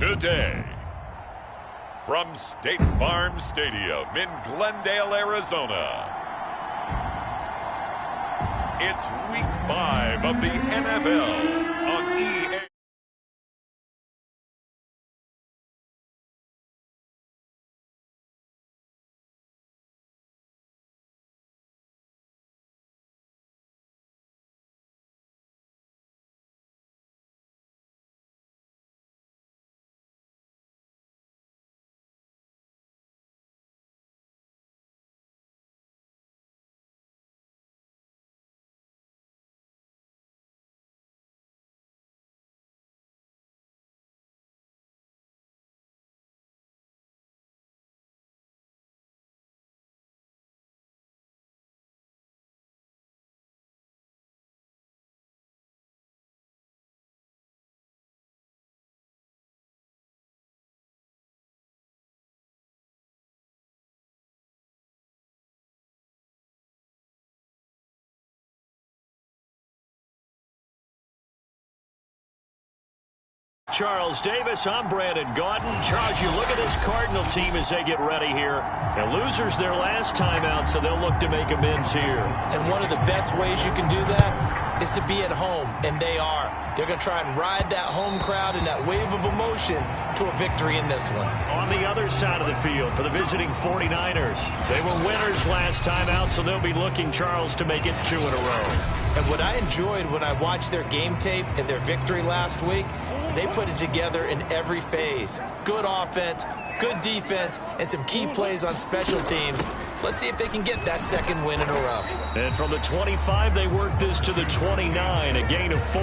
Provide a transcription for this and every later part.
Today, from State Farm Stadium in Glendale, Arizona, it's Week 5 of the NFL on EA. Charles Davis, I'm Brandon Gaudin. Charles, you look at this Cardinal team as they get ready here. The losers their last time out, so they'll look to make amends here. And one of the best ways you can do that is to be at home, and they are. They're going to try and ride that home crowd and that wave of emotion to a victory in this one. On the other side of the field for the visiting 49ers. They were winners last time out, so they'll be looking, Charles, to make it 2 in a row. And what I enjoyed when I watched their game tape and their victory last week is they put it together in every phase. Good offense, good defense, and some key plays on special teams. Let's see if they can get that second win in a row. And from the 25, they worked this to the 29, a gain of 4.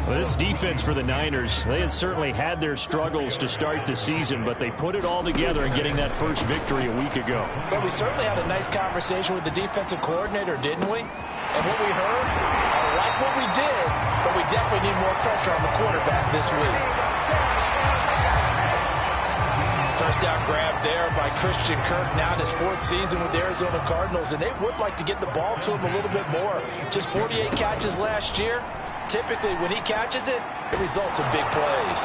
Well, this defense for the Niners, they had certainly had their struggles to start the season, but they put it all together in getting that first victory a week ago. But we certainly had a nice conversation with the defensive coordinator, didn't we? And what we heard, I like what we did, but we definitely need more pressure on the quarterback this week. First down grab there by Christian Kirk, now in his 4th season with the Arizona Cardinals, and they would like to get the ball to him a little bit more. Just 48 catches last year. Typically, when he catches it, it results in big plays.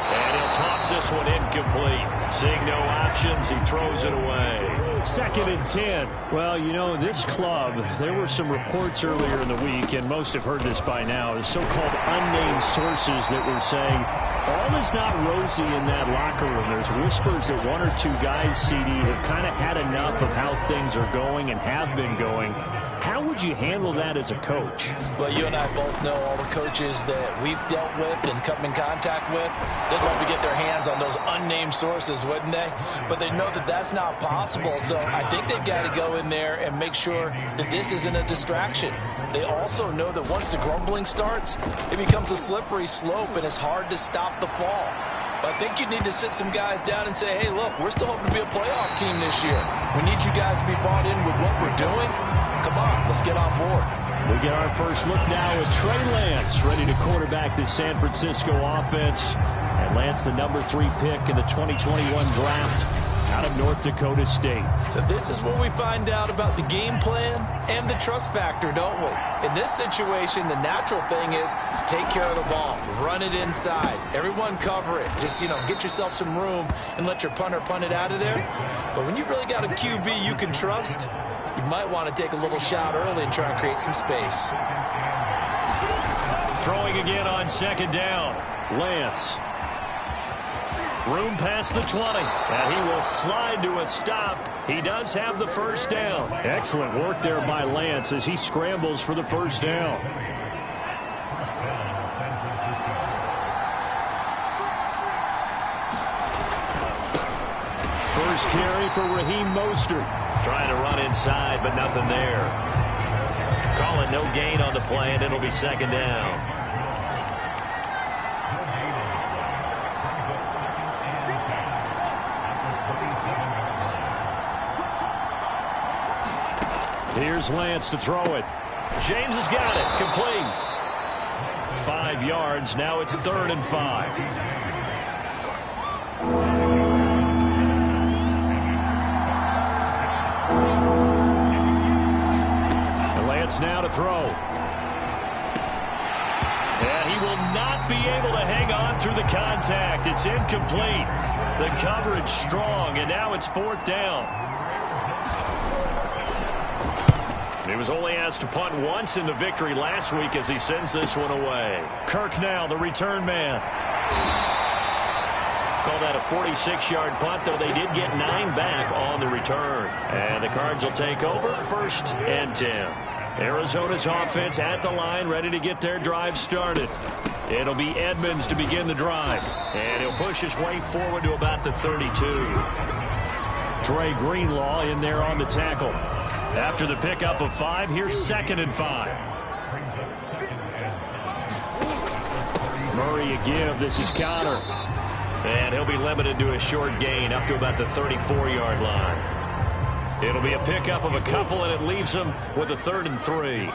And he'll toss this one incomplete. Seeing no options, he throws it away. 2nd and 10. Well, you know, this club, there were some reports earlier in the week, and most have heard this by now, the so-called unnamed sources that were saying all is not rosy in that locker room. There's whispers that 1 or 2 guys, CD, have kind of had enough of how things are going and have been going. How would you handle that as a coach? Well, you and I both know all the coaches that we've dealt with and come in contact with. They'd love to get their hands on those unnamed sources, wouldn't they? But they know that that's not possible, so I think they've got to go in there and make sure that this isn't a distraction. They also know that once the grumbling starts, it becomes a slippery slope, and it's hard to stop the fall. But I think you need to sit some guys down and say, hey, look, we're still hoping to be a playoff team this year. We need you guys to be bought in with what we're doing. Come on, let's get on board. We get our first look now at Trey Lance, ready to quarterback this San Francisco offense. And Lance, the number 3 pick in the 2021 draft out of North Dakota State. So this is where we find out about the game plan and the trust factor, don't we? In this situation, the natural thing is take care of the ball, run it inside, everyone cover it. Just, get yourself some room and let your punter punt it out of there. But when you really got a QB you can trust, you might want to take a little shot early and try and create some space. Throwing again on 2nd down. Lance. Room past the 20. And he will slide to a stop. He does have the first down. Excellent work there by Lance as he scrambles for the first down. First carry for Raheem Mostert. Trying to run inside, but nothing there. Call it no gain on the play, and it'll be 2nd down. Here's Lance to throw it. James has got it. Complete. 5 yards. Now it's 3rd and 5. And Lance now to throw. And he will not be able to hang on through the contact. It's incomplete. The coverage strong, and now it's 4th down. He was only asked to punt once in the victory last week as he sends this one away. Kirk now, the return man. Call that a 46-yard punt, though they did get 9 back on the return. And the Cards will take over 1st and 10. Arizona's offense at the line, ready to get their drive started. It'll be Edmonds to begin the drive. And he'll push his way forward to about the 32. Trey Greenlaw in there on the tackle. After the pickup of 5, here's 2nd and 5. Murray a give. This is Connor. And he'll be limited to a short gain up to about the 34-yard line. It'll be a pickup of a couple, and it leaves him with a 3rd and 3.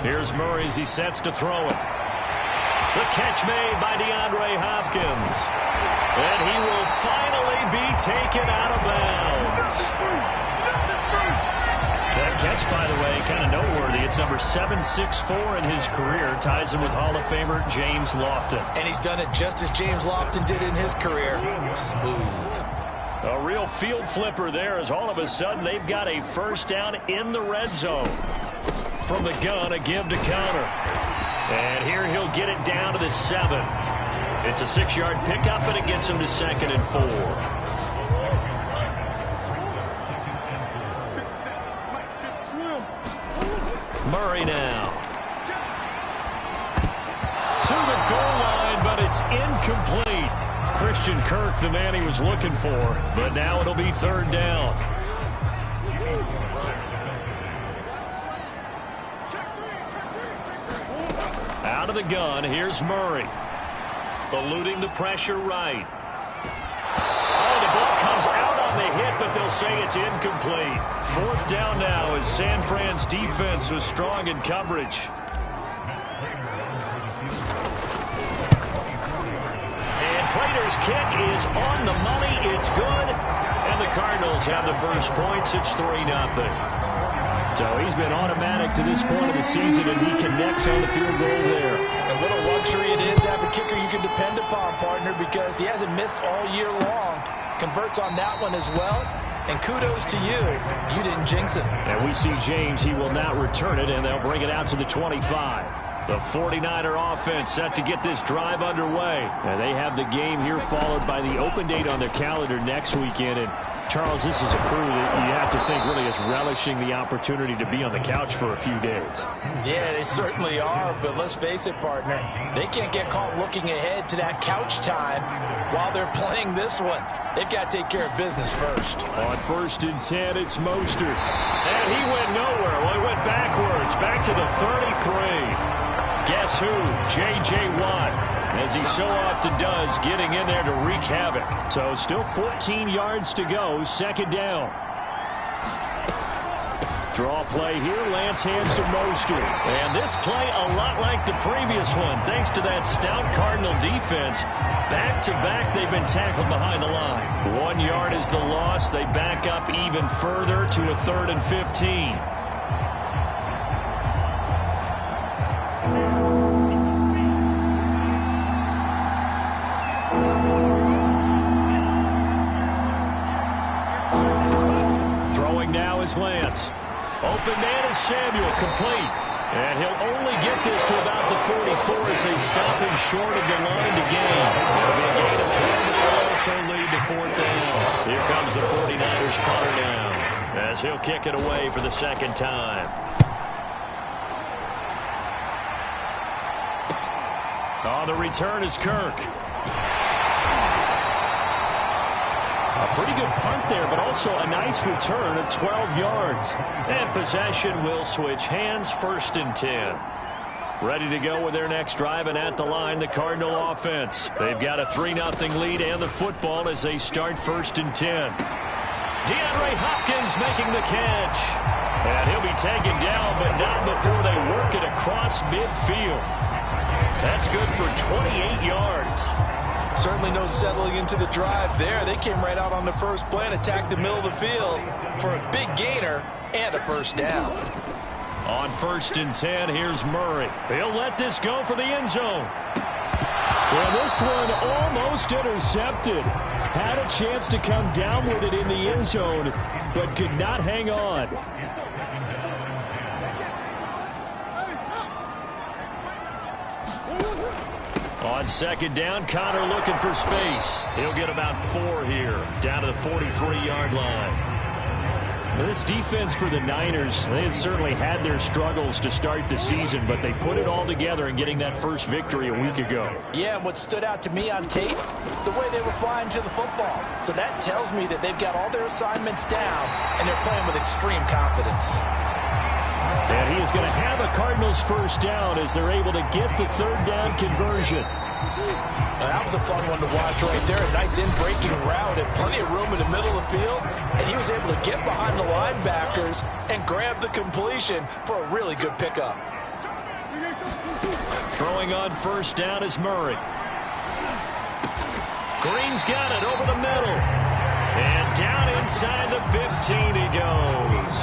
Here's Murray as he sets to throw it. The catch made by DeAndre Hopkins. And he will finally be taken out of bounds. That catch, by the way, kind of noteworthy. It's number 764 in his career. Ties him with Hall of Famer James Lofton. And he's done it just as James Lofton did in his career. Smooth. A real field flipper there as all of a sudden they've got a 1st down in the red zone. From the gun, a give to Connor. And here he'll get it down to the 7. It's a 6-yard pickup, and it gets him to 2nd and 4. Murray now. To the goal line, but it's incomplete. Christian Kirk, the man he was looking for, but now it'll be 3rd down. Out of the gun, here's Murray. Eluding the pressure right. Oh, the ball comes out on the hit, but they'll say it's incomplete. 4th down now as San Fran's defense was strong in coverage. And Prater's kick is on the money. It's good. And the Cardinals have the first points. It's 3-0. So he's been automatic to this point of the season, and he connects on the field goal there. And what a luxury it is to have a kicker you can depend upon, partner, because he hasn't missed all year long. Converts on that one as well. And kudos to you. You didn't jinx it. And we see James. He will not return it, and they'll bring it out to the 25. The 49er offense set to get this drive underway. And they have the game here followed by the open date on their calendar next weekend. And Charles, this is a crew that you have to think really is relishing the opportunity to be on the couch for a few days. Yeah, they certainly are, but let's face it, partner. They can't get caught looking ahead to that couch time while they're playing this one. They've got to take care of business first. On 1st and 10, it's Mostert. And he went nowhere. Well, he went backwards, back to the 33. Guess who? J.J. Watt, as he so often does, getting in there to wreak havoc. So still 14 yards to go, 2nd down. Draw play here, Lance hands to Mostert. And this play a lot like the previous one, thanks to that stout Cardinal defense. Back-to-back, they've been tackled behind the line. 1 yard is the loss. They back up even further to a 3rd and 15. Lance. Open man is Samuel, complete. And he'll only get this to about the 44 as they stop him short of the line to gain. It'll be a gain of 12, but they'll also lead to 4th down. Here comes the 49ers punter down as he'll kick it away for the 2nd time. On the return is Kirk. A pretty good punt there, but also a nice return of 12 yards. And possession will switch hands, 1st and 10. Ready to go with their next drive, and at the line, the Cardinal offense. They've got a 3-0 lead and the football as they start 1st and 10. DeAndre Hopkins making the catch. And he'll be taken down, but not before they work it across midfield. That's good for 28 yards. Certainly no settling into the drive there. They came right out on the first play and attacked the middle of the field for a big gainer and a 1st down. On 1st and 10, here's Murray. He'll let this go for the end zone. Well, this one almost intercepted. Had a chance to come down with it in the end zone, but could not hang on. On 2nd down, Connor looking for space. He'll get about 4 here, down to the 43-yard line. Now, this defense for the Niners, they had certainly had their struggles to start the season, but they put it all together in getting that first victory a week ago. Yeah, and what stood out to me on tape, the way they were flying to the football. So that tells me that they've got all their assignments down, and they're playing with extreme confidence. And he is going to have a Cardinals first down as they're able to get the 3rd down conversion. That was a fun one to watch right there. A nice in-breaking route and plenty of room in the middle of the field. And he was able to get behind the linebackers and grab the completion for a really good pickup. Throwing on 1st down is Murray. Green's got it over the middle. And down inside the 15 he goes.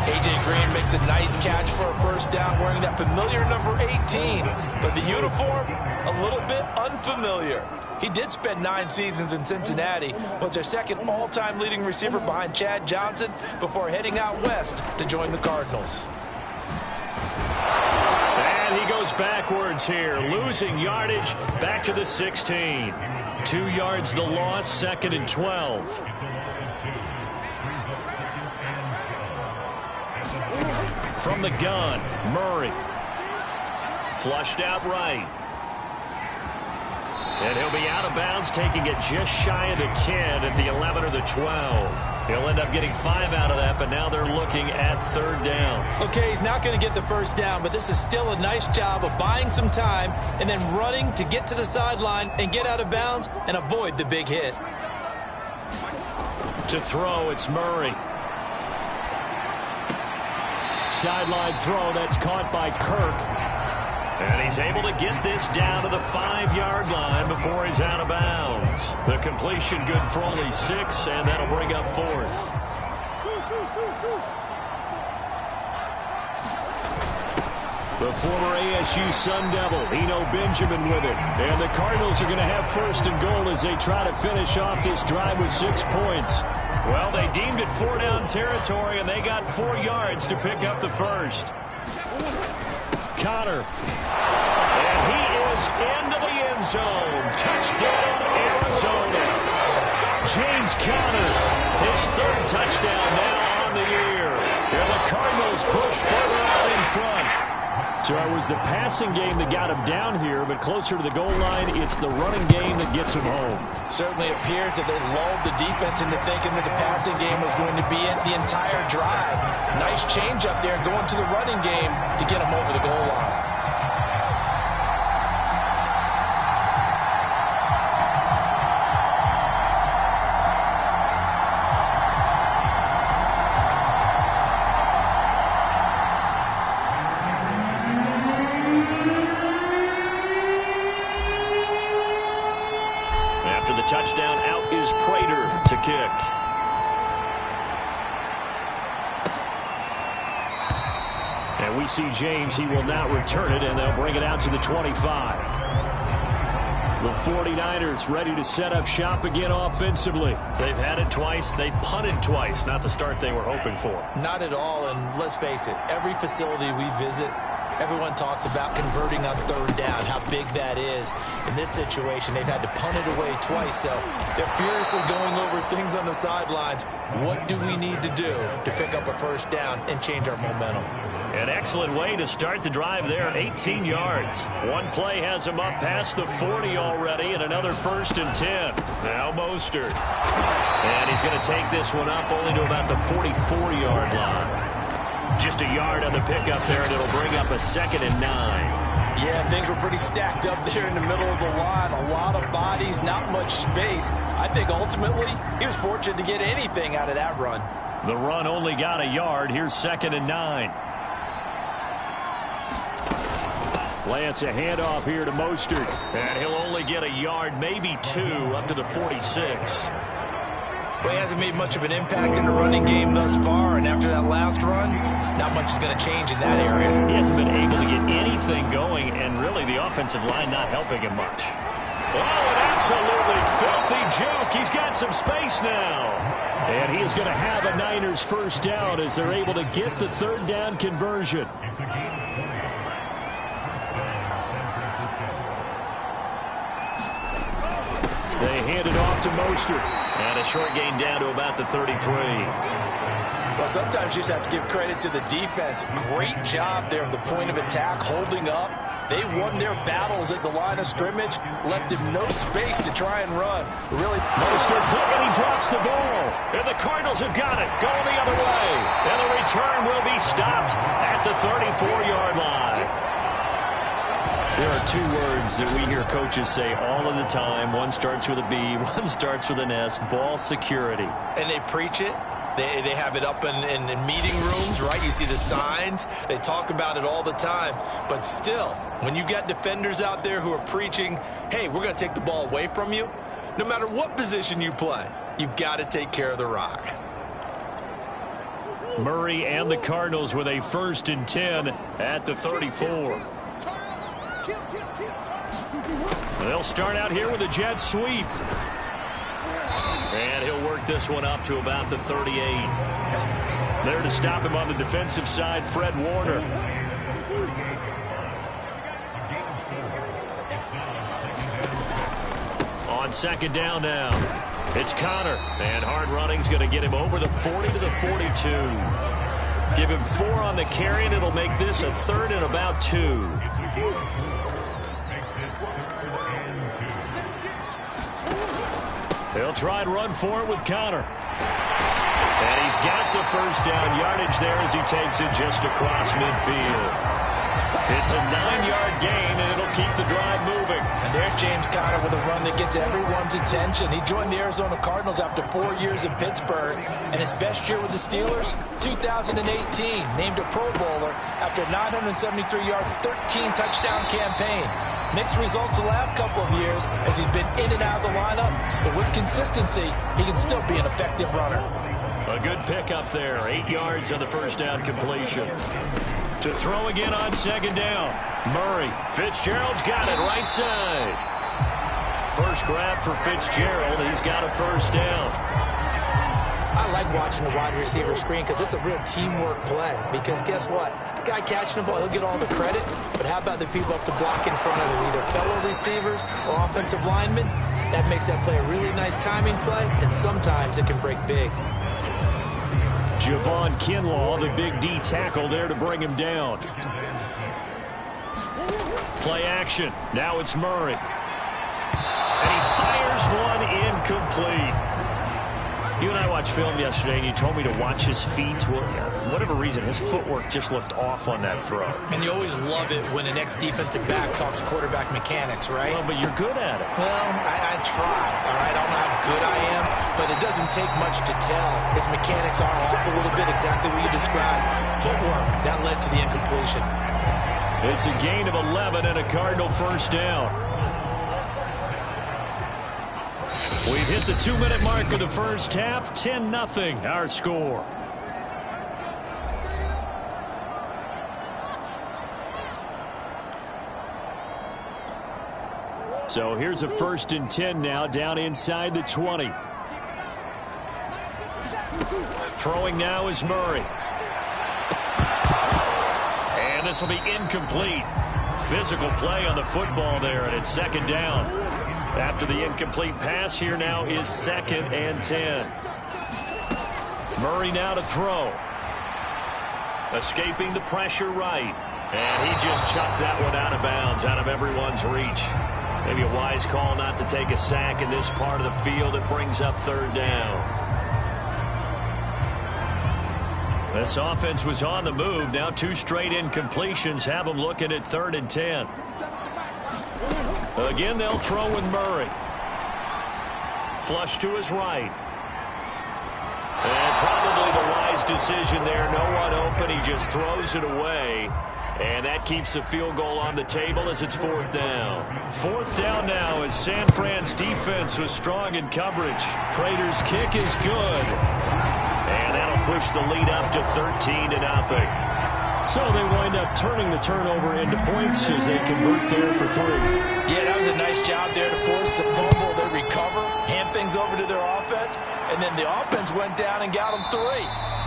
A.J. Green makes a nice catch for a first down wearing that familiar number 18. But the uniform, a little bit unfamiliar. He did spend 9 seasons in Cincinnati, was their 2nd all-time leading receiver behind Chad Johnson before heading out west to join the Cardinals. And he goes backwards here, losing yardage back to the 16. 2 yards the loss, 2nd and 12. From the gun, Murray. Flushed out right. And he'll be out of bounds, taking it just shy of the 10 at the 11 or the 12. He'll end up getting 5 out of that, but now they're looking at 3rd down. Okay, he's not going to get the first down, but this is still a nice job of buying some time and then running to get to the sideline and get out of bounds and avoid the big hit. To throw, it's Murray. Sideline throw, that's caught by Kirk. And he's able to get this down to the 5-yard line before he's out of bounds. The completion good for only 6, and that'll bring up 4th. The former ASU Sun Devil, Eno Benjamin with it. And the Cardinals are going to have 1st and goal as they try to finish off this drive with 6 points. Well, they deemed it 4-down territory, and they got 4 yards to pick up the first. Connor. And he is into the end zone. Touchdown, Arizona. James Conner, his 3rd touchdown now on the year. And the Cardinals push further out in front. So it was the passing game that got him down here, but closer to the goal line, it's the running game that gets him home. Certainly appears that they lulled the defense into thinking that the passing game was going to be it the entire drive. Nice change up there going to the running game to get him over the goal line. Touchdown, out is Prater to kick. And we see James, he will not return it, and they'll bring it out to the 25. The 49ers ready to set up shop again offensively. They've had it twice, they've punted twice, not the start they were hoping for. Not at all, and let's face it, every facility we visit, everyone talks about converting on 3rd down, how big that is. In this situation, they've had to punt it away twice, so they're furiously going over things on the sidelines. What do we need to do to pick up a first down and change our momentum? An excellent way to start the drive there, 18 yards. One play has him up past the 40 already, and another 1st and 10. Now Mostert. And he's going to take this one up only to about the 44-yard line. Just a yard on the pickup there, and it'll bring up a 2nd and 9. Yeah, things were pretty stacked up there in the middle of the line. A lot of bodies, not much space. I think ultimately he was fortunate to get anything out of that run. The run only got a yard. Here's 2nd and 9. Lance, a handoff here to Mostert. And he'll only get a yard, maybe 2, up to the 46. Well, he hasn't made much of an impact in the running game thus far, and after that last run, not much is going to change in that area. He hasn't been able to get anything going, and really the offensive line not helping him much. Oh, an absolutely filthy juke. He's got some space now. And he is going to have a Niners first down as they're able to get the third down conversion. They hand it off to Mostert. And a short gain down to about the 33. Well, sometimes you just have to give credit to the defense. Great job there at the point of attack, holding up. They won their battles at the line of scrimmage, left him no space to try and run. Really, Mostert, and he drops the ball. And the Cardinals have got it, going the other way. And the return will be stopped at the 34-yard line. There are two words that we hear coaches say all of the time. One starts with a B, one starts with an S, ball security. And they preach it. They have it up in meeting rooms, right? You see the signs. They talk about it all the time. But still, when you've got defenders out there who are preaching, hey, we're going to take the ball away from you, no matter what position you play, you've got to take care of the rock. Murray and the Cardinals with a 1st and 10 at the 34. They'll start out here with a jet sweep. And he'll work this one up to about the 38. There to stop him on the defensive side, Fred Warner. On 2nd down now, it's Connor. And hard running's going to get him over the 40 to the 42. Give him 4 on the carry, and it'll make this a 3rd and about 2. He'll try and run for it with Connor. And he's got the first down yardage there as he takes it just across midfield. It's a 9-yard gain, and it'll keep the drive moving. And there's James Conner with a run that gets everyone's attention. He joined the Arizona Cardinals after 4 years in Pittsburgh. And his best year with the Steelers, 2018, named a Pro Bowler after a 973-yard, 13-touchdown campaign. Mixed results the last couple of years as he's been in and out of the lineup. But with consistency, he can still be an effective runner. A good pickup there. 8 yards on the first down completion. To throw again on 2nd down. Murray. Fitzgerald's got it right side. First grab for Fitzgerald. He's got a first down. I like watching the wide receiver screen because it's a real teamwork play. Because guess what? The guy catching the ball, he'll get all the credit. But how about the people up to block in front of him, either fellow receivers or offensive linemen? That makes that play a really nice timing play, and sometimes it can break big. Javon Kinlaw, the big D tackle there to bring him down. Play action. Now it's Murray. And he fires one incomplete. You and I watched film yesterday, and you told me to watch his feet. Well, for whatever reason, his footwork just looked off on that throw. And you always love it when an ex-defensive back talks quarterback mechanics, right? Well, but you're good at it. Well, I try, all right? I don't know how good I am, but it doesn't take much to tell. His mechanics are off a little bit, exactly what you described. Footwork, that led to the incompletion. It's a gain of 11 and a Cardinal first down. We've hit the 2-minute mark of the first half. 10-0 our score. So here's a 1st and 10 now down inside the 20. Throwing now is Murray. And this will be incomplete. Physical play on the football there, and it's 2nd down. After the incomplete pass, here now is 2nd and 10. Murray now to throw. Escaping the pressure right. And he just chucked that one out of bounds, out of everyone's reach. Maybe a wise call not to take a sack in this part of the field. It brings up 3rd down. This offense was on the move. Now 2 straight incompletions have them looking at 3rd and 10. Again, they'll throw with Murray. Flush to his right. And probably the wise decision there. No one open. He just throws it away. And that keeps the field goal on the table as it's 4th down. 4th down now as San Fran's defense was strong in coverage. Prater's kick is good. And that'll push the lead up to 13-0. So they wind up turning the turnover into points as they convert there for 3. Yeah, that was a nice job there to force the fumble. They recover, hand things over to their offense, and then the offense went down and got them 3.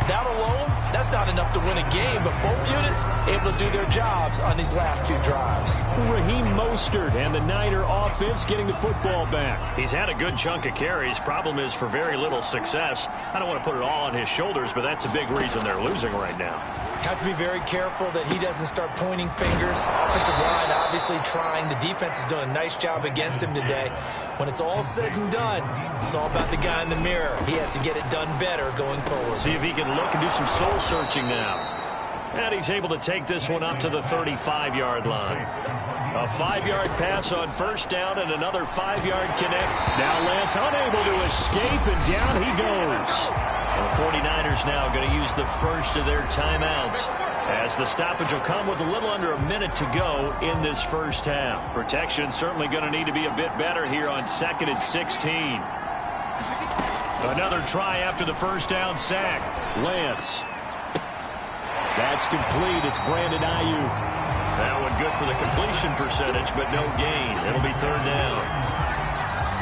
That alone, that's not enough to win a game, but both units able to do their jobs on these last 2 drives. Raheem Mostert and the Niner offense getting the football back. He's had a good chunk of carries. Problem is for very little success. I don't want to put it all on his shoulders, but that's a big reason they're losing right now. Have to be very careful that he doesn't start pointing fingers. Offensive line obviously trying. The defense is doing a nice job against him today. When it's all said and done, it's all about the guy in the mirror. He has to get it done better going forward. See if he can look and do some soul searching now. And he's able to take this one up to the 35-yard line. A 5-yard pass on 1st down and another 5-yard connect. Now Lance unable to escape, and down he goes. The 49ers now going to use the first of their timeouts as the stoppage will come with a little under a minute to go in this first half. Protection certainly going to need to be a bit better here on 2nd and 16. Another try after the 1st down sack. Lance. That's complete. It's Brandon Ayuk. That one good for the completion percentage, but no gain. It'll be 3rd down.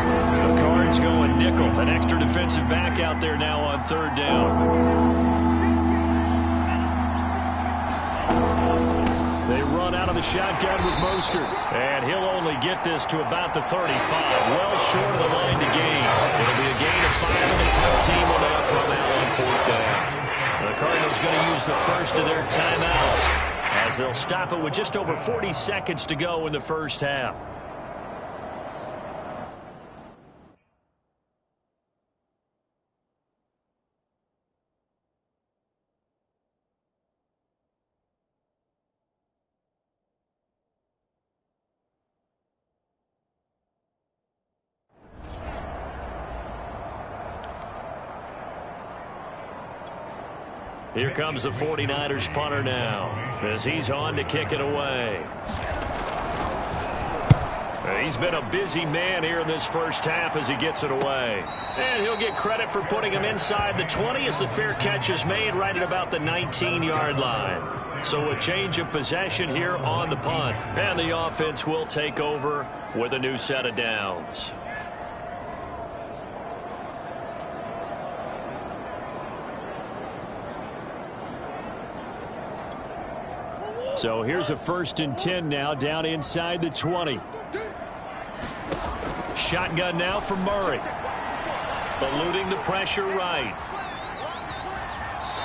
The Cards going nickel. An extra defensive back out there now on 3rd down. They run out of the shotgun with Mostert. And he'll only get this to about the 35. Well short of the line to gain. It'll be a gain of 5, and the punt team will now come out on 4th down. The Cardinals going to use the first of their timeouts as they'll stop it with just over 40 seconds to go in the first half. Here comes the 49ers punter now as he's on to kick it away. He's been a busy man here in this first half as he gets it away. And he'll get credit for putting him inside the 20 as the fair catch is made right at about the 19-yard line. So a change of possession here on the punt. And the offense will take over with a new set of downs. So here's a 1st and 10 now down inside the 20. Shotgun now for Murray. Eluding the pressure right.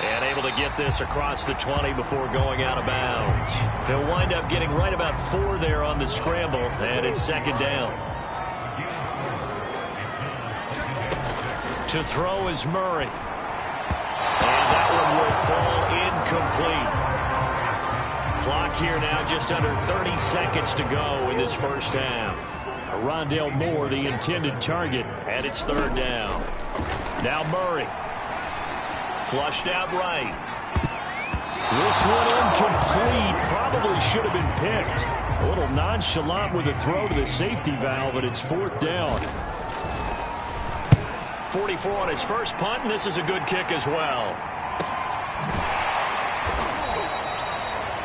And able to get this across the 20 before going out of bounds. He'll wind up getting right about 4 there on the scramble, and it's 2nd down. To throw is Murray. And that one will fall incomplete. Clock here now just under 30 seconds to go in this first half. Rondale Moore, the intended target, and it's 3rd down. Now Murray. Flushed out right. This one incomplete. Probably should have been picked. A little nonchalant with a throw to the safety valve, but it's 4th down. 44 on his first punt, and this is a good kick as well.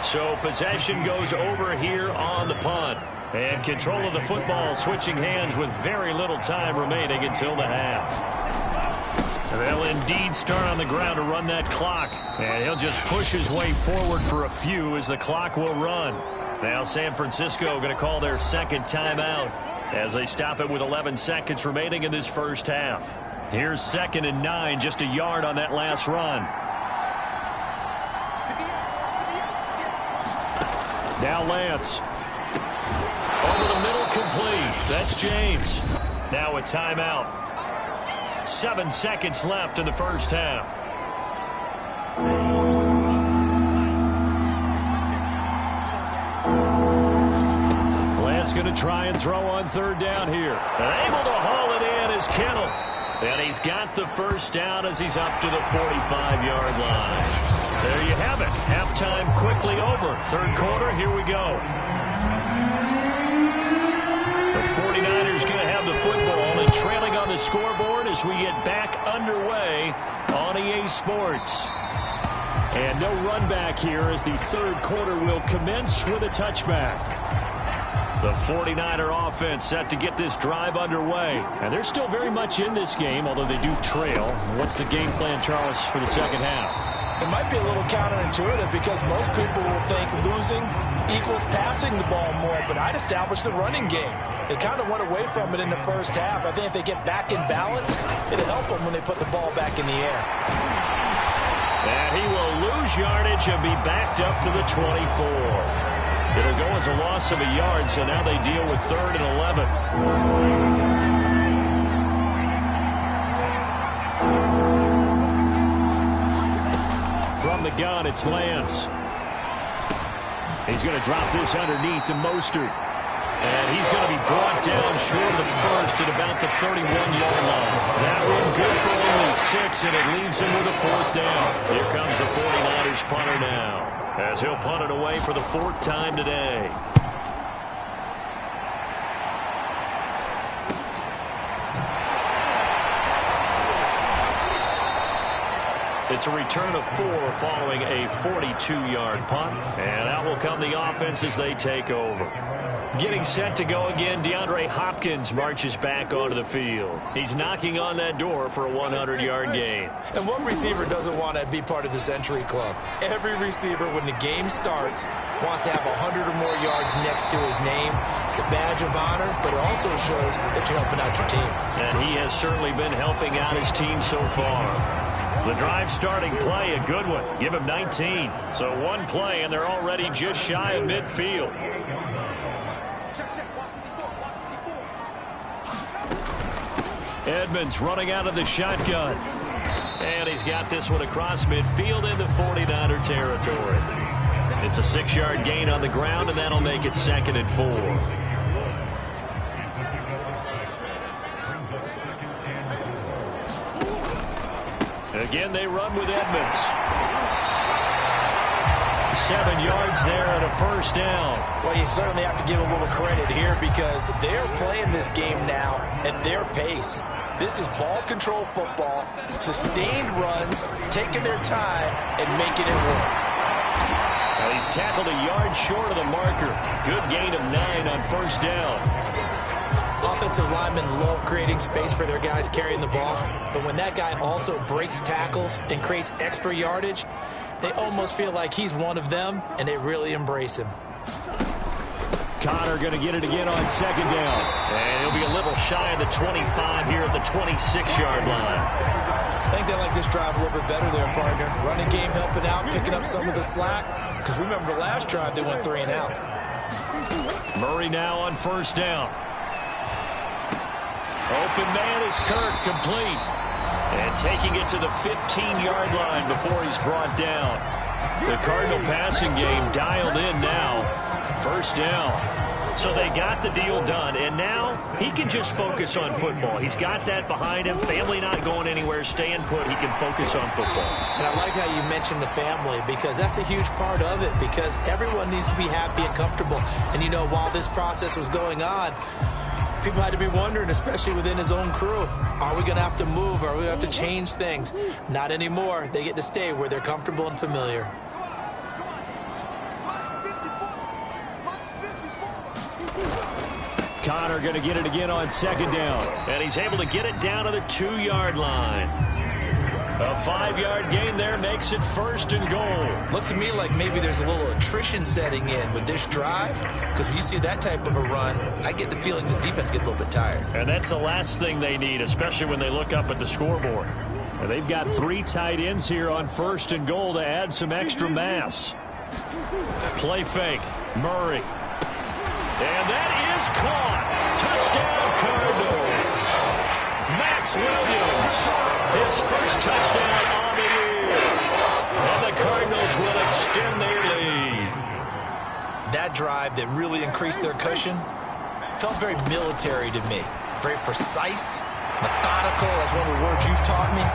So possession goes over here on the punt. And control of the football switching hands with very little time remaining until the half. They'll indeed start on the ground to run that clock. And he'll just push his way forward for a few as the clock will run. Now San Francisco going to call their 2nd timeout as they stop it with 11 seconds remaining in this first half. Here's 2nd and 9, just a yard on that last run. Now Lance. Over the middle, complete. That's James. Now a timeout. 7 seconds left in the first half. Lance going to try and throw on 3rd down here. Able to haul it in is Kittle. And he's got the first down as he's up to the 45-yard line. There you have it. Halftime quickly over. Third quarter, here we go. The 49ers going to have the football and trailing on the scoreboard as we get back underway on EA Sports. And no run back here as the third quarter will commence with a touchback. The 49er offense set to get this drive underway. And they're still very much in this game, although they do trail. What's the game plan, Charles, for the second half? It might be a little counterintuitive because most people will think losing equals passing the ball more, but I'd establish the running game. They kind of went away from it in the first half. I think if they get back in balance, it'll help them when they put the ball back in the air. And he will lose yardage and be backed up to the 24. It'll go as a loss of a yard, so now they deal with 3rd and 11. From the gun, it's Lance. He's going to drop this underneath to Mostert. And he's going to be brought down short of the first at about the 31-yard line. That one good for only 6, and it leaves him with a 4th down. Here comes the 49ers punter now, as he'll punt it away for the 4th time today. It's a return of 4 following a 42-yard punt. And out will come the offense as they take over. Getting set to go again, DeAndre Hopkins marches back onto the field. He's knocking on that door for a 100-yard gain. And what receiver doesn't want to be part of the Century Club? Every receiver, when the game starts, wants to have 100 or more yards next to his name. It's a badge of honor, but it also shows that you're helping out your team. And he has certainly been helping out his team so far. The drive starting play, a good one. Give him 19. So one play, and they're already just shy of midfield. Edmonds running out of the shotgun. And he's got this one across midfield into 49er territory. It's a 6-yard gain on the ground, and that'll make it 2nd and 4. Again, they run with Edmonds. 7 yards there and a 1st down. Well, you certainly have to give a little credit here because they're playing this game now at their pace. This is ball control football, sustained runs, taking their time and making it work. Well, he's tackled a yard short of the marker. Good gain of 9 on 1st down. Offensive linemen love creating space for their guys carrying the ball, but when that guy also breaks tackles and creates extra yardage, they almost feel like he's one of them, and they really embrace him. Connor going to get it again on 2nd down. And he'll be a little shy of the 25 here at the 26-yard line. I think they like this drive a little bit better there, partner. Running game helping out, picking up some of the slack. Because remember the last drive, they went 3 and out. Murray now on 1st down. Open man is Kirk, complete. And taking it to the 15-yard line before he's brought down. The Cardinal passing game dialed in now. 1st down. So they got the deal done, and now he can just focus on football. He's got that behind him. Family not going anywhere, staying put. He can focus on football. And I like how you mentioned the family because that's a huge part of it because everyone needs to be happy and comfortable. And, you know, while this process was going on, people had to be wondering, especially within his own crew, are we going to have to move? Are we going to have to change things? Not anymore. They get to stay where they're comfortable and familiar. Connor going to get it again on 2nd down. And he's able to get it down to the 2-yard line. A 5-yard gain there makes it 1st and goal. Looks to me like maybe there's a little attrition setting in with this drive. Because when you see that type of a run, I get the feeling the defense gets a little bit tired. And that's the last thing they need, especially when they look up at the scoreboard. And they've got 3 tight ends here on 1st and goal to add some extra mass. Play fake. Murray. And that is caught. Touchdown, Cardinals. Max Williams, his first touchdown on the year. And the Cardinals will extend their lead. That drive that really increased their cushion felt very military to me. Very precise, methodical. That's one of the words you've taught me.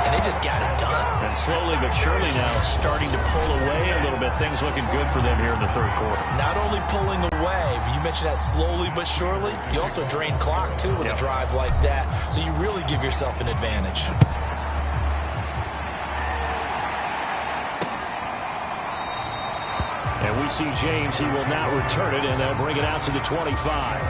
and they just got it done. And slowly but surely now starting to pull away a little bit. Things looking good for them here in the third quarter. Not only pulling away, but you mentioned that slowly but surely, you also drain clock, too, with a drive like that. So you really give yourself an advantage. And we see James. He will not return it, and they'll bring it out to the 25.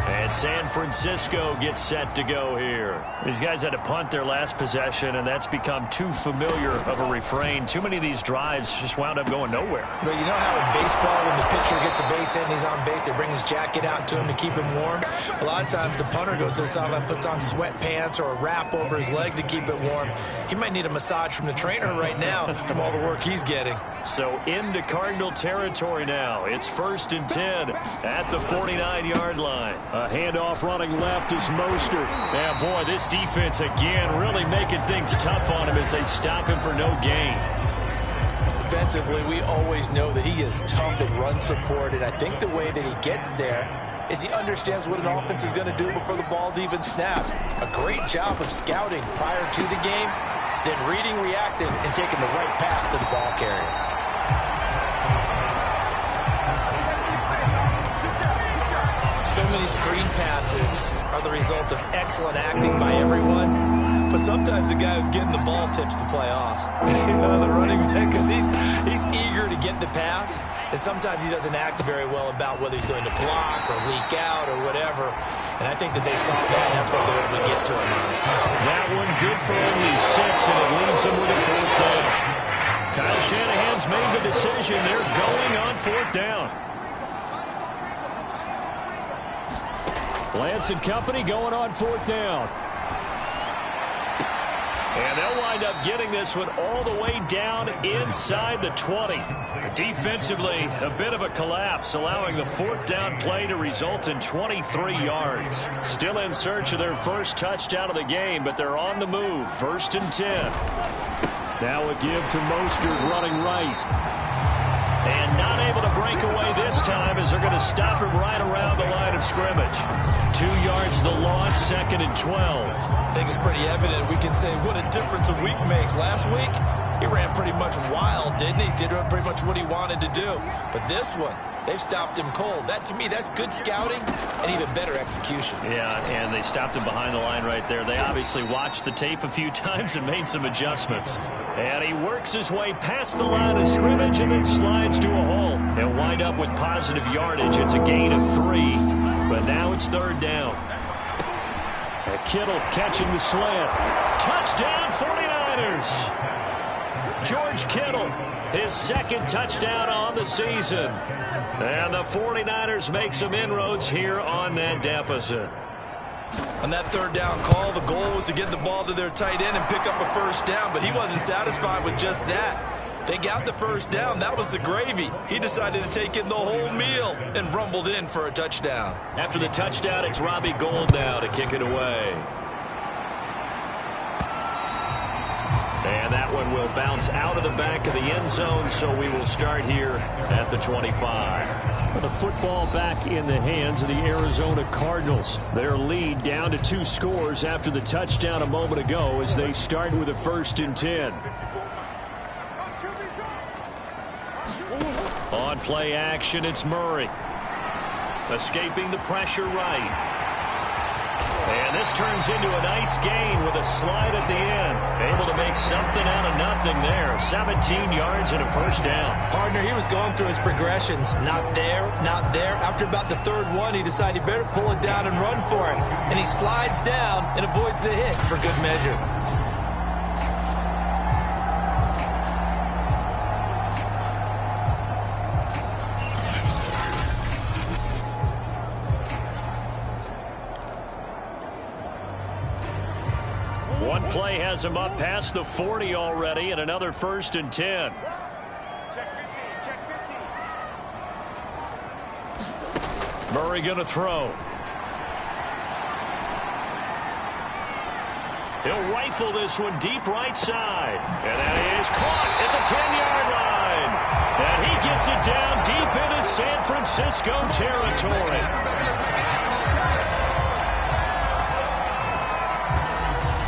And San Francisco gets set to go here. These guys had to punt their last possession, and that's become too familiar of a refrain. Too many of these drives just wound up going nowhere. But you know how in baseball, when the pitcher gets a base hit and he's on base, they bring his jacket out to him to keep him warm? A lot of times the punter goes to the sideline, puts on sweatpants or a wrap over his leg to keep it warm. He might need a massage from the trainer right now from all the work he's getting. So into Cardinal territory now. It's 1st and 10 at the 49-yard line. A handoff running left is Mostert. Yeah, boy, this defense again really making things tough on him as they stop him for no gain. Defensively, we always know that he is tough at run support, and I think the way that he gets there is he understands what an offense is going to do before the ball's even snapped. A great job of scouting prior to the game, then reading, reacting, and taking the right path to the ball carrier. So many screen passes are the result of excellent acting by everyone. But sometimes the guy who's getting the ball tips the play off. The running back, because he's eager to get the pass. And sometimes he doesn't act very well about whether he's going to block or leak out or whatever. And I think that they saw that, and that's why they're able to get to him on it. That one good for only 6, and it leaves him with a 4th down. Kyle Shanahan's made the decision. They're going on 4th down. Lance and company going on 4th down. And they'll wind up getting this one all the way down inside the 20. Defensively, a bit of a collapse, allowing the 4th down play to result in 23 yards. Still in search of their first touchdown of the game, but they're on the move. 1st and 10. Now a give to Mostert running right. And not able to break away this time as they're going to stop him right around the line of scrimmage. 2 yards the loss, 2nd and 12. I think it's pretty evident. We can say what a difference a week makes. Last week, he ran pretty much wild, didn't he? Did pretty much what he wanted to do. But this one, they've stopped him cold. That, to me, that's good scouting and even better execution. Yeah, and they stopped him behind the line right there. They obviously watched the tape a few times and made some adjustments. And he works his way past the line of scrimmage and then slides to a hole. He'll wind up with positive yardage. It's a gain of 3, but now it's 3rd down. And Kittle catching the slant. Touchdown, 49ers! George Kittle, his 2nd touchdown on the season. And the 49ers make some inroads here on that deficit. On that 3rd down call, the goal was to get the ball to their tight end and pick up a 1st down, but he wasn't satisfied with just that. They got the 1st down. That was the gravy. He decided to take in the whole meal and rumbled in for a touchdown. After the touchdown, it's Robbie Gould now to kick it away. And that one will bounce out of the back of the end zone, so we will start here at the 25. The football back in the hands of the Arizona Cardinals. Their lead down to 2 scores after the touchdown a moment ago as they start with a 1st and 10. On play action, it's Murray. Escaping the pressure right. And this turns into a nice gain with a slide at the end. Able to make something out of nothing there. 17 yards and a 1st down. Partner, he was going through his progressions. Not there, not there. After about the 3rd one, he decided he better pull it down and run for it. And he slides down and avoids the hit for good measure. One play has him up past the 40 already, and another 1st and 10. Murray going to throw. He'll rifle this one deep right side. And that is caught at the 10-yard line. And he gets it down deep into San Francisco territory.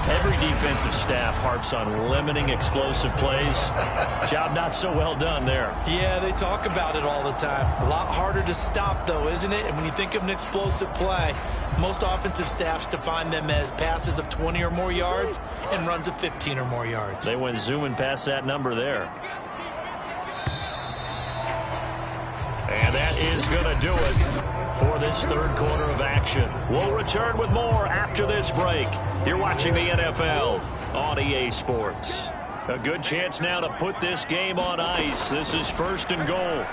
And defensive staff harps on limiting explosive plays. Job not so well done there. Yeah, they talk about it all the time. A lot harder to stop, though, isn't it? And when you think of an explosive play, most offensive staffs define them as passes of 20 or more yards and runs of 15 or more yards. They went zooming past that number there. And that is going to do it for this third quarter of action. We'll return with more after this break. You're watching the NFL on EA Sports. A good chance now to put this game on ice. This is 1st and goal.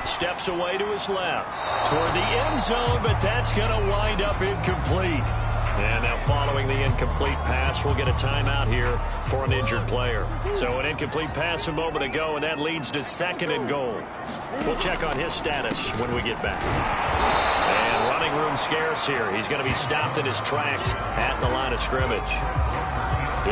Steps away to his left toward the end zone, but that's going to wind up incomplete. And now following the incomplete pass, we'll get a timeout here for an injured player. So an incomplete pass a moment ago, and that leads to 2nd and goal. We'll check on his status when we get back. And running room scarce here. He's going to be stopped in his tracks at the line of scrimmage.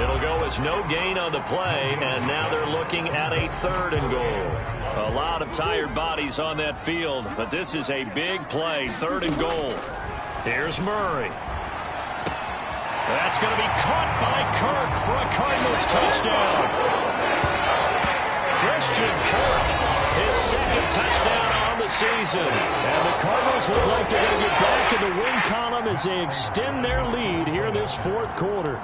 It'll go as no gain on the play, and now they're looking at a 3rd and goal. A lot of tired bodies on that field, but this is a big play, 3rd and goal. Here's Murray. That's going to be caught by Kirk for a Cardinals touchdown. Christian Kirk, his 2nd touchdown on the season. And the Cardinals look like they're going to get back in the win column as they extend their lead here this 4th quarter.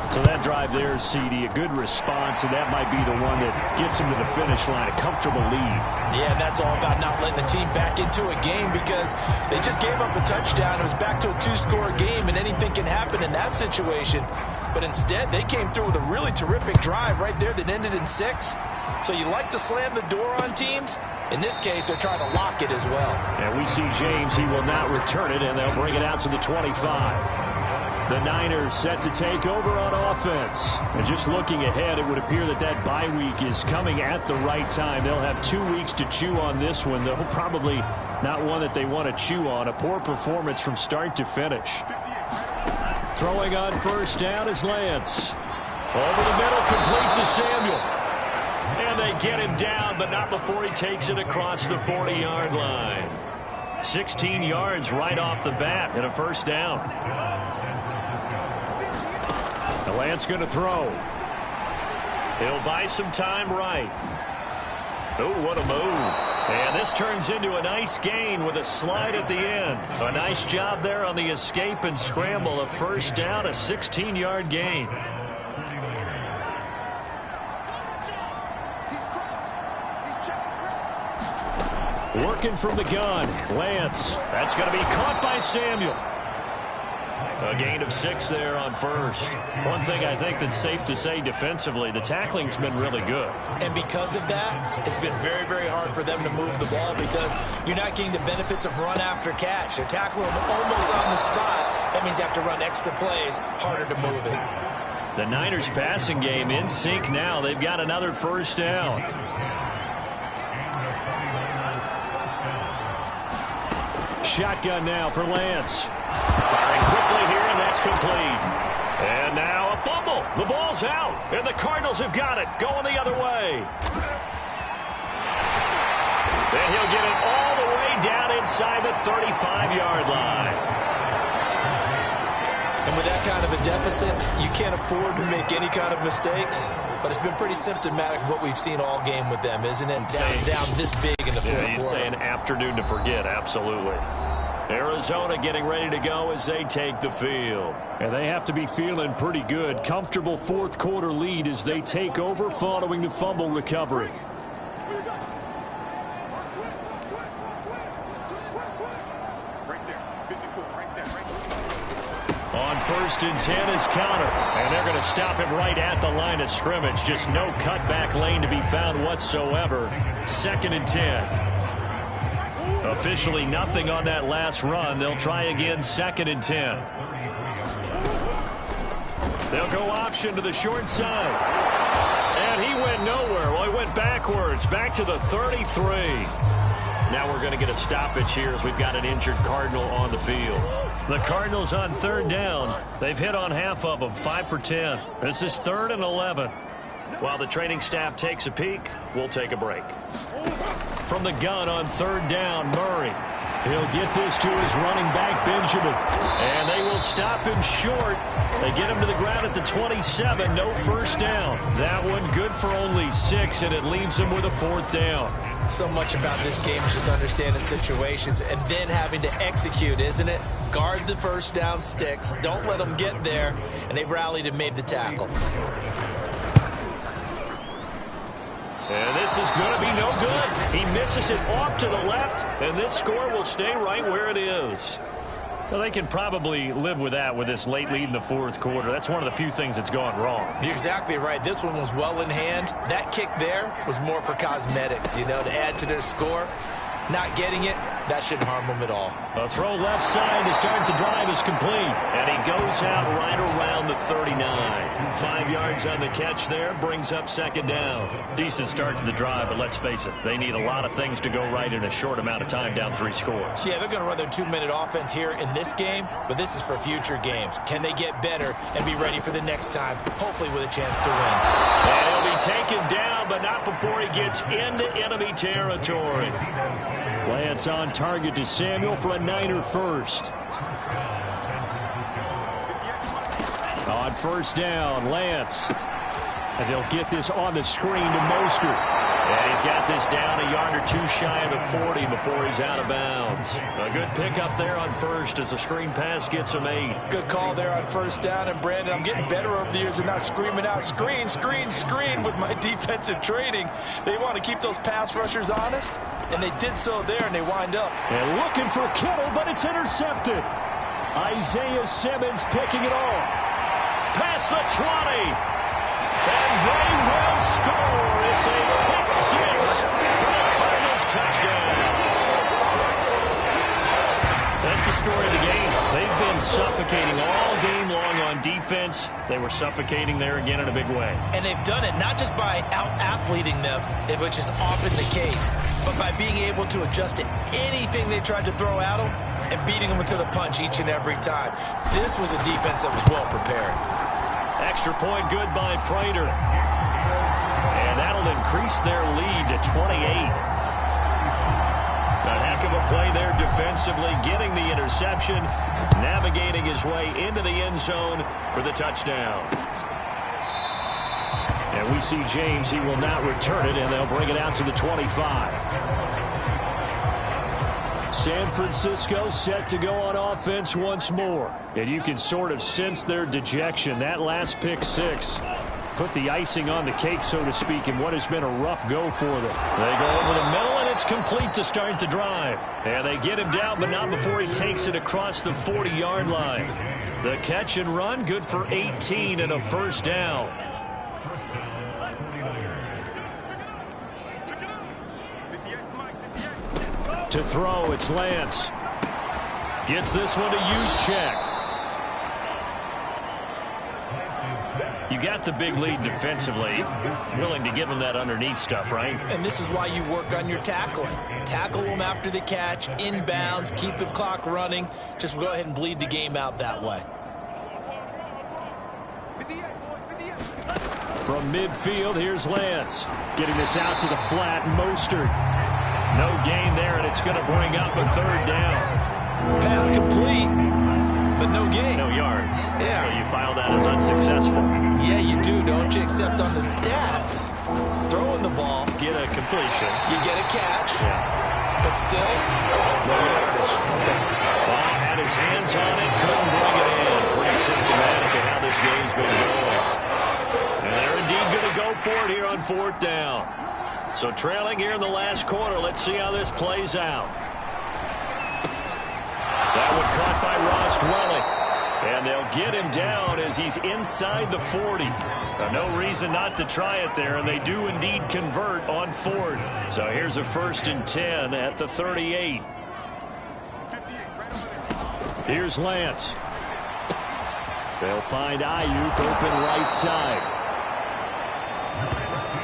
So that drive there, CD, a good response, and that might be the one that gets them to the finish line, a comfortable lead. Yeah, and that's all about not letting the team back into a game because they just gave up a touchdown. It was back to a 2-score game, and anything can happen in that situation. But instead, they came through with a really terrific drive right there that ended in 6. So you like to slam the door on teams. In this case, they're trying to lock it as well. And we see James. He will not return it, and they'll bring it out to the 25. The Niners set to take over on offense. And just looking ahead, it would appear that that bye week is coming at the right time. They'll have 2 weeks to chew on this one, though probably not one that they want to chew on. A poor performance from start to finish. Throwing on 1st down is Lance. Over the middle, complete to Samuel. And they get him down, but not before he takes it across the 40-yard line. 16 yards right off the bat and a 1st down. Lance going to throw. He'll buy some time right. Oh, what a move. And this turns into a nice gain with a slide at the end. A nice job there on the escape and scramble. A 1st down, a 16-yard gain. Working from the gun. Lance. That's going to be caught by Samuel. A gain of 6 there on 1st. One thing I think that's safe to say defensively, the tackling's been really good. And because of that, it's been very, very hard for them to move the ball because you're not getting the benefits of run after catch. They're tackling them almost on the spot. That means you have to run extra plays, harder to move it. The Niners passing game in sync now. They've got another 1st down. Shotgun now for Lance. Firing quickly here, and that's complete. And now a fumble. The ball's out, and the Cardinals have got it. Going the other way. And he'll get it all the way down inside the 35-yard line. And with that kind of a deficit, you can't afford to make any kind of mistakes. But it's been pretty symptomatic of what we've seen all game with them, isn't it? Down this big in the 4th quarter. You'd say an afternoon to forget, absolutely. Arizona getting ready to go as they take the field. And they have to be feeling pretty good. Comfortable 4th quarter lead as they take over following the fumble recovery. On 1st and 10 is Counter. And they're going to stop him right at the line of scrimmage. Just no cutback lane to be found whatsoever. 2nd and 10. Officially nothing on that last run. They'll try again 2nd and 10. They'll go option to the short side. And he went nowhere. Well, he went backwards. Back to the 33. Now we're going to get a stoppage here as we've got an injured Cardinal on the field. The Cardinals on 3rd down. They've hit on half of them, 5 for 10. This is 3rd and 11. While the training staff takes a peek, we'll take a break. From the gun on 3rd down, Murray. He'll get this to his running back, Benjamin. And they will stop him short. They get him to the ground at the 27. No first down. That one good for only 6, and it leaves him with a 4th down. So much about this game is just understanding situations and then having to execute, isn't it? Guard the first down sticks. Don't let them get there. And they rallied and made the tackle. And this is going to be no good. He misses it off to the left, and this score will stay right where it is. Well, they can probably live with that with this late lead in the 4th quarter. That's one of the few things that's gone wrong. You're exactly right. This one was well in hand. That kick there was more for cosmetics, to add to their score. Not getting it, that shouldn't harm them at all. A throw left side to start the drive is complete. And he goes out right around the 39. 5 yards on the catch there, brings up 2nd down. Decent start to the drive, but let's face it, they need a lot of things to go right in a short amount of time, down 3 scores. Yeah, they're going to run their 2-minute offense here in this game, but this is for future games. Can they get better and be ready for the next time, hopefully with a chance to win? And he'll be taken down, but not before he gets into enemy territory. Lance on target to Samuel for a Niner first. On 1st down, Lance. And they'll get this on the screen to Mostert. And he's got this down a yard or 2 shy of the 40 before he's out of bounds. A good pickup there on 1st as the screen pass gets him 8. Good call there on 1st down. And, Brandon, I'm getting better over the years and not screaming out, screen, screen, screen with my defensive training. They want to keep those pass rushers honest, and they did so there, and they wind up. And looking for Kittle, but it's intercepted. Isaiah Simmons picking it off. Past the 20. And they will score. It's a pick 6 for the Cardinals touchdown. That's the story of the game. They've been suffocating all game long on defense. They were suffocating there again in a big way. And they've done it not just by out-athleting them, which is often the case, but by being able to adjust to anything they tried to throw at them and beating them to the punch each and every time. This was a defense that was well prepared. Extra point good by Prater. And that'll increase their lead to 28. A heck of a play there defensively, getting the interception, navigating his way into the end zone for the touchdown. And we see James, he will not return it, and they'll bring it out to the 25. San Francisco set to go on offense once more. And you can sort of sense their dejection. That last pick 6 put the icing on the cake, so to speak, in what has been a rough go for them. They go over the middle, and it's complete to start the drive. And they get him down, but not before he takes it across the 40-yard line. The catch and run, good for 18 and a 1st down. To throw, it's Lance. Gets this one to Juszczyk. You got the big lead defensively. Willing to give him that underneath stuff, right? And this is why you work on your tackling. Tackle them after the catch, inbounds, keep the clock running. Just go ahead and bleed the game out that way. From midfield, here's Lance. Getting this out to the flat, Mostert. No gain there, and it's going to bring up a 3rd down. Pass complete, but no gain. No yards. Yeah. So you file that as unsuccessful. Yeah, you do, don't you? Except on the stats. Throwing the ball. Get a completion. You get a catch. Yeah. But still, no yardage. Okay. Well, had his hands on it, couldn't bring it in. Pretty symptomatic of how this game's been going. And they're indeed going to go for it here on 4th down. So trailing here in the last quarter. Let's see how this plays out. That one caught by Ross Dwelly. And they'll get him down as he's inside the 40. No reason not to try it there, and they do indeed convert on 4th. So here's a 1st and 10 at the 38. Here's Lance. They'll find Ayuk open right side.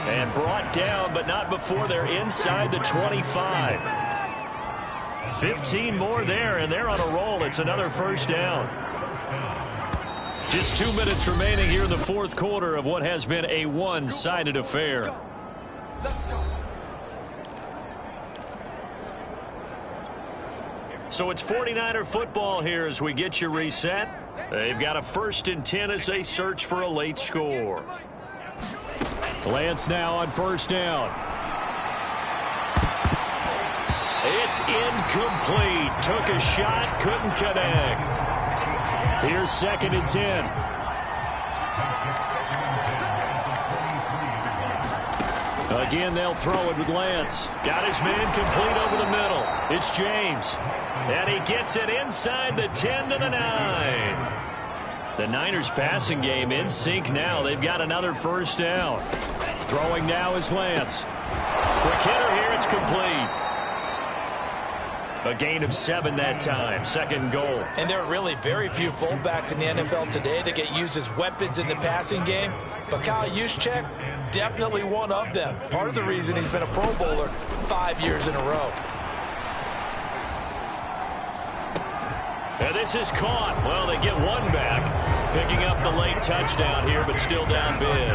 And brought down, but not before they're inside the 25. 15 more there, and they're on a roll. It's another 1st down. Just 2 minutes remaining here in the 4th quarter of what has been a one-sided affair. So it's 49er football here as we get you reset. They've got a 1st and 10 as they search for a late score. Lance now on 1st down. It's incomplete. Took a shot, couldn't connect. Here's 2nd and 10. Again, they'll throw it with Lance. Got his man complete over the middle. It's James. And he gets it inside the 10 to the 9. The Niners passing game in sync now. They've got another 1st down. Throwing now is Lance. Quick hitter here. It's complete. A gain of 7 that time. 2nd goal. And there are really very few fullbacks in the NFL today that get used as weapons in the passing game. But Kyle Juszczyk, definitely one of them. Part of the reason he's been a Pro Bowler 5 years in a row. And this is caught. Well, they get one back. Picking up the late touchdown here, but still down big.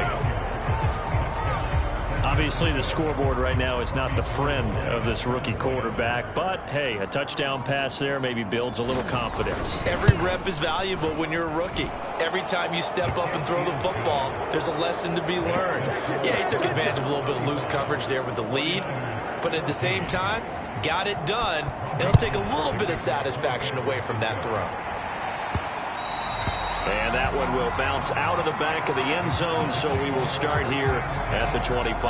Obviously, the scoreboard right now is not the friend of this rookie quarterback. But, hey, a touchdown pass there maybe builds a little confidence. Every rep is valuable when you're a rookie. Every time you step up and throw the football, there's a lesson to be learned. Yeah, he took advantage of a little bit of loose coverage there with the lead. But at the same time, got it done. It'll take a little bit of satisfaction away from that throw. And that one will bounce out of the back of the end zone, so we will start here at the 25.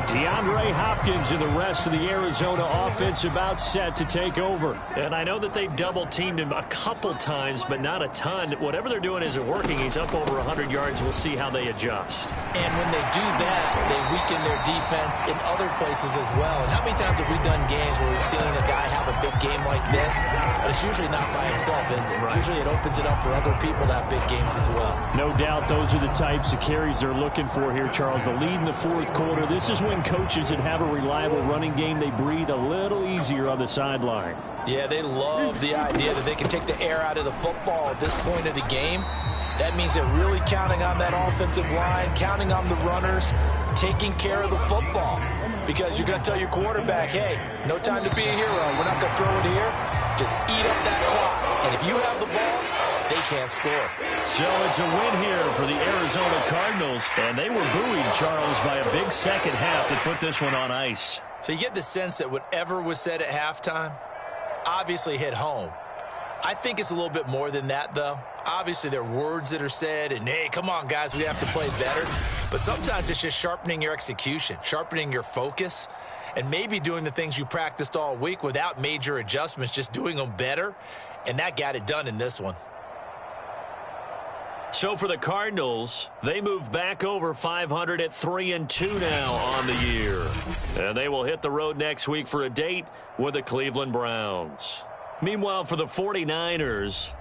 DeAndre Hopkins and the rest of the Arizona offense about set to take over. And I know that they've double-teamed him a couple times, but not a ton. Whatever they're doing isn't working. He's up over 100 yards. We'll see how they adjust. And when they do that, they weaken their defense in other places as well. And how many times have we done games where we've seen a guy have a big game like this, but it's usually not by himself, is it? Right. Usually it opens it up for other people to have big games as well. No doubt those are the types of carries they're looking for here, Charles. The lead in the 4th quarter. This is when coaches that have a reliable running game, they breathe a little easier on the sideline. Yeah, they love the idea that they can take the air out of the football at this point of the game. That means they're really counting on that offensive line, counting on the runners, taking care of the football. Because you're going to tell your quarterback, hey, no time to be a hero. We're not going to throw it here. Just eat up that clock. And if you have the ball, they can't score. So it's a win here for the Arizona Cardinals. And they were buoyed, Charles, by a big second half that put this one on ice. So you get the sense that whatever was said at halftime obviously hit home. I think it's a little bit more than that, though. Obviously, there are words that are said, and, hey, come on, guys, we have to play better. But sometimes it's just sharpening your execution, sharpening your focus, and maybe doing the things you practiced all week without major adjustments, just doing them better. And that got it done in this one. So for the Cardinals, they move back over 500 at 3-2 now on the year. And they will hit the road next week for a date with the Cleveland Browns. Meanwhile, for the 49ers...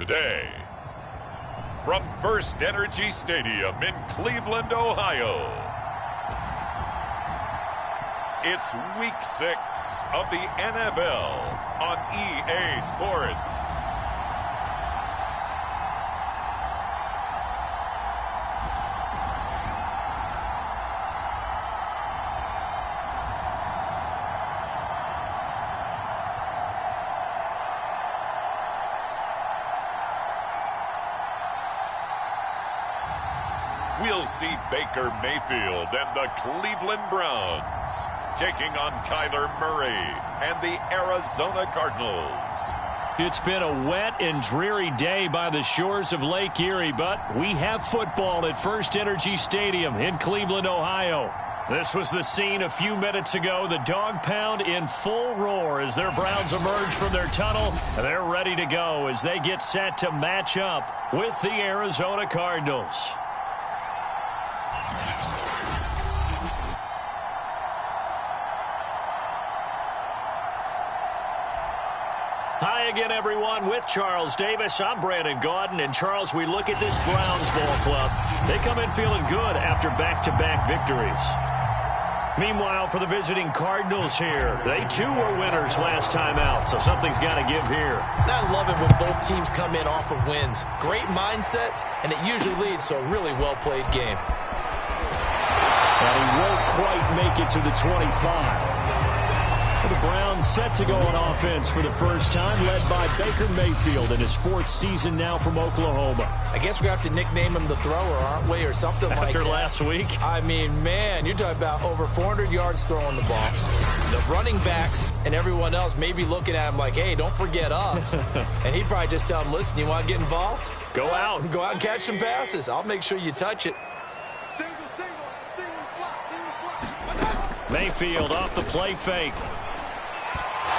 today. From First Energy Stadium in Cleveland, Ohio, it's Week 6 of the NFL on EA Sports. We'll see Baker Mayfield and the Cleveland Browns taking on Kyler Murray and the Arizona Cardinals. It's been a wet and dreary day by the shores of Lake Erie, but we have football at First Energy Stadium in Cleveland, Ohio. This was the scene a few minutes ago. The dog pound in full roar as their Browns emerge from their tunnel. They're ready to go as they get set to match up with the Arizona Cardinals. Hi again, everyone. With Charles Davis, I'm Brandon Gaudin. And, Charles, we look at this Browns ball club. They come in feeling good after back-to-back victories. Meanwhile, for the visiting Cardinals here, they, too, were winners last time out, so something's got to give here. I love it when both teams come in off of wins. Great mindsets, and it usually leads to a really well-played game. And he won't quite make it to the 25. The Browns set to go on offense for the first time, led by Baker Mayfield in his 4th season now from Oklahoma. I guess we're going to have to nickname him the thrower, aren't we, or something like that. After last week? I mean, man, you're talking about over 400 yards throwing the ball. The running backs and everyone else may be looking at him like, hey, don't forget us. And he'd probably just tell him, listen, you want to get involved? Go out. Go out and catch some passes. I'll make sure you touch it. Mayfield off the play fake.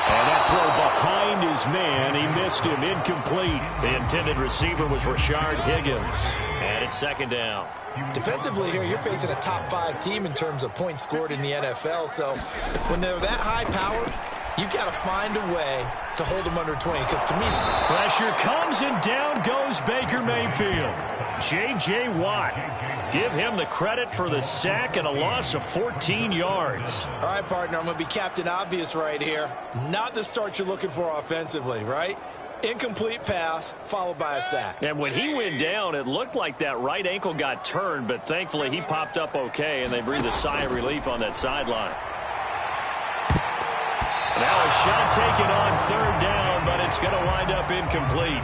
And that throw behind his man, he missed him, incomplete. The intended receiver was Rashard Higgins. And it's second down. Defensively here, you're facing a top 5 team in terms of points scored in the NFL. So when they're that high powered, you've got to find a way to hold them under 20. Because to me, pressure comes and down goes Baker Mayfield. J.J. Watt. Give him the credit for the sack and a loss of 14 yards. All right, partner, I'm going to be Captain Obvious right here. Not the start you're looking for offensively, right? Incomplete pass followed by a sack. And when he went down, it looked like that right ankle got turned, but thankfully he popped up okay, and they breathed a sigh of relief on that sideline. Now a shot taken on 3rd down, but it's going to wind up incomplete.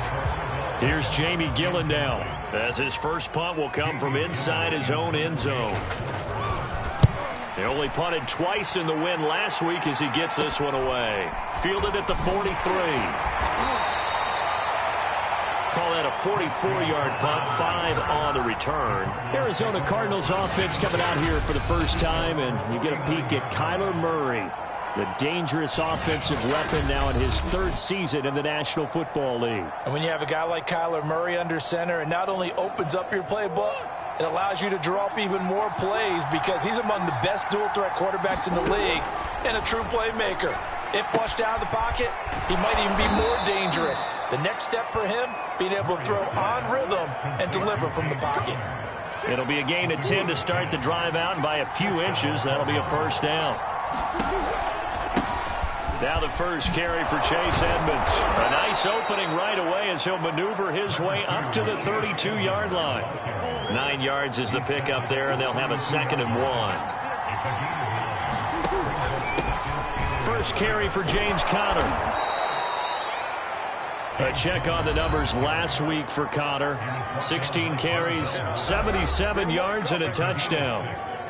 Here's Jamie Gillen now, as his first punt will come from inside his own end zone. He only punted twice in the win last week as he gets this one away. Fielded at the 43. Call that a 44-yard punt, 5 on the return. Arizona Cardinals offense coming out here for the first time, and you get a peek at Kyler Murray. The dangerous offensive weapon now in his 3rd season in the National Football League. And when you have a guy like Kyler Murray under center, it not only opens up your playbook, it allows you to draw up even more plays because he's among the best dual-threat quarterbacks in the league and a true playmaker. If flushed out of the pocket, he might even be more dangerous. The next step for him, being able to throw on rhythm and deliver from the pocket. It'll be a gain of 10 to start the drive out, and by a few inches, that'll be a first down. Now the first carry for Chase Edmonds. A nice opening right away as he'll maneuver his way up to the 32-yard line. 9 yards is the pickup there, and they'll have a 2nd and 1. First carry for James Conner. A check on the numbers last week for Conner. 16 carries, 77 yards, and a touchdown.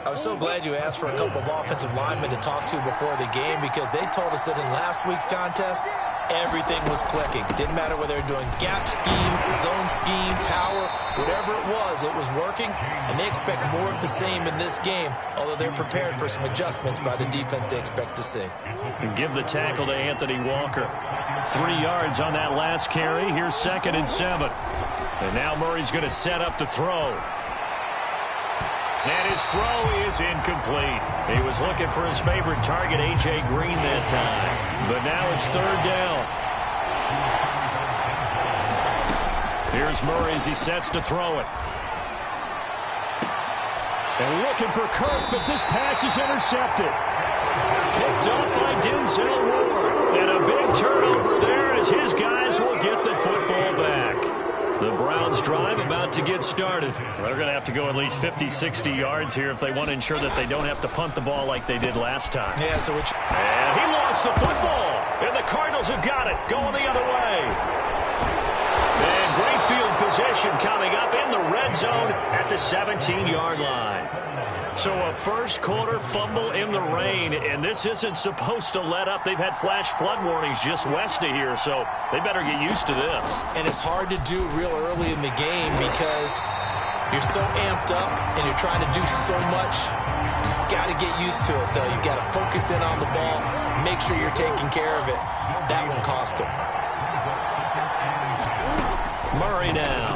I was so glad you asked for a couple of offensive linemen to talk to before the game because they told us that in last week's contest, everything was clicking. Didn't matter whether they were doing gap scheme, zone scheme, power, whatever it was working, and they expect more of the same in this game, although they're prepared for some adjustments by the defense they expect to see. And give the tackle to Anthony Walker. 3 yards on that last carry. Here's 2nd and 7. And now Murray's going to set up to throw. And his throw is incomplete. He was looking for his favorite target, A.J. Green, that time. But now it's 3rd down. Here's Murray as he sets to throw it. And looking for Kirk, but this pass is intercepted. Picked up by Denzel Ward. And a big turnover there as his guys will get the football back. The Browns drive about to get started. They're going to have to go at least 50, 60 yards here if they want to ensure that they don't have to punt the ball like they did last time. Yeah, so and he lost the football. And the Cardinals have got it, going the other way. And great field position coming up in the red zone at the 17-yard line. So a first quarter fumble in the rain, and this isn't supposed to let up. They've had flash flood warnings just west of here, so they better get used to this. And it's hard to do real early in the game because you're so amped up and you're trying to do so much. You've got to get used to it, though. You've got to focus in on the ball, make sure you're taking care of it. That one cost him. Murray now.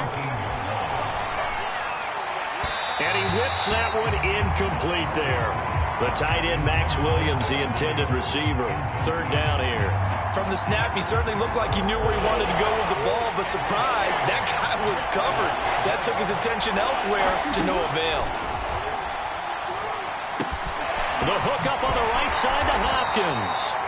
And he whips that one incomplete there. The tight end, Max Williams, the intended receiver. Third down here. From the snap, he certainly looked like he knew where he wanted to go with the ball, but surprise, that guy was covered. So that took his attention elsewhere to no avail. The hook up on the right side to Hopkins.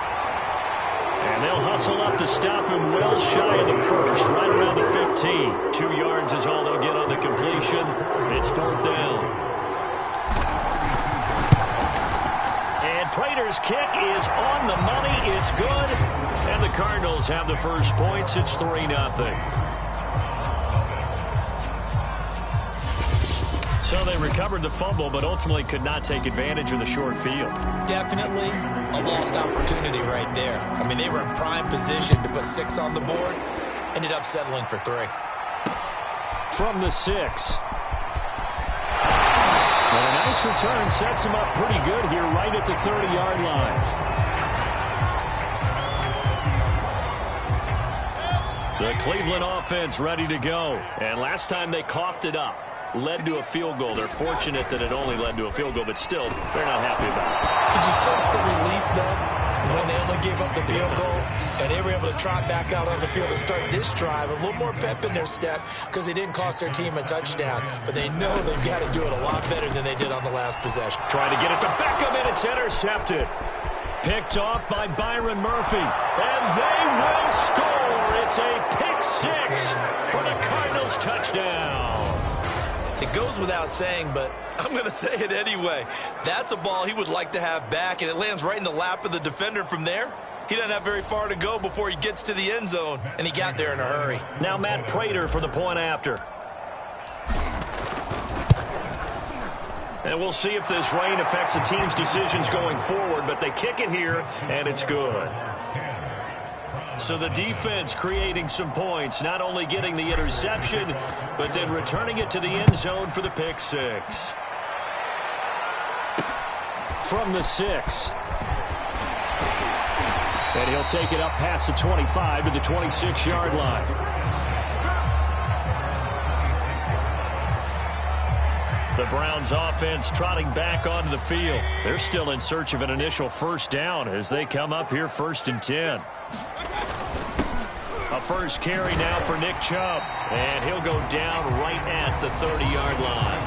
And they'll hustle up to stop him well shy of the first, right around the 15. 2 yards is all they'll get on the completion. It's fourth down. And Prater's kick is on the money. It's good. And the Cardinals have the first points. It's 3-0. So they recovered the fumble, but ultimately could not take advantage of the short field. Definitely a lost opportunity right there. I mean, they were in prime position to put 6 on the board. Ended up settling for 3. From the 6. And a nice return sets him up pretty good here right at the 30-yard line. The Cleveland offense ready to go. And last time they coughed it up. Led to a field goal. They're fortunate that it only led to a field goal, but still, they're not happy about it. Could you sense the relief, though, when they only gave up the field goal and they were able to trot back out on the field and start this drive? A little more pep in their step because they didn't cost their team a touchdown, but they know they've got to do it a lot better than they did on the last possession. Trying to get it to Beckham, and it's intercepted. Picked off by Byron Murphy, and they will score. It's a pick 6 for the Cardinals touchdown. It goes without saying, but I'm going to say it anyway. That's a ball he would like to have back, and it lands right in the lap of the defender from there. He doesn't have very far to go before he gets to the end zone, and he got there in a hurry. Now Matt Prater for the point after. And we'll see if this rain affects the team's decisions going forward, but they kick it here, and it's good. So the defense creating some points, not only getting the interception, but then returning it to the end zone for the pick 6. From the 6. And he'll take it up past the 25 to the 26-yard line. The Browns offense trotting back onto the field. They're still in search of an initial first down as they come up here 1st and 10. A first carry now for Nick Chubb, and he'll go down right at the 30-yard line.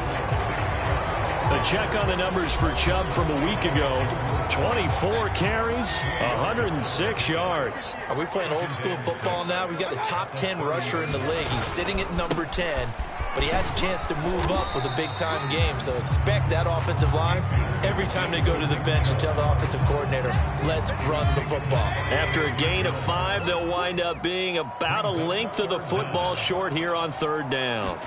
A check on the numbers for Chubb from a week ago. 24 carries, 106 yards. Are we playing old school football now? We've got the top 10 rusher in the league. He's sitting at number 10, but he has a chance to move up with a big-time game. So expect that offensive line every time they go to the bench and tell the offensive coordinator, let's run the football. After a gain of 5, they'll wind up being about a length of the football short here on 3rd down.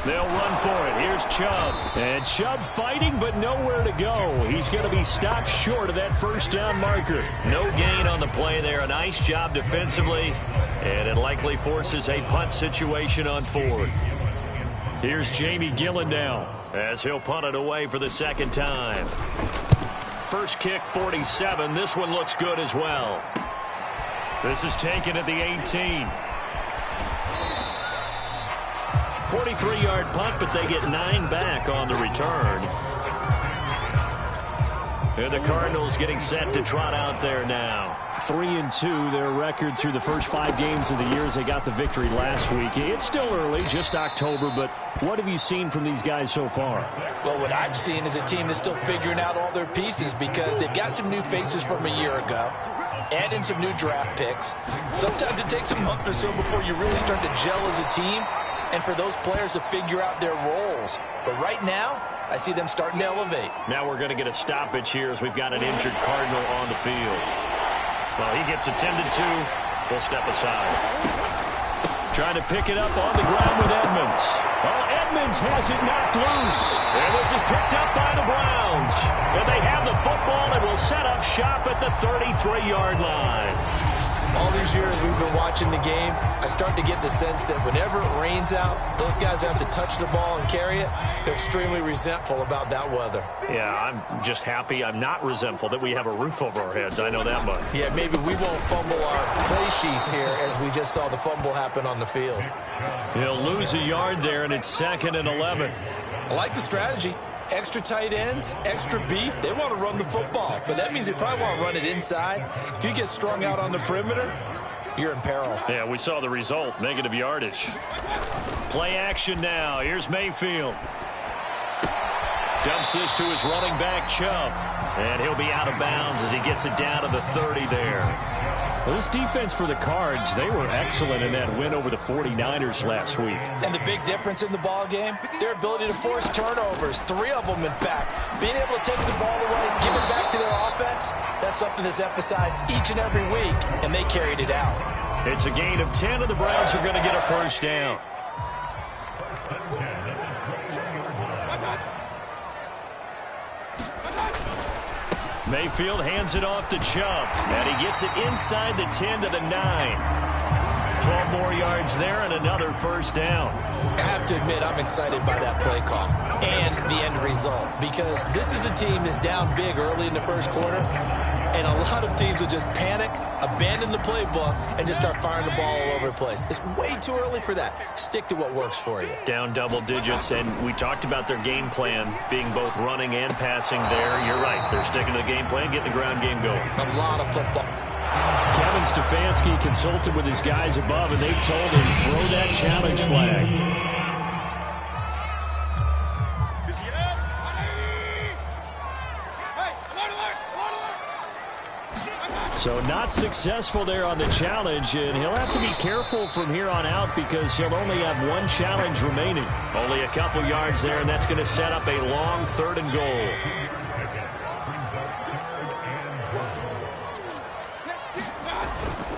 They'll run for it. Here's Chubb. And Chubb fighting, but nowhere to go. He's going to be stopped short of that first down marker. No gain on the play there. A nice job defensively. And it likely forces a punt situation on 4th. Here's Jamie Gillen now as he'll punt it away for the second time. First kick, 47. This one looks good as well. This is taken at the 18. 43-yard punt, but they get 9 back on the return. And the Cardinals getting set to trot out there now. 3-2, their record through the first 5 games of the year as they got the victory last week. It's still early, just October, but what have you seen from these guys so far? Well, what I've seen is a team that's still figuring out all their pieces because they've got some new faces from a year ago, add in some new draft picks. Sometimes it takes a month or so before you really start to gel as a team and for those players to figure out their roles. But right now, I see them starting to elevate. Now we're going to get a stoppage here as we've got an injured Cardinal on the field. Well, he gets attended to. We'll step aside. Trying to pick it up on the ground with Edmonds. Oh, Edmonds has it knocked loose. And this is picked up by the Browns. And they have the football and will set up shop at the 33-yard line. All these years we've been watching the game, I start to get the sense that whenever it rains out, those guys have to touch the ball and carry it. They're extremely resentful about that weather. Yeah, I'm just happy. I'm not resentful that we have a roof over our heads. I know that much. Yeah, maybe we won't fumble our play sheets here as we just saw the fumble happen on the field. He'll lose a yard there, and it's 2nd and 11. I like the strategy. Extra tight ends, extra beef, they want to run the football. But that means they probably want to run it inside. If you get strung out on the perimeter, you're in peril. Yeah, we saw the result, negative yardage. Play action now. Here's Mayfield. Dumps this to his running back, Chubb. And he'll be out of bounds as he gets it down to the 30 there. Well, this defense for the Cards, they were excellent in that win over the 49ers last week. And the big difference in the ball game, their ability to force turnovers, 3 of them in fact. Being able to take the ball away, give it back to their offense, that's something that's emphasized each and every week, and they carried it out. It's a gain of 10, and the Browns are going to get a first down. Mayfield hands it off to Chubb, and he gets it inside the 10 to the 9. 12 more yards there and another first down. I have to admit, I'm excited by that play call and the end result because this is a team that's down big early in the first quarter, and a lot of teams will just panic, abandon the playbook, and just start firing the ball all over the place. It's way too early for that. Stick to what works for you. Down double digits, and we talked about their game plan being both running and passing there. You're right. They're sticking to the game plan, getting the ground game going. A lot of football. Kevin Stefanski consulted with his guys above, and they've told him, throw that challenge flag. So not successful there on the challenge, and he'll have to be careful from here on out because he'll only have 1 challenge remaining. Only a couple yards there, and that's going to set up a long 3rd and goal.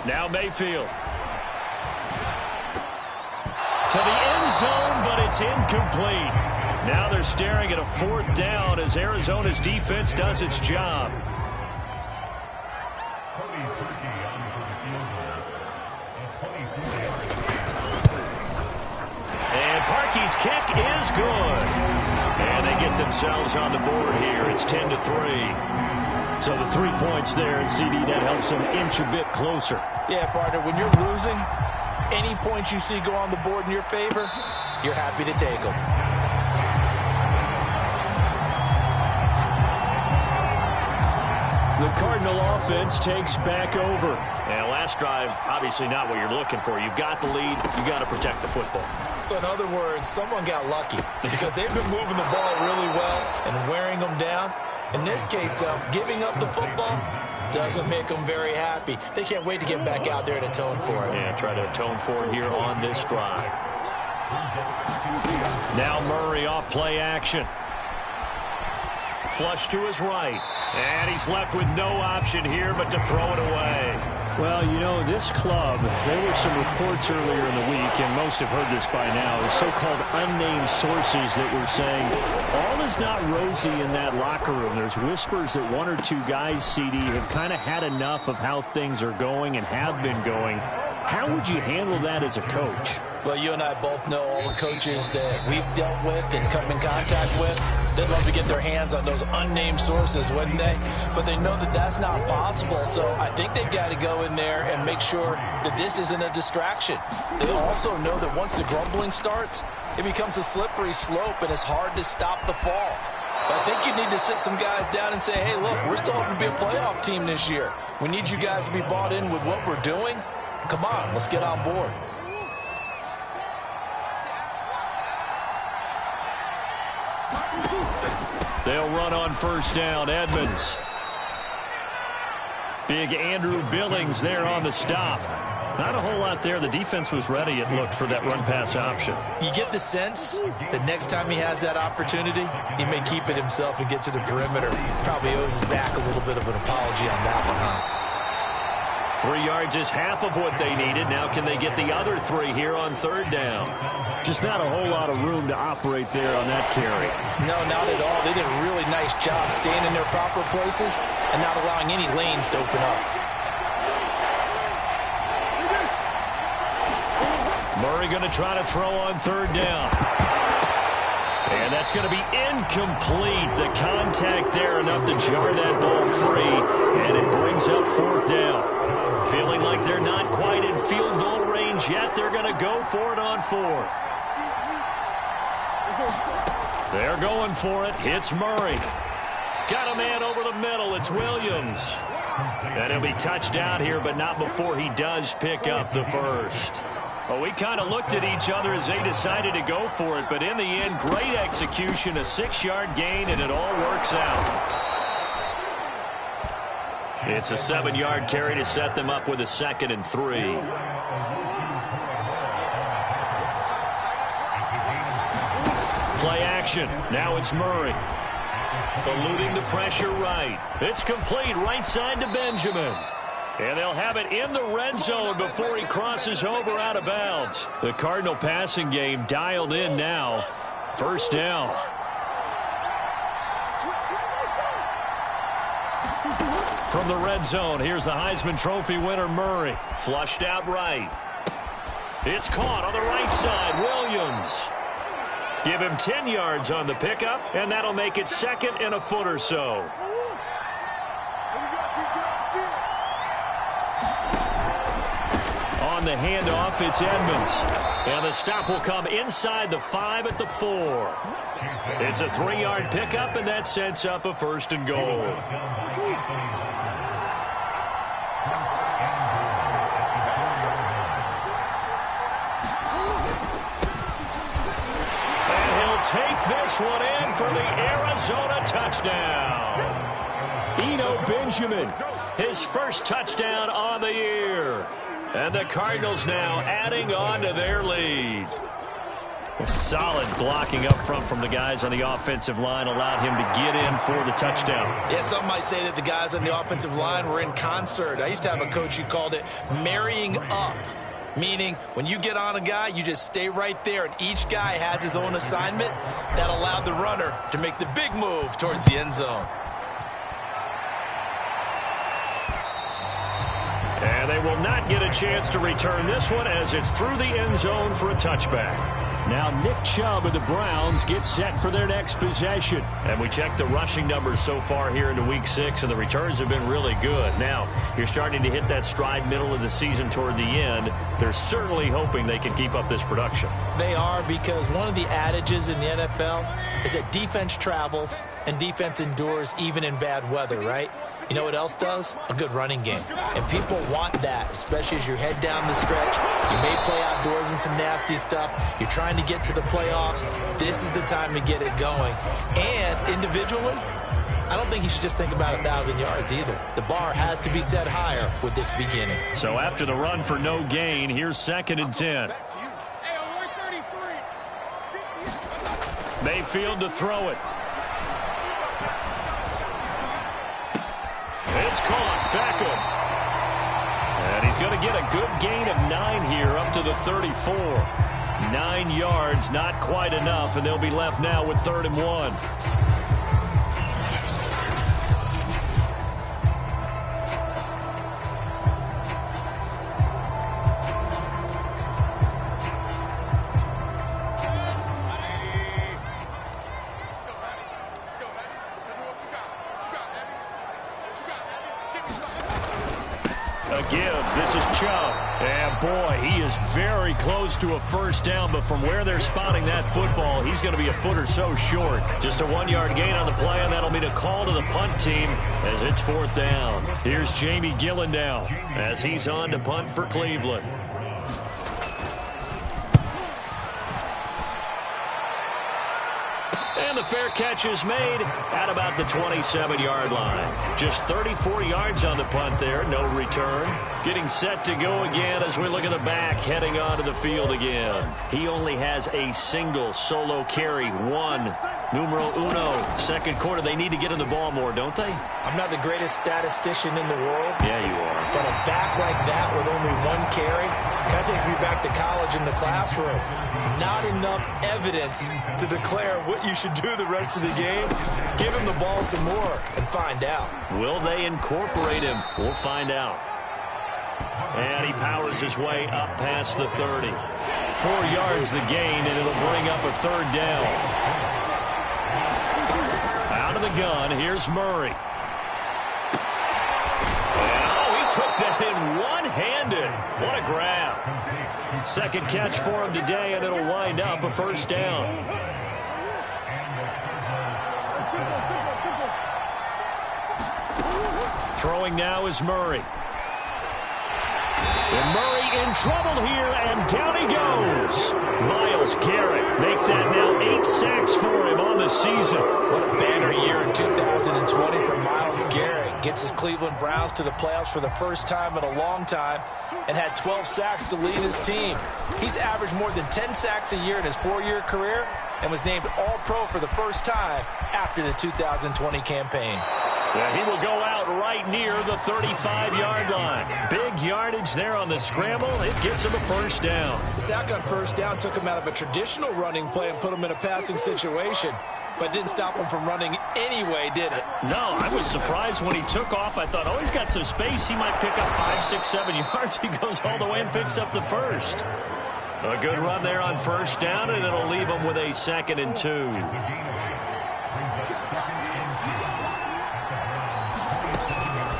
Now Mayfield. To the end zone, but it's incomplete. Now they're staring at a 4th down as Arizona's defense does its job. And Parkey's kick is good. And they get themselves on the board here. It's 10-3. So the 3 points there, and CD, that helps them inch a bit closer. Yeah, partner, when you're losing, any points you see go on the board in your favor, you're happy to take them. The Cardinal offense takes back over. And last drive, obviously not what you're looking for. You've got the lead. You've got to protect the football. So in other words, someone got lucky because they've been moving the ball really well and wearing them down. In this case, though, giving up the football doesn't make them very happy. They can't wait to get back out there and atone for it. Yeah, try to atone for it here on this drive. Now Murray off play action. Flush to his right. And he's left with no option here but to throw it away. Well, you know, this club, there were some reports earlier in the week, and most have heard this by now, the so-called unnamed sources that were saying all is not rosy in that locker room. There's whispers that 1 or 2 guys, CD, have kind of had enough of how things are going and have been going. How would you handle that as a coach? Well, you and I both know all the coaches that we've dealt with and come in contact with. They'd love to get their hands on those unnamed sources, wouldn't they? But they know that that's not possible, so I think they've got to go in there and make sure that this isn't a distraction. They also know that once the grumbling starts, it becomes a slippery slope and it's hard to stop the fall. I think you need to sit some guys down and say, hey, look, we're still hoping to be a playoff team this year. We need you guys to be bought in with what we're doing. Come on, let's get on board. They'll run on first down. Edmonds. Big Andrew Billings there on the stop. Not a whole lot there. The defense was ready, it looked, for that run-pass option. You get the sense that next time he has that opportunity, he may keep it himself and get to the perimeter. Probably owes his back a little bit of an apology on that one, huh? 3 yards is half of what they needed. Now can they get the other 3 here on third down? Just not a whole lot of room to operate there on that carry. No, not at all. They did a really nice job staying in their proper places and not allowing any lanes to open up. Murray going to try to throw on third down. And that's going to be incomplete. The contact there enough to jar that ball free. And it brings up fourth down. Feeling like they're not quite in field goal range yet. They're going to go for it on fourth. They're going for it. Hits Murray. Got a man over the middle. It's Williams. And he'll be touched out here, but not before he does pick up the first. Well, we kind of looked at each other as they decided to go for it, but in the end, great execution, a 6-yard gain, and it all works out. It's a 7-yard carry to set them up with a 2nd and 3. Play action. Now it's Murray. Eluding the pressure right. It's complete right side to Benjamin. And they'll have it in the red zone before he crosses over out of bounds. The Cardinal passing game dialed in now. First down. From the red zone, here's the Heisman Trophy winner, Murray. Flushed out right. It's caught on the right side, Williams. Give him 10 yards on the pickup, and that'll make it 2nd and a foot or so. On the handoff, it's Edmonds. And the stop will come inside the 5 at the 4. It's a 3-yard pickup, and that sets up a 1st and goal. And he'll take this one in for the Arizona touchdown. Eno Benjamin, his first touchdown on the year. And the Cardinals now adding on to their lead. Solid blocking up front from the guys on the offensive line allowed him to get in for the touchdown. Yeah, some might say that the guys on the offensive line were in concert. I used to have a coach who called it marrying up, meaning when you get on a guy, you just stay right there, and each guy has his own assignment. That allowed the runner to make the big move towards the end zone. And they will not get a chance to return this one as it's through the end zone for a touchback. Now Nick Chubb and the Browns get set for their next possession. And we checked the rushing numbers so far here into Week 6, and the returns have been really good. Now, you're starting to hit that stride middle of the season toward the end. They're certainly hoping they can keep up this production. They are, because one of the adages in the NFL is that defense travels and defense endures even in bad weather, right? You know what else does? A good running game. And people want that, especially as you head down the stretch. You may play outdoors in some nasty stuff. You're trying to get to the playoffs. This is the time to get it going. And individually, I don't think you should just think about 1,000 yards either. The bar has to be set higher with this beginning. So after the run for no gain, here's 2nd and 10. Mayfield to throw it. It's caught. Beckham. And he's going to get a good gain of 9 here up to the 34. 9 yards, not quite enough, and they'll be left now with 3rd and 1. The give. This is Chubb. And, boy, he is very close to a first down, but from where they're spotting that football, he's going to be a foot or so short. Just a 1-yard gain on the play, and that'll mean a call to the punt team as it's 4th down. Here's Jamie Gillen now as he's on to punt for Cleveland. And the fair catch is made at about the 27-yard line. Just 34 yards on the punt there, no return. Getting set to go again as we look at the back, heading onto the field again. He only has a single solo carry, one. Numero uno, second quarter. They need to get in the ball more, don't they? I'm not the greatest statistician in the world. Yeah, you are. But a back like that with only one carry kind of takes me back to college in the classroom. Not enough evidence to declare what you should do the rest of the game. Give him the ball some more and find out. Will they incorporate him? We'll find out. And he powers his way up past the 30. 4 yards the gain, and it'll bring up a 3rd down. Out of the gun, here's Murray. And, he took that in one-handed. What a grab. Second catch for him today, and it'll wind up a first down. Throwing now is Murray. And Murray in trouble here, and down he goes. Myles Garrett make that now 8 sacks for him on the season. What a banner year in 2020 for Myles Garrett. Gets his Cleveland Browns to the playoffs for the first time in a long time and had 12 sacks to lead his team. He's averaged more than 10 sacks a year in his 4-year career and was named All-Pro for the first time after the 2020 campaign. Yeah, he will go out right near the 35-yard line. Big yardage there on the scramble. It gets him a first down. The sack on first down took him out of a traditional running play and put him in a passing situation, but didn't stop him from running anyway, did it? No, I was surprised when he took off. I thought, he's got some space. He might pick up 5, 6, 7 yards. He goes all the way and picks up the first. A good run there on first down, and it'll leave him with a 2nd and 2.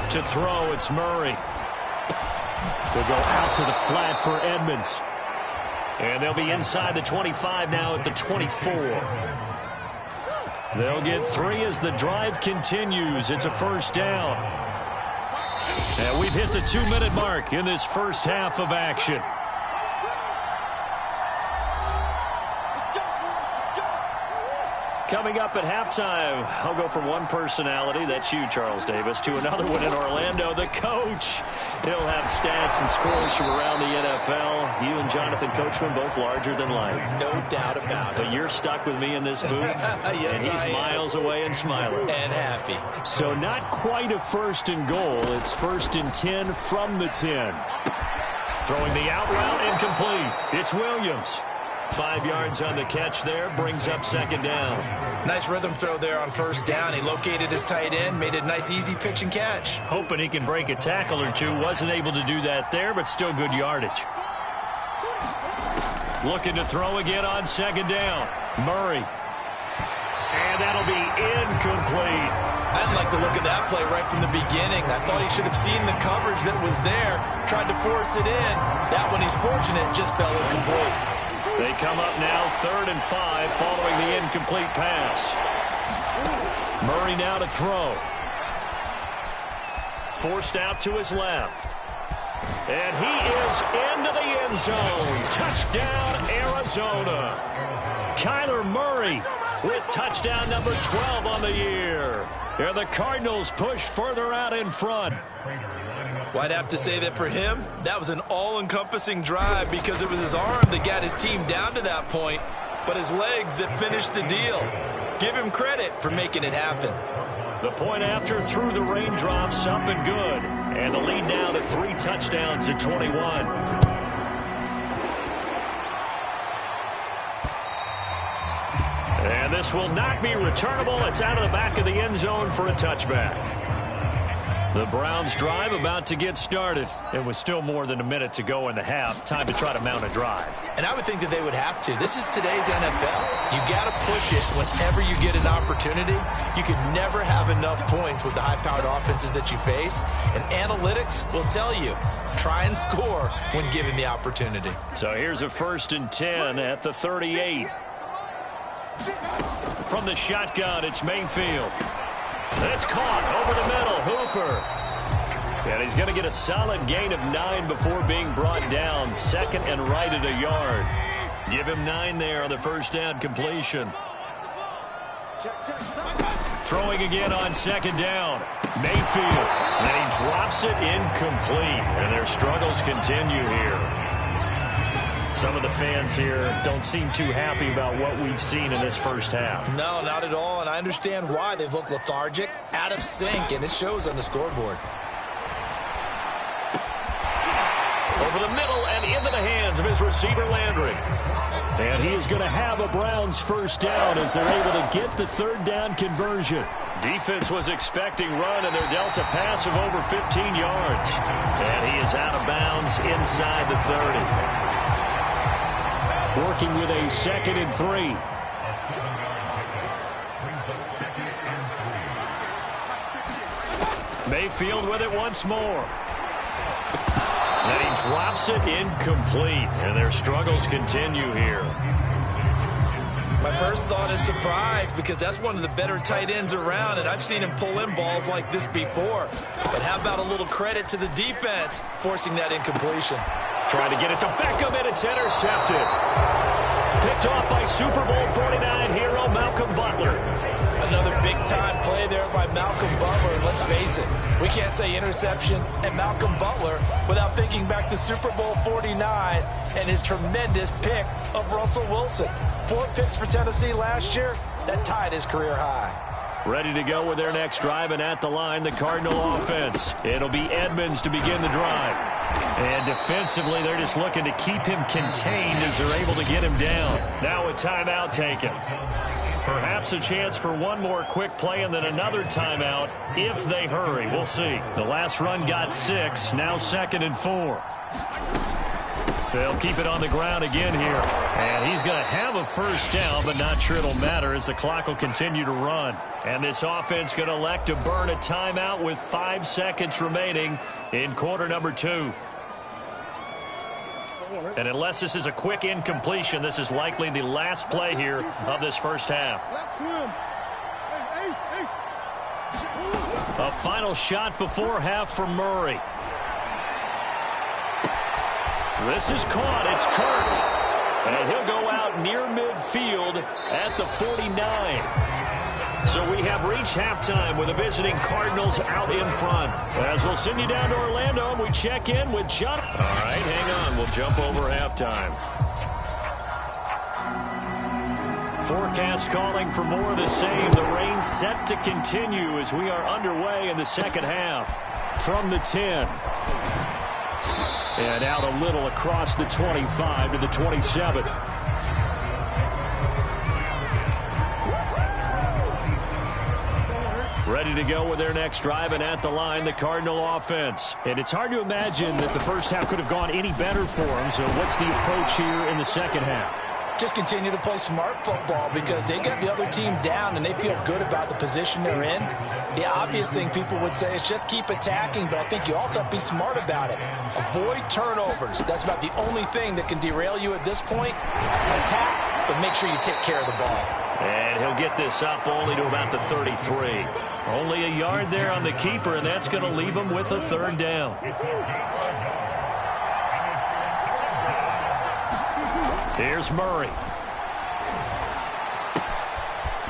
To throw, it's Murray. They'll go out to the flat for Edmonds. And they'll be inside the 25 now at the 24. They'll get 3 as the drive continues. It's a first down. And we've hit the 2-minute mark in this first half of action. Coming up at halftime, I'll go from one personality, that's you, Charles Davis, to another one in Orlando, the coach. He'll have stats and scores from around the NFL. You and Jonathan Coachman both larger than life. No doubt about it. But you're stuck with me in this booth, yes, and he's miles away and smiling. And happy. So not quite a 1st and goal. It's 1st and 10 from the 10. Throwing the out route incomplete. It's Williams. 5 yards on the catch there, brings up 2nd down. Nice rhythm throw there on first down. He located his tight end, made a nice easy pitch and catch. Hoping he can break a tackle or two. Wasn't able to do that there, but still good yardage. Looking to throw again on 2nd down. Murray. And that'll be incomplete. I didn't like the look of that play right from the beginning. I thought he should have seen the coverage that was there, tried to force it in. That one, he's fortunate, just fell incomplete. They come up now 3rd and 5 following the incomplete pass. Murray now to throw. Forced out to his left. And he is into the end zone. Touchdown, Arizona. Kyler Murray with touchdown number 12 on the year. And the Cardinals push further out in front. Well, I'd have to say that for him, that was an all-encompassing drive because it was his arm that got his team down to that point, but his legs that finished the deal. Give him credit for making it happen. The point after through the raindrops, up and good. And the lead now to 3 touchdowns at 21. And this will not be returnable. It's out of the back of the end zone for a touchback. The Browns drive about to get started. It was still more than a minute to go in the half. Time to try to mount a drive. And I would think that they would have to. This is today's NFL. You got to push it whenever you get an opportunity. You can never have enough points with the high-powered offenses that you face. And analytics will tell you, try and score when given the opportunity. So here's a 1st and 10 at the 38. From the shotgun, it's Mayfield. That's caught over the middle. Hooper. And he's going to get a solid gain of 9 before being brought down. 2nd and right at a yard. Give him 9 there on the first down completion. Throwing again on 2nd down. Mayfield. And he drops it incomplete. And their struggles continue here. Some of the fans here don't seem too happy about what we've seen in this first half. No, not at all, and I understand why. They've looked lethargic, out of sync, and it shows on the scoreboard. Over the middle and into the hands of his receiver, Landry. And he is going to have a Browns first down as they're able to get the 3rd down conversion. Defense was expecting run, and they're dealt a pass of over 15 yards. And he is out of bounds inside the 30. Working with a 2nd and 3. Mayfield with it once more. And he drops it incomplete. And their struggles continue here. My first thought is surprise, because that's one of the better tight ends around, and I've seen him pull in balls like this before. But how about a little credit to the defense forcing that incompletion? Trying to get it to Beckham, and it's intercepted. Picked off by Super Bowl 49 hero Malcolm Butler. Another big-time play there by Malcolm Butler. And let's face it, we can't say interception and Malcolm Butler without thinking back to Super Bowl 49 and his tremendous pick of Russell Wilson. 4 picks for Tennessee last year. That tied his career high. Ready to go with their next drive, and at the line, the Cardinal offense. It'll be Edmonds to begin the drive. And defensively, they're just looking to keep him contained as they're able to get him down. Now a timeout taken. Perhaps a chance for one more quick play and then another timeout if they hurry. We'll see. The last run got 6. Now 2nd and 4. They'll keep it on the ground again here. And he's going to have a first down, but not sure it'll matter as the clock will continue to run. And this offense going to elect to burn a timeout with 5 seconds remaining in quarter number 2. And unless this is a quick incompletion, this is likely the last play here of this first half. A final shot before half for Murray. This is caught. It's Kirk. And he'll go out near midfield at the 49. So we have reached halftime with the visiting Cardinals out in front. As we'll send you down to Orlando, and we check in with John. All right, hang on. We'll jump over halftime. Forecast calling for more of the same. The rain set to continue as we are underway in the second half. From the 10. And out a little across the 25 to the 27. Ready to go with their next drive, and at the line, the Cardinal offense. And it's hard to imagine that the first half could have gone any better for them. So what's the approach here in the second half? Just continue to play smart football because they got the other team down and they feel good about the position they're in. The obvious thing people would say is just keep attacking, but I think you also have to be smart about it. Avoid turnovers. That's about the only thing that can derail you at this point. Attack, but make sure you take care of the ball. And he'll get this up only to about the 33. Only a yard there on the keeper, and that's going to leave him with a 3rd down. Here's Murray.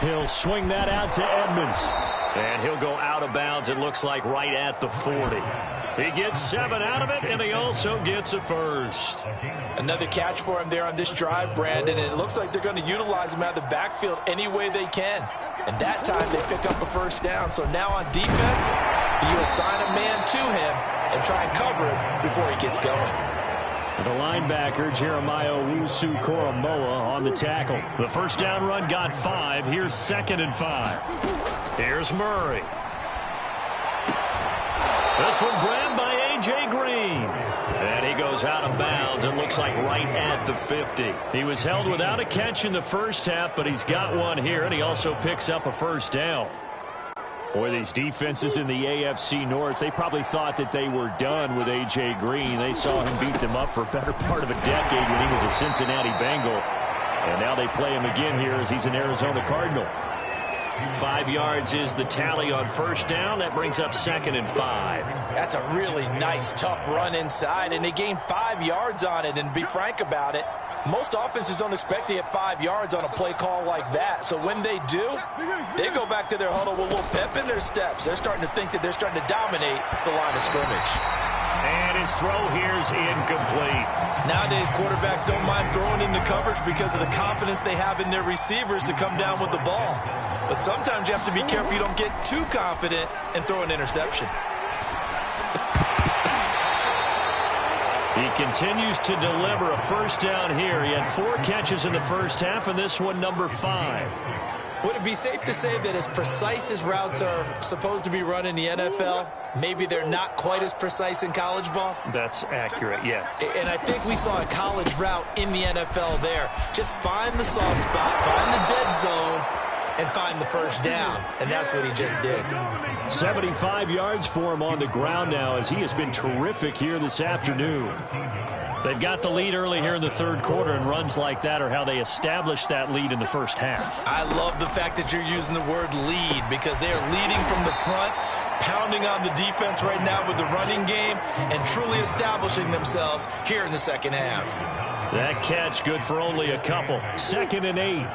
He'll swing that out to Edmonds. And he'll go out of bounds, it looks like, right at the 40. He gets 7 out of it, and he also gets a first. Another catch for him there on this drive, Brandon, and it looks like they're going to utilize him out of the backfield any way they can. And that time they pick up a first down. So now on defense, you assign a man to him and try and cover him before he gets going. The linebacker, Jeremiah Owusu-Koramoah, on the tackle. The first down run got 5. Here's 2nd and 5. Here's Murray. This one grabbed by A.J. Green. And he goes out of bounds. It looks like right at the 50. He was held without a catch in the first half, but he's got one here, and he also picks up a first down. Boy, these defenses in the AFC North, they probably thought that they were done with A.J. Green. They saw him beat them up for a better part of a decade when he was a Cincinnati Bengal. And now they play him again here as he's an Arizona Cardinal. 5 yards is the tally on first down. That brings up 2nd and 5. That's a really nice, tough run inside, and they gained 5 yards on it. And be frank about it, most offenses don't expect to get 5 yards on a play call like that. So when they do, they go back to their huddle with a little pep in their steps. They're starting to think that they're starting to dominate the line of scrimmage. And his throw here's incomplete. Nowadays, quarterbacks don't mind throwing into coverage because of the confidence they have in their receivers to come down with the ball. But sometimes you have to be careful you don't get too confident and throw an interception. He continues to deliver a first down here. He had 4 catches in the first half, and this one number 5. Would it be safe to say that as precise as routes are supposed to be run in the NFL, maybe they're not quite as precise in college ball? That's accurate, yeah. And I think we saw a college route in the NFL there. Just find the soft spot, find the dead zone, and find the first down. And that's what he just did. 75 yards for him on the ground now as he has been terrific here this afternoon. They've got the lead early here in the third quarter, and runs like that are how they established that lead in the first half. I love the fact that you're using the word lead because they are leading from the front, pounding on the defense right now with the running game, and truly establishing themselves here in the second half. That catch good for only a couple. 2nd and 8.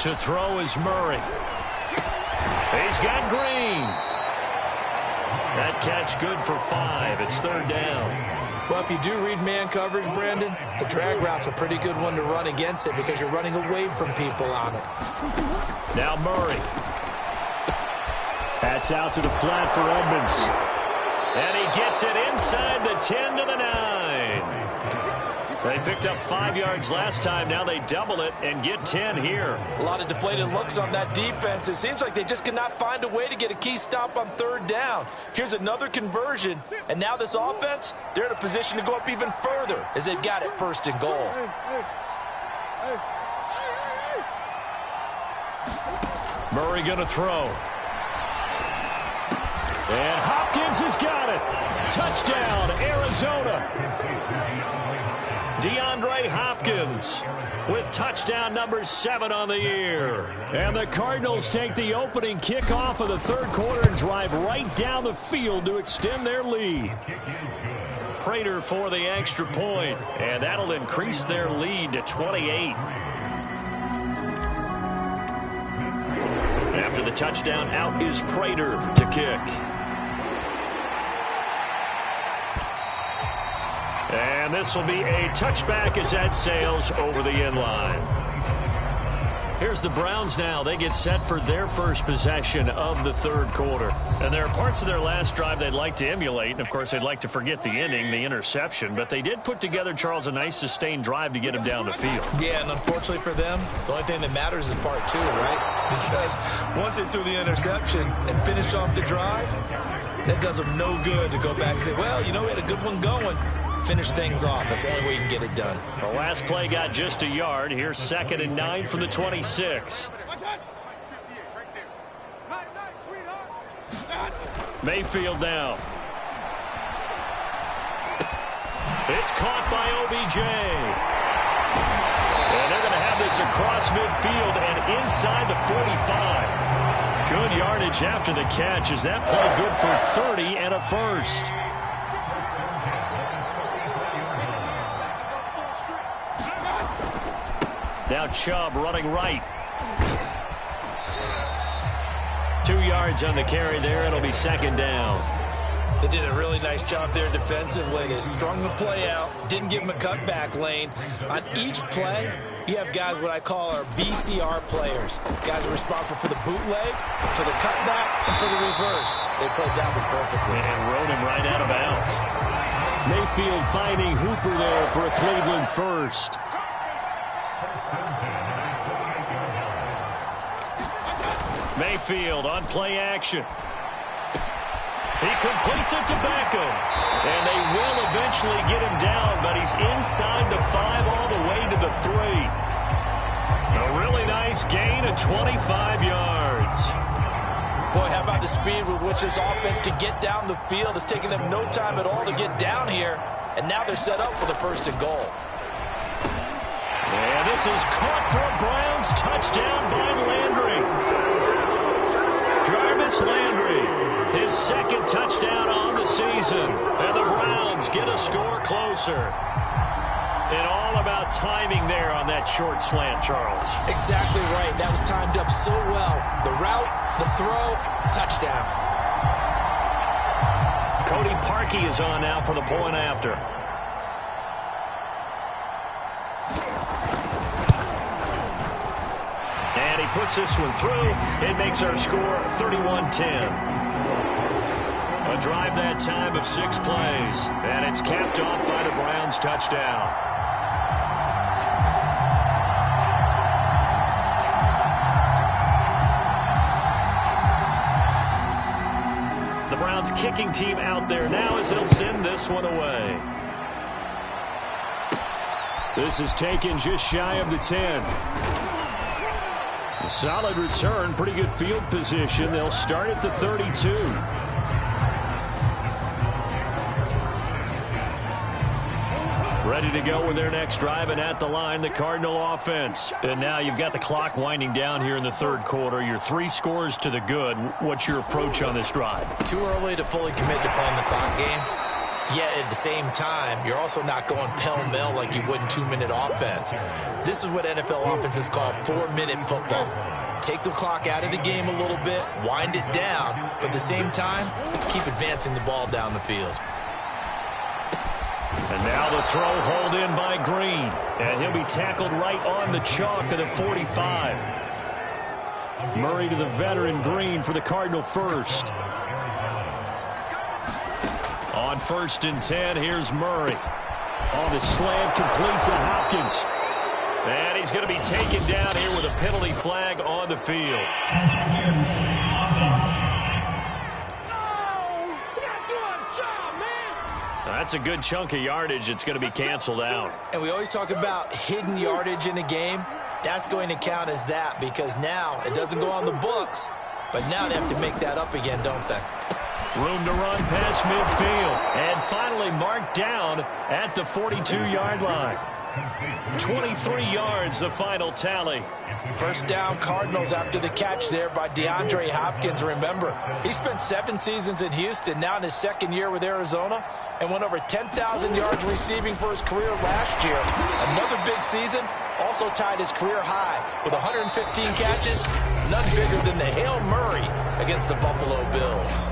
To throw is Murray. He's got Green. That catch good for 5. It's 3rd down. Well, if you do read man coverage, Brandon, the drag route's a pretty good one to run against it because you're running away from people on it. Now Murray. That's out to the flat for Edmonds. And he gets it inside the 10 to the 9. They picked up 5 yards last time. Now they double it and get 10 here. A lot of deflated looks on that defense. It seems like they just cannot find a way to get a key stop on 3rd down. Here's another conversion. And now this offense, they're in a position to go up even further as they've got it 1st and goal. Murray going to throw. And Hopkins has got it. Touchdown, Arizona. DeAndre Hopkins with touchdown number 7 on the year. And the Cardinals take the opening kickoff of the third quarter and drive right down the field to extend their lead. Prater for the extra point, and that'll increase their lead to 28. After the touchdown, out is Prater to kick. And this will be a touchback as that sails over the end line. Here's the Browns now. They get set for their first possession of the third quarter. And there are parts of their last drive they'd like to emulate. And, of course, they'd like to forget the ending, the interception. But they did put together, Charles, a nice sustained drive to get him down the field. Yeah, and unfortunately for them, the only thing that matters is part 2, right? Because once they threw the interception and finished off the drive, that does them no good to go back and say, well, you know, we had a good one going. Finish things off. That's the only way you can get it done. The last play got just a yard. Here's 2nd and 9 from the 26. Mayfield now. It's caught by OBJ. And they're going to have this across midfield and inside the 45. Good yardage after the catch. Is that play good for 30 and a first? Now Chubb running right. 2 yards on the carry there. It'll be 2nd down. They did a really nice job there defensively. They strung the play out, didn't give them a cutback lane. On each play, you have guys what I call our BCR players. Guys are responsible for the bootleg, for the cutback, and for the reverse. They played that one perfectly. And rode him right out of bounds. Mayfield finding Hooper there for a Cleveland first. Mayfield on play action. He completes it to Beckham. And they will eventually get him down, but he's inside the 5 all the way to the 3. A really nice gain of 25 yards. Boy, how about the speed with which this offense can get down the field? It's taken them no time at all to get down here. And now they're set up for the 1st and goal. And this is caught for a Browns touchdown by Landry. Jarvis Landry, his 2nd touchdown on the season. And the Browns get a score closer. And all about timing there on that short slant, Charles. Exactly right. That was timed up so well. The route, the throw, touchdown. Cody Parkey is on now for the point after. And he puts this one through. It makes our score 31-10. A drive that time of 6 plays. And it's capped off by the Browns touchdown. The Browns kicking team out there now as they'll send this one away. This is taken just shy of the 10. A solid return, pretty good field position. They'll start at the 32. Ready to go with their next drive, and at the line, the Cardinal offense. And now you've got the clock winding down here in the 3rd quarter. You're 3 scores to the good. What's your approach on this drive? Too early to fully commit to playing the clock game. Yet at the same time, you're also not going pell-mell like you would in 2-minute offense. This is what NFL offenses call 4-minute football. Take the clock out of the game a little bit, wind it down, but at the same time, keep advancing the ball down the field. And now the throw hauled in by Green. And he'll be tackled right on the chalk of the 45. Murray to the veteran Green for the Cardinal first. On 1st and 10, here's Murray. On the slant, complete to Hopkins. And he's going to be taken down here with a penalty flag on the field. That's a good chunk of yardage. It's going to be canceled out. And we always talk about hidden yardage in a game. That's going to count as that because now it doesn't go on the books, but now they have to make that up again, don't they? Room to run past midfield. And finally marked down at the 42-yard line. 23 yards, the final tally. 1st down, Cardinals after the catch there by DeAndre Hopkins. Remember, he spent 7 seasons in Houston, now in his 2nd year with Arizona, and went over 10,000 yards receiving for his career last year. Another big season, also tied his career high with 115 catches, none bigger than the Hail Murray against the Buffalo Bills.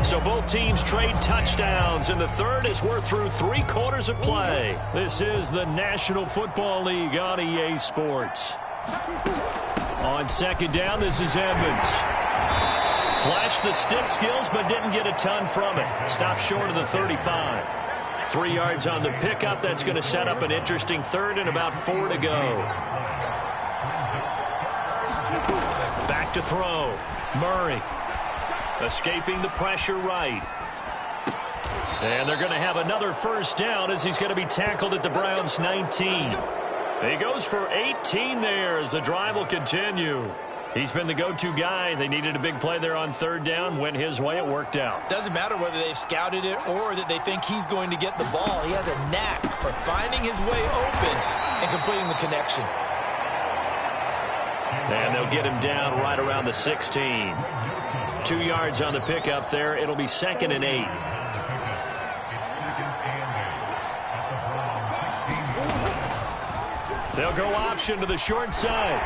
So both teams trade touchdowns in the 3rd as we're through 3 quarters of play. This is the National Football League on EA Sports. On 2nd down, this is Edmonds. Flashed the stick skills, but didn't get a ton from it. Stopped short of the 35. 3 yards on the pickup. That's going to set up an interesting 3rd and about 4 to go. Back to throw. Murray. Escaping the pressure right. And they're going to have another 1st down as he's going to be tackled at the Browns' 19. He goes for 18 there as the drive will continue. He's been the go-to guy. They needed a big play there on 3rd down. Went his way. It worked out. Doesn't matter whether they've scouted it or that they think he's going to get the ball. He has a knack for finding his way open and completing the connection. And they'll get him down right around the 16. 2 yards on the pickup there. It'll be 2nd and 8. They'll go option to the short side.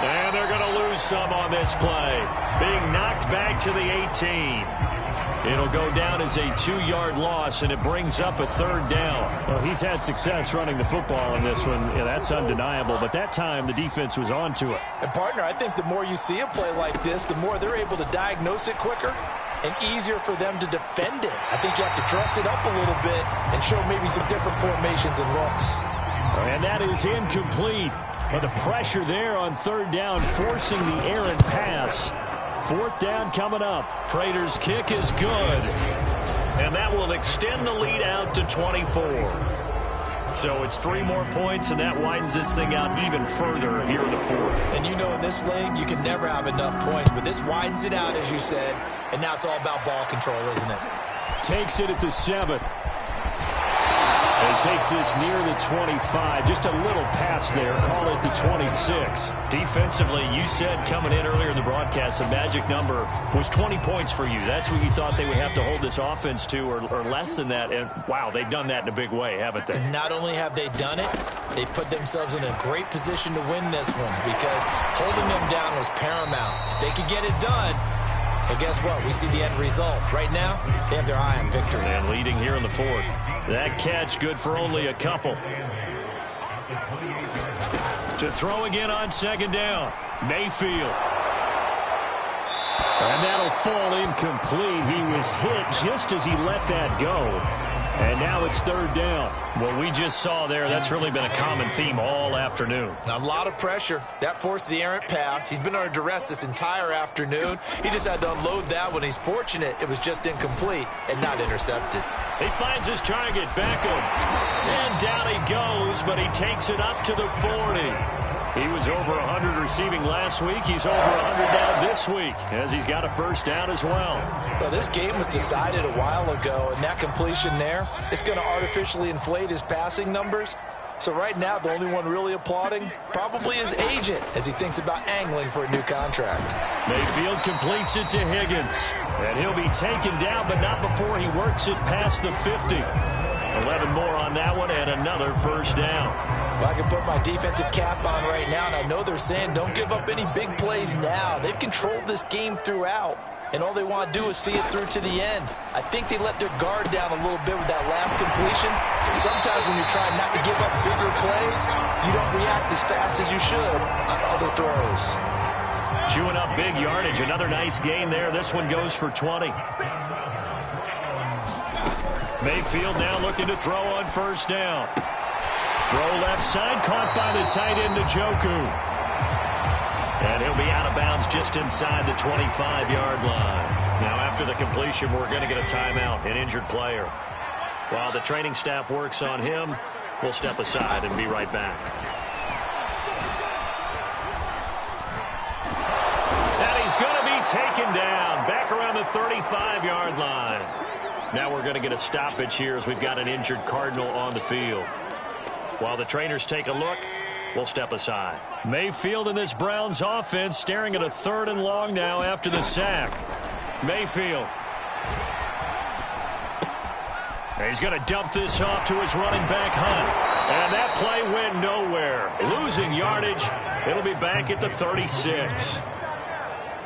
And they're going to lose some on this play. Being knocked back to the 18. It'll go down as a 2-yard loss, and it brings up a 3rd down. Well, he's had success running the football in this one. Yeah, that's undeniable. But that time, the defense was on to it. And, partner, I think the more you see a play like this, the more they're able to diagnose it quicker and easier for them to defend it. I think you have to dress it up a little bit and show maybe some different formations and looks. And that is incomplete. But the pressure there on 3rd down, forcing the errant pass. 4th down coming up. Prater's kick is good. And that will extend the lead out to 24. So it's 3 more points, and that widens this thing out even further here in the 4th. And you know in this league, you can never have enough points, but this widens it out, as you said, and now it's all about ball control, isn't it? Takes it at the 7. And takes this near the 25. Just a little pass there. Call it the 26. Defensively, you said coming in earlier in the broadcast, the magic number was 20 points for you. That's what you thought they would have to hold this offense to, or less than that. And, wow, they've done that in a big way, haven't they? And not only have they done it, they put themselves in a great position to win this one because holding them down was paramount. If they could get it done, well, guess what? We see the end result. Right now, they have their eye on victory. And leading here in the 4th. That catch good for only a couple. To throw again on 2nd down. Mayfield. And that'll fall incomplete. He was hit just as he let that go. And now it's 3rd down. What we just saw there, that's really been a common theme all afternoon. A lot of pressure. That forced the errant pass. He's been under duress this entire afternoon. He just had to unload that one. He's fortunate it was just incomplete and not intercepted. He finds his target, Beckham. And down he goes, but he takes it up to the 40. He was over 100 receiving last week. He's over 100 now this week as he's got a 1st down as well. Well, this game was decided a while ago, and that completion there, it's going to artificially inflate his passing numbers. So right now, the only one really applauding probably his agent as he thinks about angling for a new contract. Mayfield completes it to Higgins. And he'll be taken down, but not before he works it past the 50. 11 more on that one and another 1st down. Well, I can put my defensive cap on right now, and I know they're saying don't give up any big plays now. They've controlled this game throughout, and all they want to do is see it through to the end. I think they let their guard down a little bit with that last completion. Sometimes when you're trying not to give up bigger plays, you don't react as fast as you should on other throws. Chewing up big yardage. Another nice gain there. This one goes for 20. Mayfield now looking to throw on 1st down. Throw left side, caught by the tight end, Njoku. And he'll be out of bounds just inside the 25-yard line. Now, after the completion, we're going to get a timeout, an injured player. While the training staff works on him, we'll step aside and be right back. And he's going to be taken down, back around the 35-yard line. Now we're going to get a stoppage here as we've got an injured Cardinal on the field. While the trainers take a look, we'll step aside. Mayfield in this Browns offense staring at a 3rd and long now after the sack. Mayfield. And he's going to dump this off to his running back, Hunt. And that play went nowhere. Losing yardage. It'll be back at the 36.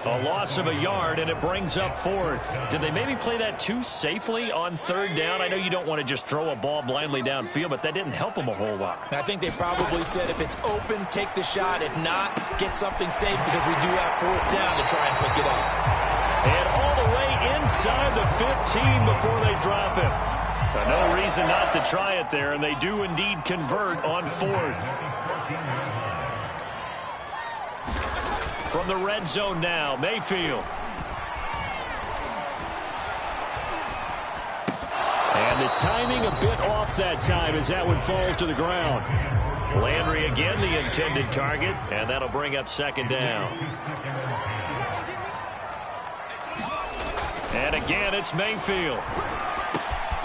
A loss of a yard, and it brings up 4th. Did they maybe play that too safely on 3rd down? I know you don't want to just throw a ball blindly downfield, but that didn't help them a whole lot. I think they probably said if it's open, take the shot. If not, get something safe because we do have 4th down to try and pick it up. And all the way inside the 15 before they drop him. No reason not to try it there, and they do indeed convert on 4th. From the red zone now, Mayfield. And the timing a bit off that time as that one falls to the ground. Landry again the intended target, and that'll bring up 2nd down. And again, it's Mayfield.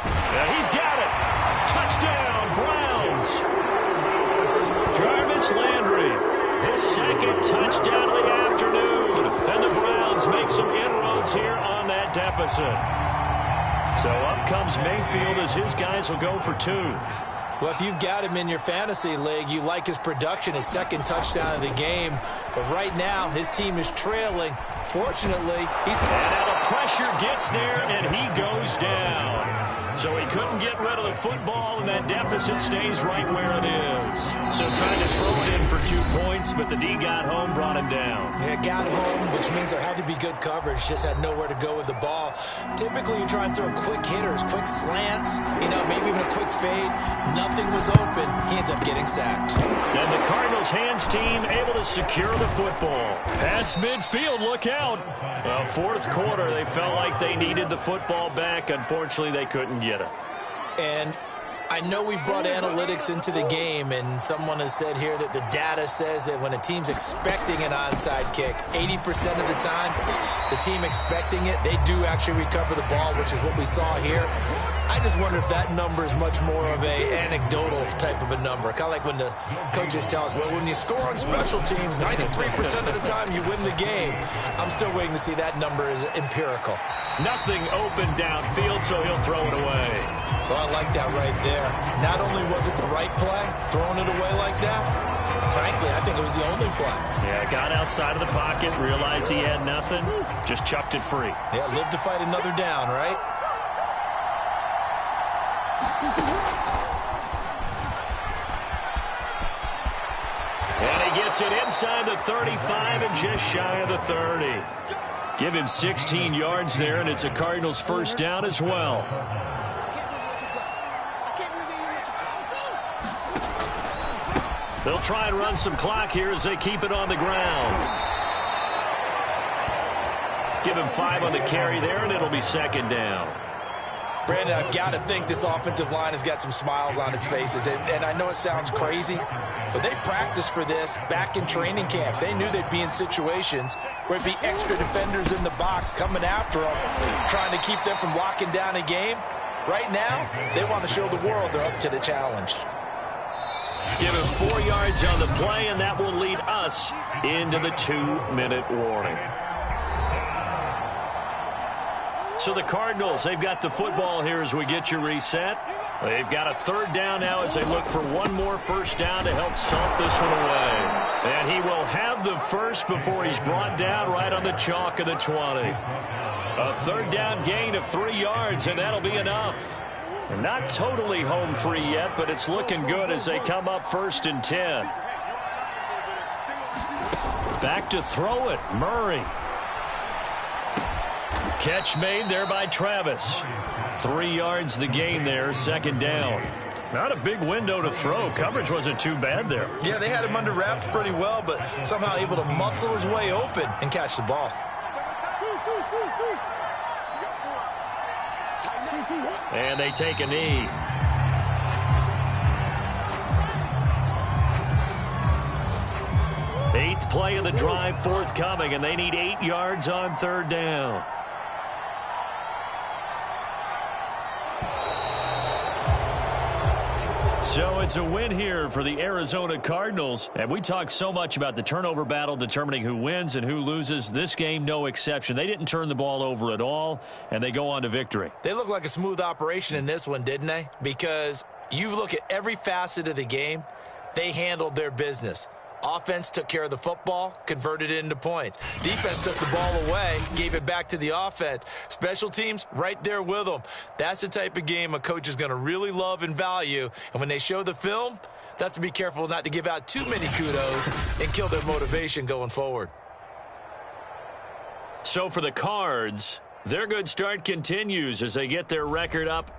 And he's got it. Touchdown, Browns. Jarvis Landry. His 2nd touchdown of the afternoon. And the Browns make some inroads here on that deficit. So up comes Mayfield as his guys will go for 2. Well, if you've got him in your fantasy league, you like his production, his 2nd touchdown of the game. But right now, his team is trailing. Fortunately, he's... And now the pressure gets there, and he goes down. So he couldn't get rid of the football, and that deficit stays right where it is. So trying to throw it in for 2 points, but the D got home, brought him down. Yeah, got home, which means there had to be good coverage. Just had nowhere to go with the ball. Typically, you try and throw quick hitters, quick slants, maybe even a quick fade. Nothing was open. He ends up getting sacked. And the Cardinals hands team able to secure the football. Pass midfield, look count. Fourth quarter, they felt like they needed the football back. Unfortunately, they couldn't get it. And I know we brought analytics into the game, and someone has said here that the data says that when a team's expecting an onside kick, 80% of the time, the team expecting it, they do actually recover the ball, which is what we saw here. I just wonder if that number is much more of a anecdotal type of a number. Kind of like when the coaches tell us, well, when you score on special teams, 93% of the time you win the game. I'm still waiting to see that number is empirical. Nothing open downfield, so he'll throw it away. So I like that right there. Not only was it the right play, throwing it away like that, frankly, I think it was the only play. Yeah, got outside of the pocket, realized he had nothing, just chucked it free. Yeah, live to fight another down, right? And he gets it inside the 35 and just shy of the 30. Give him 16 yards there, and it's a Cardinals first down as well. They'll try and run some clock here as they keep it on the ground. Give him 5 on the carry there, and it'll be second down. Brandon, I've got to think this offensive line has got some smiles on its faces. And I know it sounds crazy, but they practiced for this back in training camp. They knew they'd be in situations where it'd be extra defenders in the box coming after them, trying to keep them from locking down a game. Right now, they want to show the world they're up to the challenge. Give him 4 yards on the play, and that will lead us into the 2-minute warning. So the Cardinals, they've got the football here as we get you reset. They've got a third down now as they look for one more first down to help salt this one away. And he will have the first before he's brought down right on the chalk of the 20. A third down gain of 3 yards, and that'll be enough. Not totally home free yet, but it's looking good as they come up 1st and 10. Back to throw it, Murray. Catch made there by Travis. 3 yards the gain there, second down. Not a big window to throw. Coverage wasn't too bad there. Yeah, they had him under wraps pretty well, but somehow able to muscle his way open and catch the ball. And they take a knee. Eighth play of the drive forthcoming, and they need 8 yards on third down. So it's a win here for the Arizona Cardinals. And we talk so much about the turnover battle determining who wins and who loses. This game, no exception. They didn't turn the ball over at all, and they go on to victory. They look like a smooth operation in this one, didn't they? Because you look at every facet of the game, they handled their business. Offense took care of the football, converted it into points. Defense took the ball away, gave it back to the offense. Special teams, right there with them. That's the type of game a coach is going to really love and value. And when they show the film, they have to be careful not to give out too many kudos and kill their motivation going forward. So for the Cards, their good start continues as they get their record up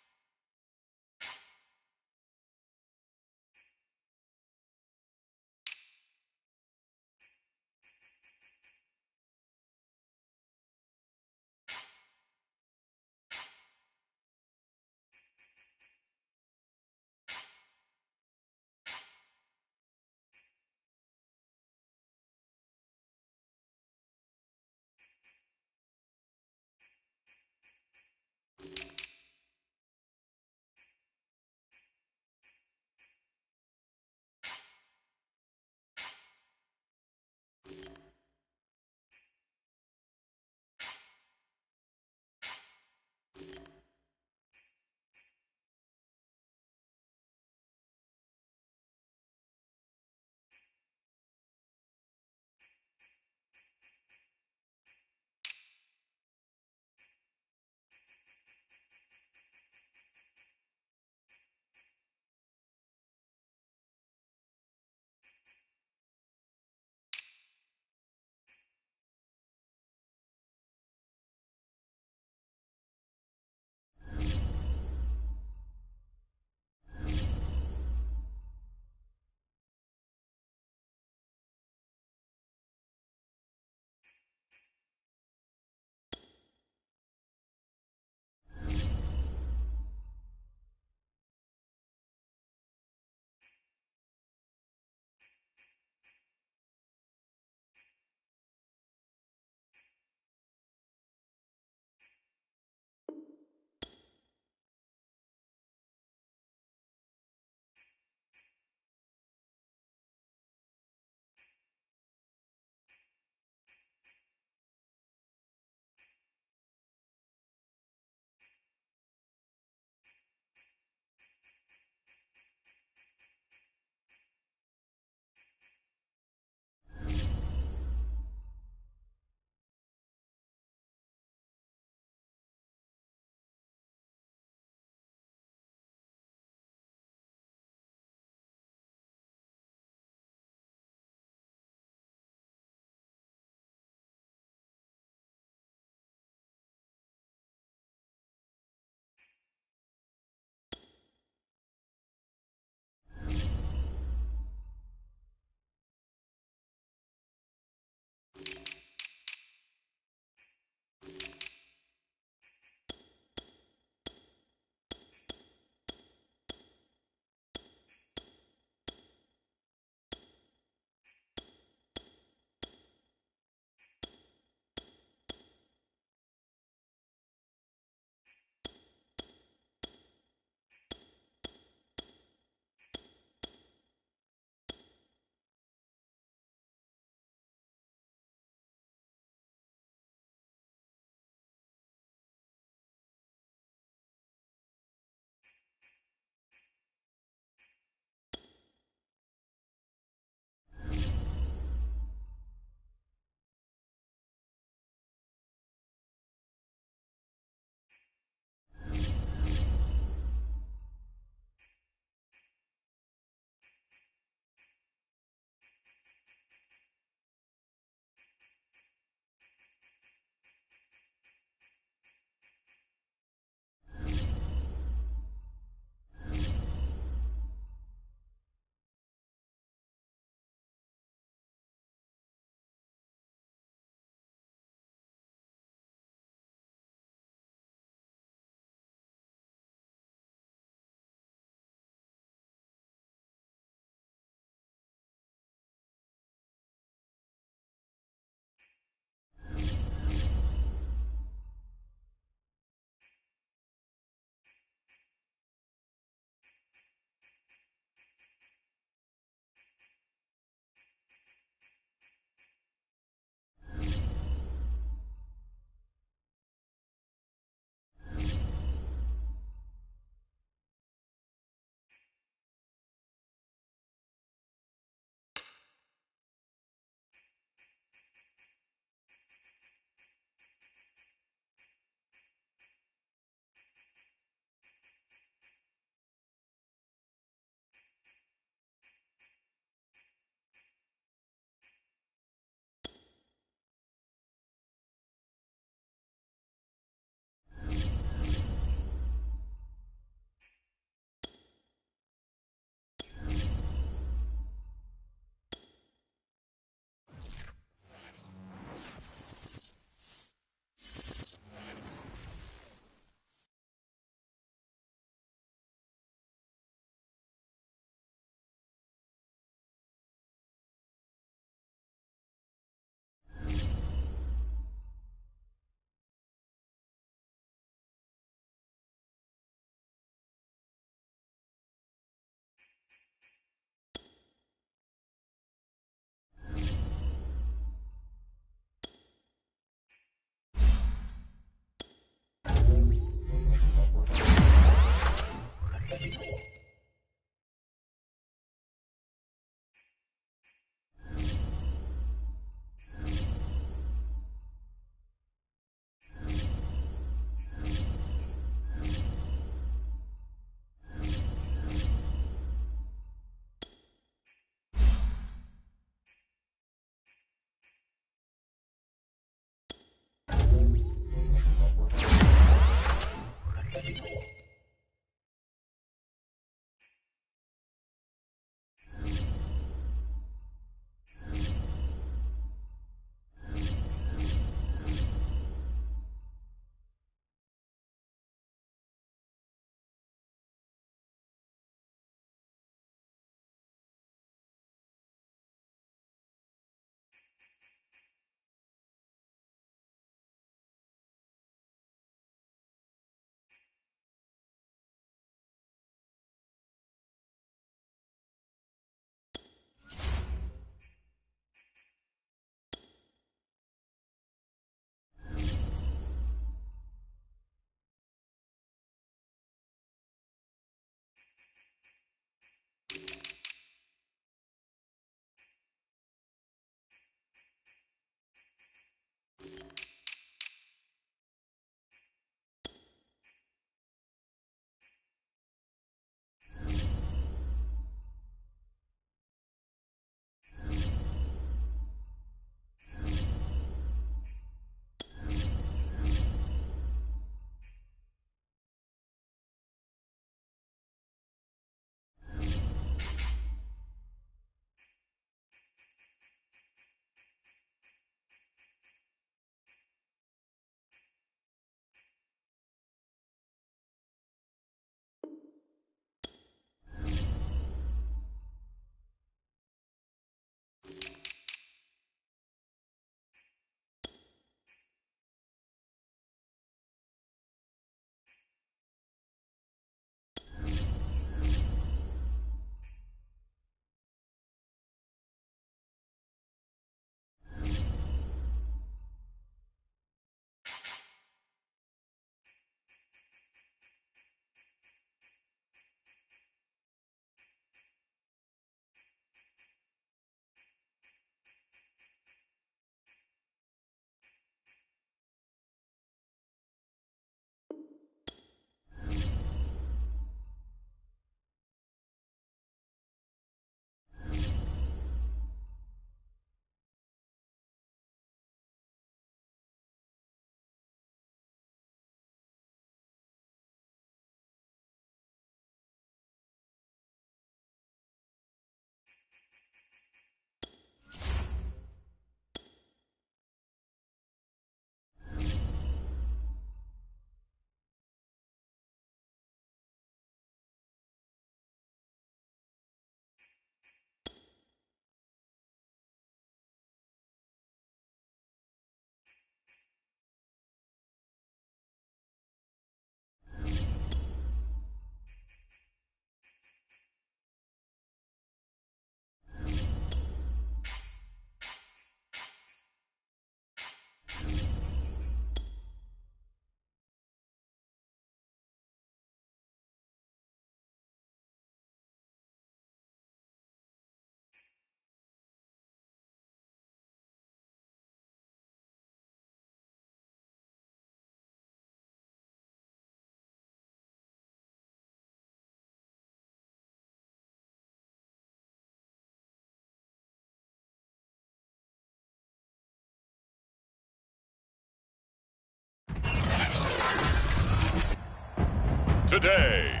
today.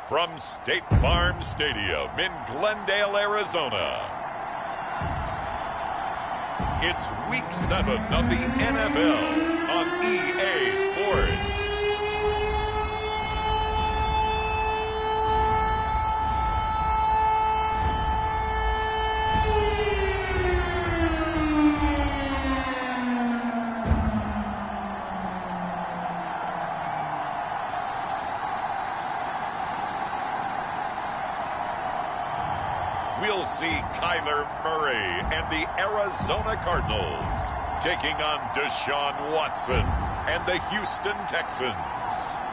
From State Farm Stadium in Glendale, Arizona, it's Week 7 of the NFL on EA Sports. We'll see Kyler Murray and the Arizona Cardinals taking on Deshaun Watson and the Houston Texans.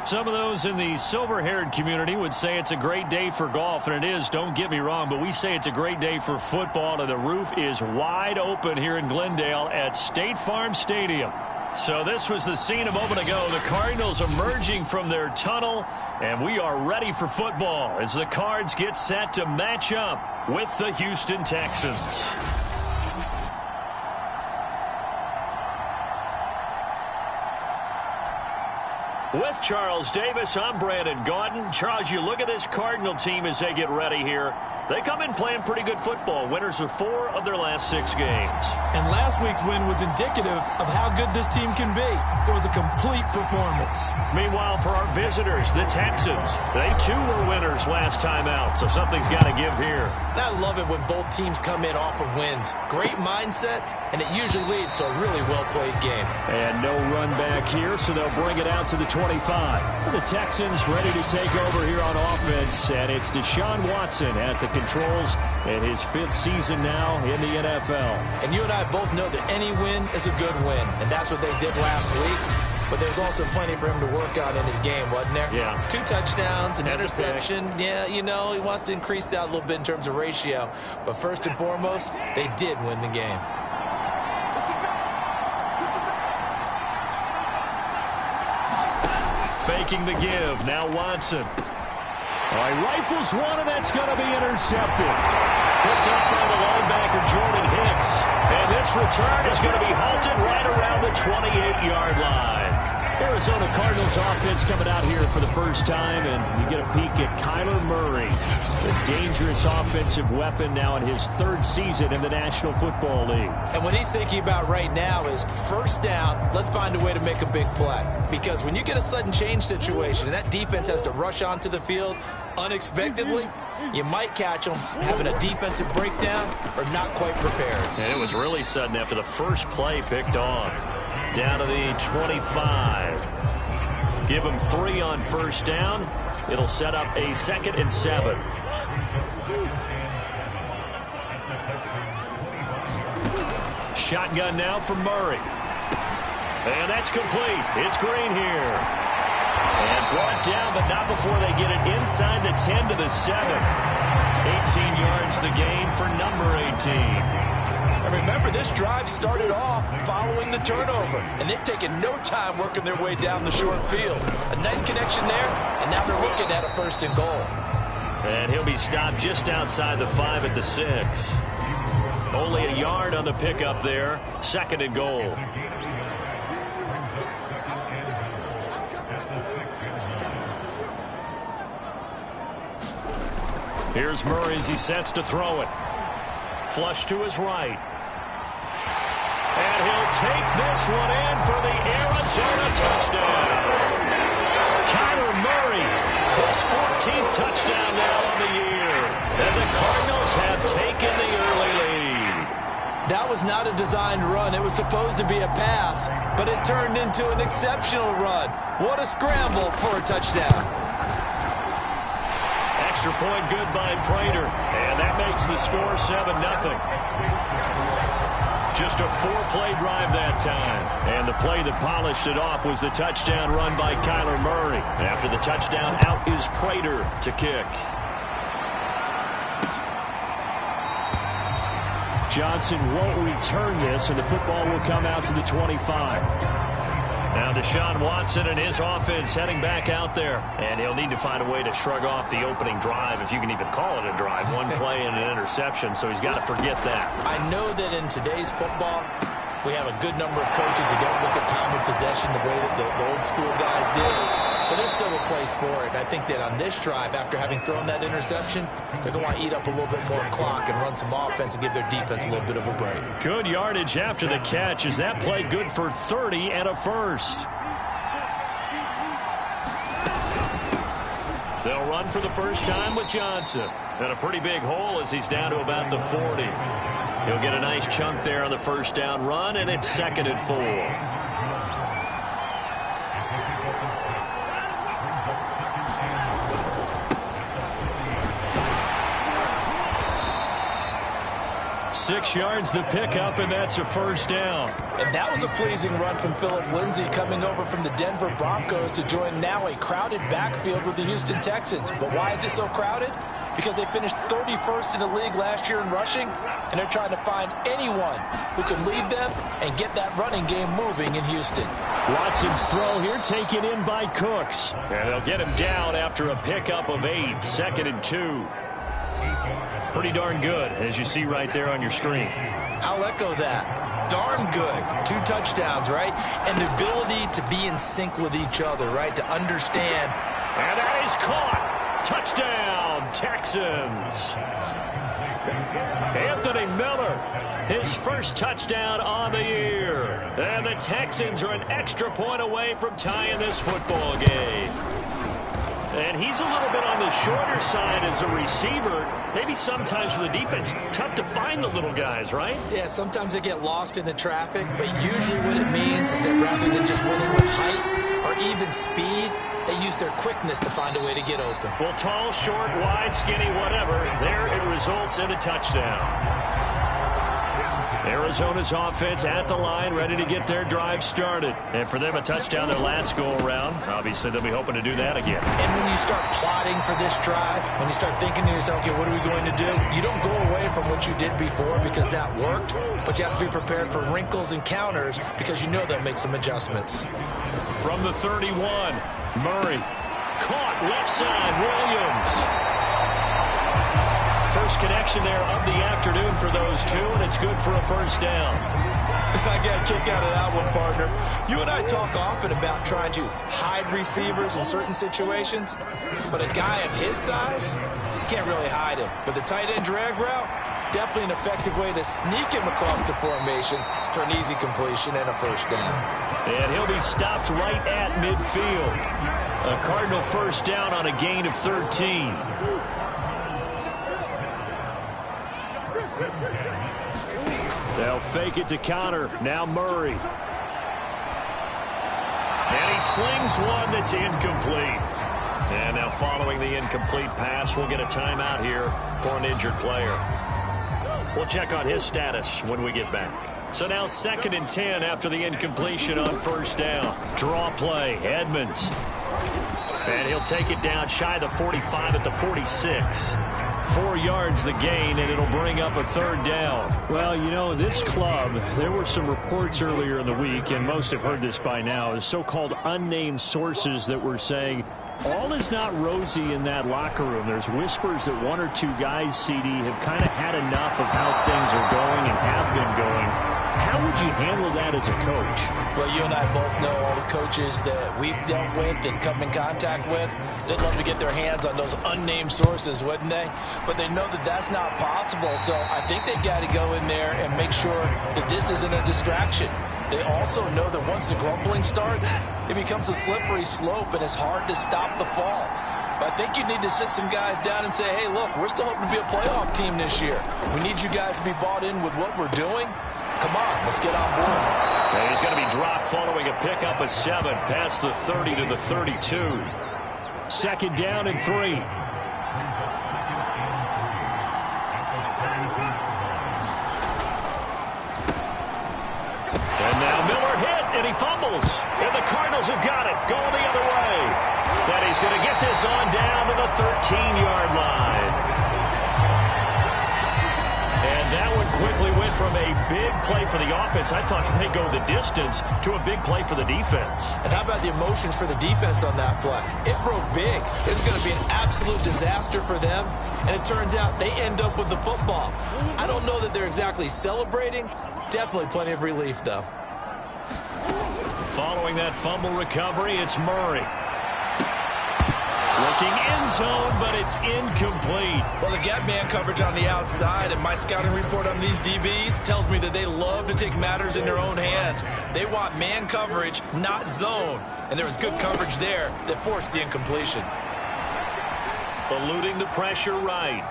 Some of those in the silver-haired community would say it's a great day for golf, and it is, don't get me wrong, but we say it's a great day for football, and the roof is wide open here in Glendale at State Farm Stadium. So this was the scene a moment ago. The Cardinals emerging from their tunnel, and we are ready for football as the Cards get set to match up with the Houston Texans. With Charles Davis, I'm Brandon Gaudin. Charles, you look at this Cardinal team as they get ready here. They come in playing pretty good football. Winners of 4 of their last 6 games. And last week's win was indicative of how good this team can be. It was a complete performance. Meanwhile, for our visitors, the Texans, they too were winners last time out, so something's got to give here. And I love it when both teams come in off of wins. Great mindsets, and it usually leads to a really well-played game. And no run back here, so they'll bring it out to the 25. The Texans ready to take over here on offense, and it's Deshaun Watson at the controls in his 5th season now in the NFL. And you and I both know that any win is a good win, and that's what they did last week. But there's also plenty for him to work on in his game, wasn't there? Yeah. 2 touchdowns, an interception. Yeah, you know, he wants to increase that a little bit in terms of ratio. But first and foremost, they did win the game. Faking the give. Now Watson. All right, rifles one, and that's going to be intercepted. Picked up by the linebacker, Jordan Hicks. And this return is going to be halted right around the 28-yard line. Arizona Cardinals offense coming out here for the first time, and you get a peek at Kyler Murray, the dangerous offensive weapon now in his 3rd season in the National Football League. And what he's thinking about right now is first down, let's find a way to make a big play. Because when you get a sudden change situation and that defense has to rush onto the field unexpectedly, you might catch them having a defensive breakdown or not quite prepared. And it was really sudden after the first play picked off. Down to the 25. Give them 3 on first down. It'll set up a 2nd and 7. Shotgun now for Murray. And that's complete. It's Green here. And brought down, but not before they get it inside the 10 to the 7. 18 yards the gain for number 18. And remember, this drive started off following the turnover, and they've taken no time working their way down the short field. A nice connection there, and now they're looking at a 1st and goal. And he'll be stopped just outside the 5 at the 6. Only a yard on the pickup there. 2nd and goal. Here's Murray as he sets to throw it. Flush to his right. And he'll take this one in for the Arizona touchdown. Kyler Murray, his 14th touchdown now on the year. And the Cardinals have taken the early lead. That was not a designed run. It was supposed to be a pass, but it turned into an exceptional run. What a scramble for a touchdown. Extra point good by Prater, and that makes the score 7-0. Just a 4-play drive that time. And the play that polished it off was the touchdown run by Kyler Murray. After the touchdown, out is Prater to kick. Johnson won't return this, and the football will come out to the 25. Now Deshaun Watson and his offense heading back out there. And he'll need to find a way to shrug off the opening drive, if you can even call it a drive. 1 play and an interception, so he's got to forget that. I know that in today's football, We have a good number of coaches who don't look at time of possession the way that the old school guys did. But there's still a place for it. And I think that on this drive, after having thrown that interception, they're going to want to eat up a little bit more clock and run some offense and give their defense a little bit of a break. Good yardage after the catch. Is that play good for 30 and a first? They'll run for the first time with Johnson. And a pretty big hole as he's down to about the 40. He'll get a nice chunk there on the first down run, and it's 2nd and 4. 6 yards the pickup, and that's a first down. And that was a pleasing run from Phillip Lindsay coming over from the Denver Broncos to join now a crowded backfield with the Houston Texans. But why is it so crowded? Because they finished 31st in the league last year in rushing, and they're trying to find anyone who can lead them and get that running game moving in Houston. Watson's throw here taken in by Cooks. And they'll get him down after a pickup of 8, 2nd and 2. Pretty darn good, as you see right there on your screen. I'll echo that. Darn good. 2 touchdowns, right? And the ability to be in sync with each other, right? To understand. And that is caught. Touchdown, Texans. Anthony Miller, his first touchdown on the year. And the Texans are an extra point away from tying this football game. And he's a little bit on the shorter side as a receiver. Maybe sometimes for the defense, tough to find the little guys, right? Yeah, sometimes they get lost in the traffic, but usually what it means is that rather than just winning with height or even speed, they use their quickness to find a way to get open. Well, tall, short, wide, skinny, whatever, there it results in a touchdown. Arizona's offense at the line, ready to get their drive started. And for them, a touchdown their last go-around. Obviously, they'll be hoping to do that again. And when you start plotting for this drive, when you start thinking to yourself, okay, what are we going to do? You don't go away from what you did before because that worked, but you have to be prepared for wrinkles and counters because you know they'll make some adjustments. From the 31, Murray. Caught left side, Williams. First connection there of the afternoon for those two, and it's good for a first down. I got a kick out of that one, partner. You and I talk often about trying to hide receivers in certain situations, but a guy of his size, you can't really hide him. But the tight end drag route, definitely an effective way to sneak him across the formation for an easy completion and a first down. And he'll be stopped right at midfield. A Cardinal first down on a gain of 13. They'll fake it to counter. Now Murray. And he slings one that's incomplete. And now following the incomplete pass, we'll get a timeout here for an injured player. We'll check on his status when we get back. So now 2nd and 10 after the incompletion on first down. Draw play, Edmonds. And he'll take it down shy of the 45 at the 46. 4 yards the gain, and it'll bring up a third down. Well, you know, this club, there were some reports earlier in the week, and most have heard this by now, is so-called unnamed sources that were saying all is not rosy in that locker room. There's whispers that 1 or 2 guys, CD, have kind of had enough of how things are going and have been going. How would you handle that as a coach? Well, you and I both know all the coaches that we've dealt with and come in contact with. They'd love to get their hands on those unnamed sources, wouldn't they? But they know that that's not possible, so I think they've got to go in there and make sure that this isn't a distraction. They also know that once the grumbling starts, it becomes a slippery slope and it's hard to stop the fall. But I think you need to sit some guys down and say, hey, look, we're still hoping to be a playoff team this year. We need you guys to be bought in with what we're doing. Come on, let's get on board. And he's going to be dropped following a pickup of 7 past the 30 to the 32. 2nd down and 3. And now Miller hit, and he fumbles. And the Cardinals have got it, going the other way. And he's going to get this on down to the 13-yard line. And that one quickly went from a big play for the offense, I thought he may go the distance, to a big play for the defense. And how about the emotions for the defense on that play? It broke big. It's going to be an absolute disaster for them, and it turns out they end up with the football. I don't know that they're exactly celebrating. Definitely plenty of relief, though. Following that fumble recovery, it's Murray. Looking end zone, but it's incomplete. Well, they've got man coverage on the outside, and my scouting report on these DBs tells me that they love to take matters in their own hands. They want man coverage, not zone. And there was good coverage there that forced the incompletion. Eluding the pressure right.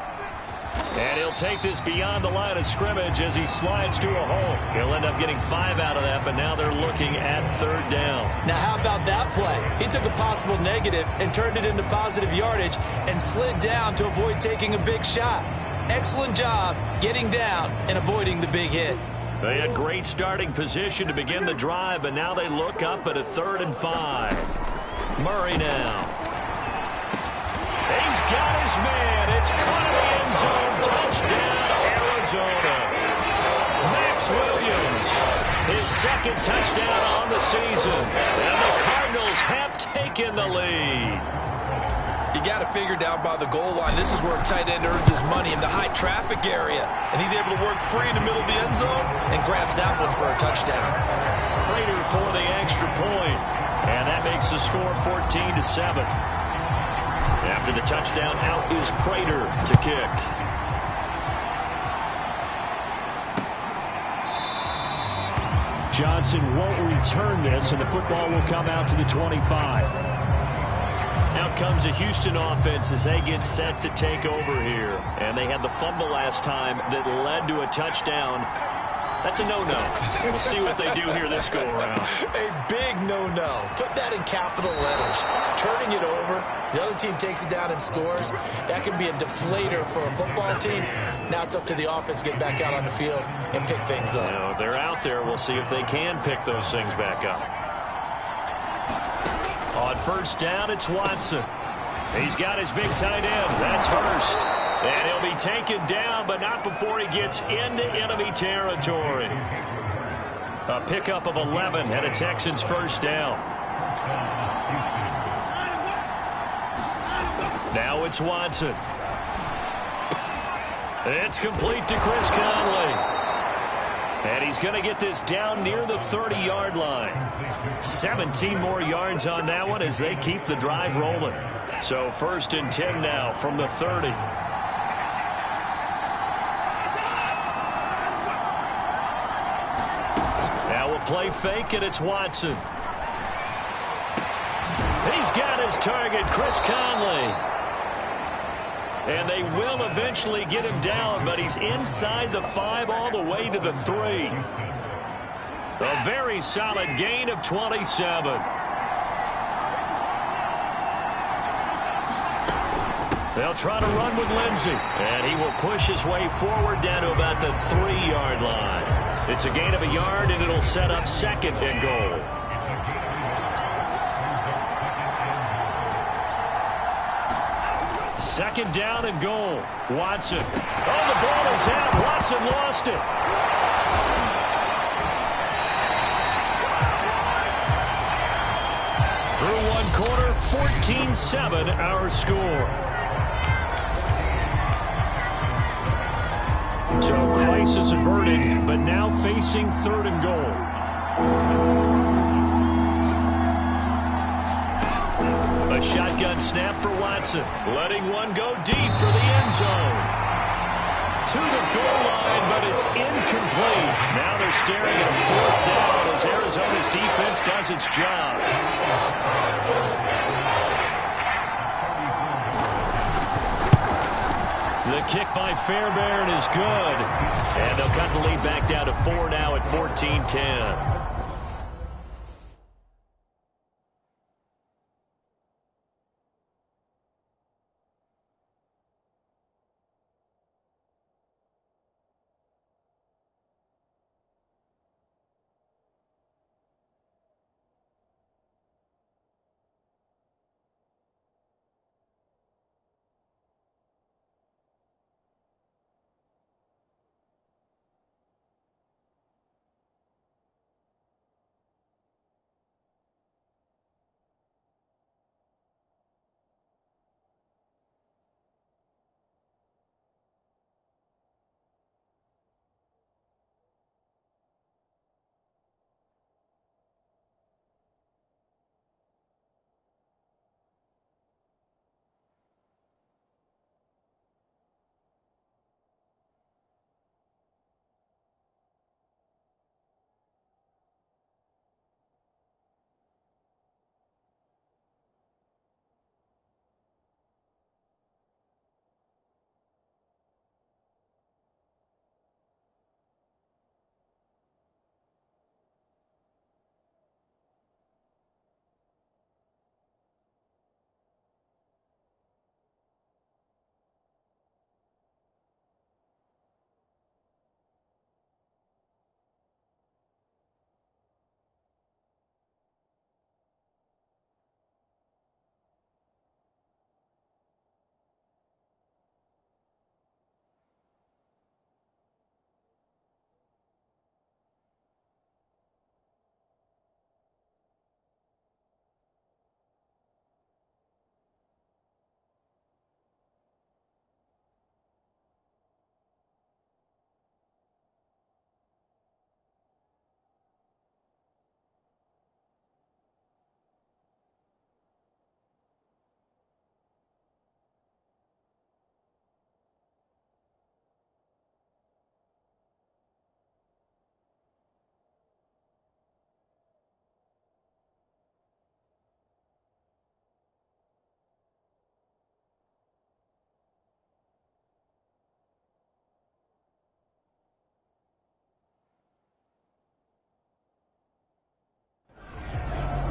And he'll take this beyond the line of scrimmage as he slides to a hole. He'll end up getting 5 out of that, but now they're looking at 3rd down. Now, how about that play? He took a possible negative and turned it into positive yardage and slid down to avoid taking a big shot. Excellent job getting down and avoiding the big hit. They had great starting position to begin the drive, but now they look up at a 3rd and 5. Murray now. He's got his man. It's caught in the end zone. Touchdown, Arizona. Max Williams, his 2nd touchdown on the season. And the Cardinals have taken the lead. You got to figure down by the goal line. This is where a tight end earns his money, in the high traffic area. And he's able to work free in the middle of the end zone and grabs that one for a touchdown. Prater for the extra point. And that makes the score 14-7. After the touchdown, out is Prater to kick. Johnson won't return this, and the football will come out to the 25. Out comes the Houston offense as they get set to take over here. And they had the fumble last time that led to a touchdown. That's a no-no. We'll see what they do here this go-around. A big no-no. Put that in capital letters. Turning it over, the other team takes it down and scores. That can be a deflator for a football team. Now it's up to the offense to get back out on the field and pick things up. You know, they're out there. We'll see if they can pick those things back up. On 1st down, it's Watson. He's got his big tight end. That's Hurst. And he'll be taken down, but not before he gets into enemy territory. A pickup of 11 and a Texans 1st down. Now it's Watson. It's complete to Chris Conley. And he's going to get this down near the 30-yard line. 17 more yards on that one as they keep the drive rolling. So 1st and 10 now from the 30. Now we'll play fake, and it's Watson. He's got his target, Chris Conley. And they will eventually get him down, but he's inside the 5 all the way to the 3. A very solid gain of 27. They'll try to run with Lindsey, and he will push his way forward down to about the 3-yard line. It's a gain of a yard, and it'll set up 2nd and goal. Second down and goal. Watson. Oh, the ball is out. Watson lost it. Through one quarter, 14-7 our score. So crisis averted, but now facing 3rd and goal. A shotgun snap for Watson. Letting one go deep for the end zone. To the goal line, but it's incomplete. Now they're staring at 4th down as Arizona's defense does its job. The kick by Fairbairn is good. And they'll cut the lead back down to 4 now at 14-10.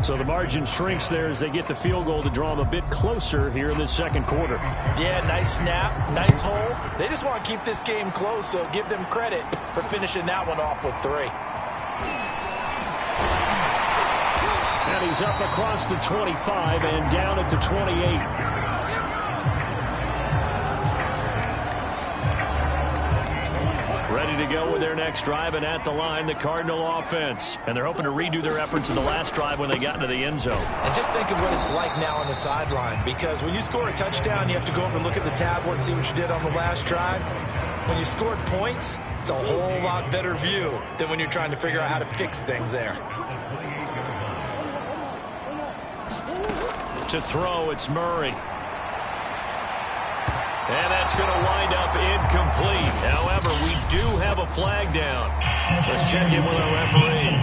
So the margin shrinks there as they get the field goal to draw them a bit closer here in this second quarter. Yeah, nice snap, nice hole. They just want to keep this game close, so give them credit for finishing that one off with 3. And he's up across the 25 and down at the 28. Ready to go with their next drive, and at the line, the Cardinal offense. And they're hoping to redo their efforts in the last drive when they got into the end zone. And just think of what it's like now on the sideline, because when you score a touchdown, you have to go over and look at the tablet and see what you did on the last drive. When you scored points, it's a whole lot better view than when you're trying to figure out how to fix things there. To throw, it's Murray. And that's going to wind up incomplete. However, we do have a flag down. Let's check in with our referee.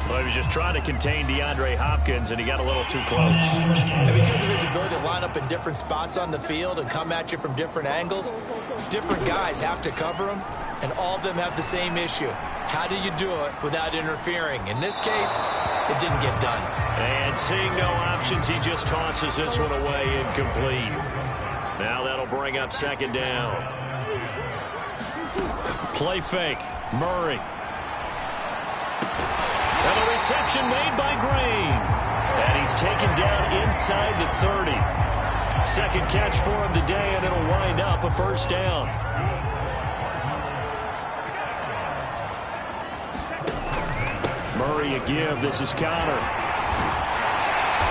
Well, he was just trying to contain DeAndre Hopkins, and he got a little too close. And because of his ability to line up in different spots on the field and come at you from different angles, different guys have to cover him, and all of them have the same issue. How do you do it without interfering? In this case, it didn't get done. And seeing no options, he just tosses this one away incomplete. Now that'll bring up second down. Play fake. Murray. And a reception made by Green. And he's taken down inside the 30. Second catch for him today, and it'll wind up a first down. Murray a give. This is Connor.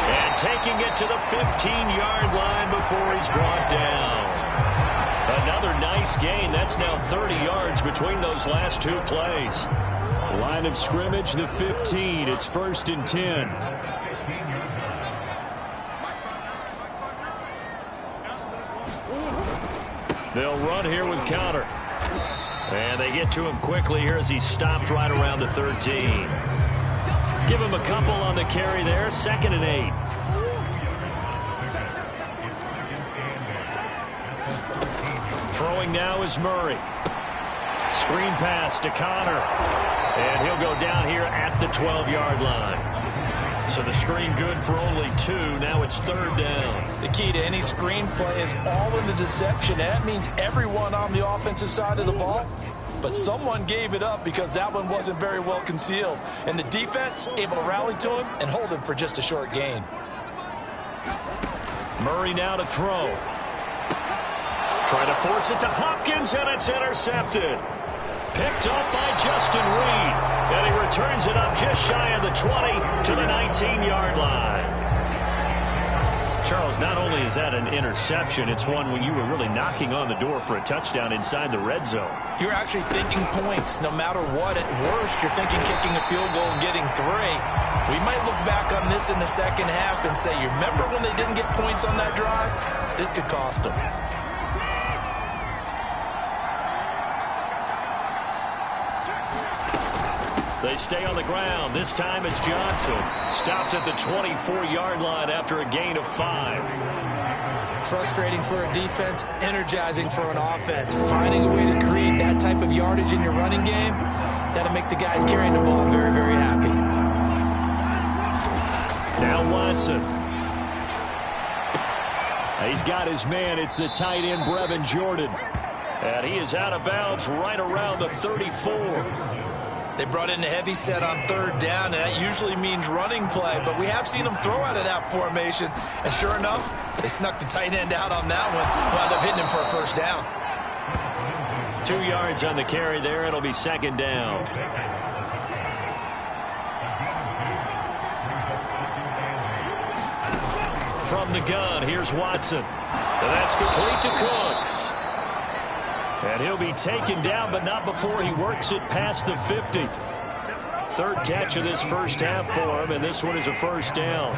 And taking it to the 15-yard line before he's brought down. Another nice gain. That's now 30 yards between those last 2 plays. Line of scrimmage, the 15. It's 1st and 10. They'll run here with Connor. And they get to him quickly here as he stopped right around the 13. Give him a couple on the carry there. 2nd and 8. Throwing now is Murray. Screen pass to Connor. And he'll go down here at the 12-yard line. So the screen good for only 2. Now it's 3rd down. The key to any screen play is all in the deception. And that means everyone on the offensive side of the ball. But someone gave it up because that one wasn't very well concealed. And the defense able to rally to him and hold him for just a short gain. Murray now to throw. Trying to force it to Hopkins, and it's intercepted. Picked up by Justin Reed. And he returns it up just shy of the 20 to the 19-yard line. Charles, not only is that an interception, it's one when you were really knocking on the door for a touchdown inside the red zone. You're actually thinking points no matter what. At worst, you're thinking kicking a field goal and getting 3. We might look back on this in the second half and say, you remember when they didn't get points on that drive? This could cost them. They stay on the ground. This time it's Johnson. Stopped at the 24-yard line after a gain of 5. Frustrating for a defense, energizing for an offense. Finding a way to create that type of yardage in your running game, that'll make the guys carrying the ball very, very happy. Now Watson. He's got his man. It's the tight end, Brevin Jordan. And he is out of bounds right around the 34. They brought in a heavy set on 3rd down, and that usually means running play. But we have seen them throw out of that formation. And sure enough, they snuck the tight end out on that one. Wound up hitting him for a first down. 2 yards on the carry there. It'll be 2nd down. From the gun, here's Watson. And that's complete to Cooks. And he'll be taken down, but not before he works it past the 50. 3rd catch of this first half for him, and this one is a first down.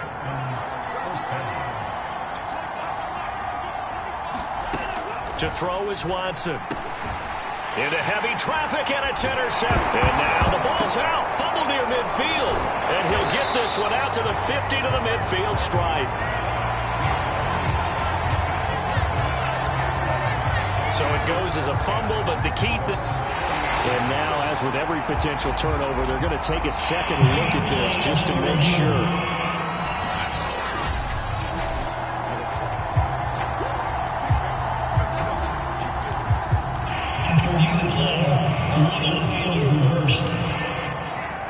To throw is Watson. Into heavy traffic, and it's intercepted. And now the ball's out. Fumble near midfield. And he'll get this one out to the 50 to the midfield stripe. So it goes as a fumble, but the key And now, as with every potential turnover, they're going to take a second look at this just to make sure.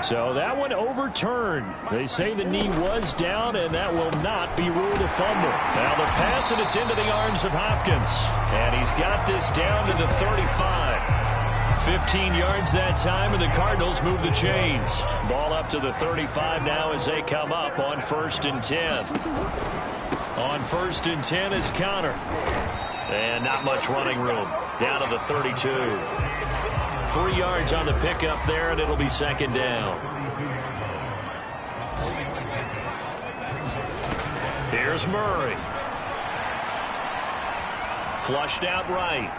So that one overturned. They say the knee was down, and that will not be ruled a fumble. Now the pass, and it's into the arms of Hopkins. And he's got this down to the 35. 15 yards that time, and the Cardinals move the chains. Ball up to the 35 now as they come up on 1st and 10. On 1st and 10 is Connor. And not much running room. Down to the 32. 3 yards on the pickup there, and it'll be 2nd down. Here's Murray. Flushed out right.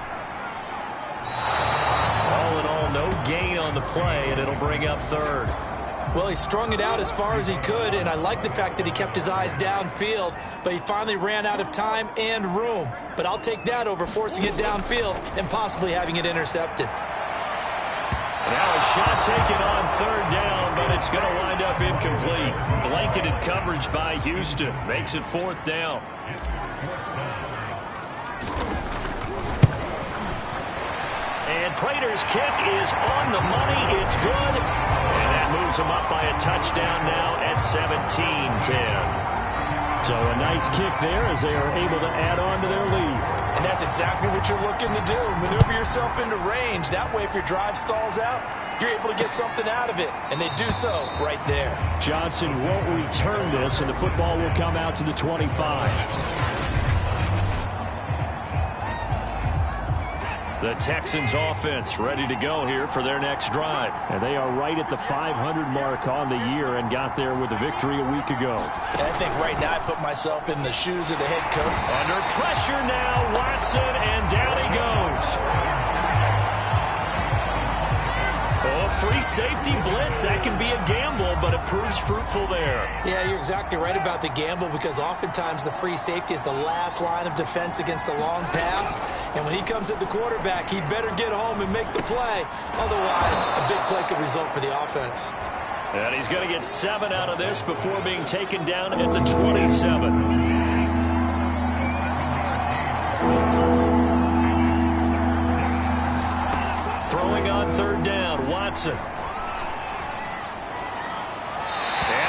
All in all, no gain on the play, and it'll bring up 3rd. Well, he strung it out as far as he could, and I like the fact that he kept his eyes downfield, but he finally ran out of time and room. But I'll take that over forcing it downfield and possibly having it intercepted. Now a shot taken on 3rd down, but it's going to wind up incomplete. Blanketed coverage by Houston. Makes it 4th down. And Prater's kick is on the money. It's good. And that moves them up by a touchdown now at 17-10. So a nice kick there as they are able to add on to their lead. And that's exactly what you're looking to do. Maneuver yourself into range. That way, if your drive stalls out, you're able to get something out of it. And they do so right there. Johnson won't return this, and the football will come out to the 25. The Texans offense ready to go here for their next drive. And they are right at the 500 mark on the year and got there with a victory a week ago. And I think right now I put myself in the shoes of the head coach. Under pressure now, Watson, and down he goes. Oh, free safety blitz. That can be a gamble, but it proves fruitful there. Yeah, you're exactly right about the gamble because oftentimes the free safety is the last line of defense against a long pass. And when he comes at the quarterback, he'd better get home and make the play. Otherwise, a big play could result for the offense. And he's going to get 7 out of this before being taken down at the 27. Throwing on 3rd down, Watson. And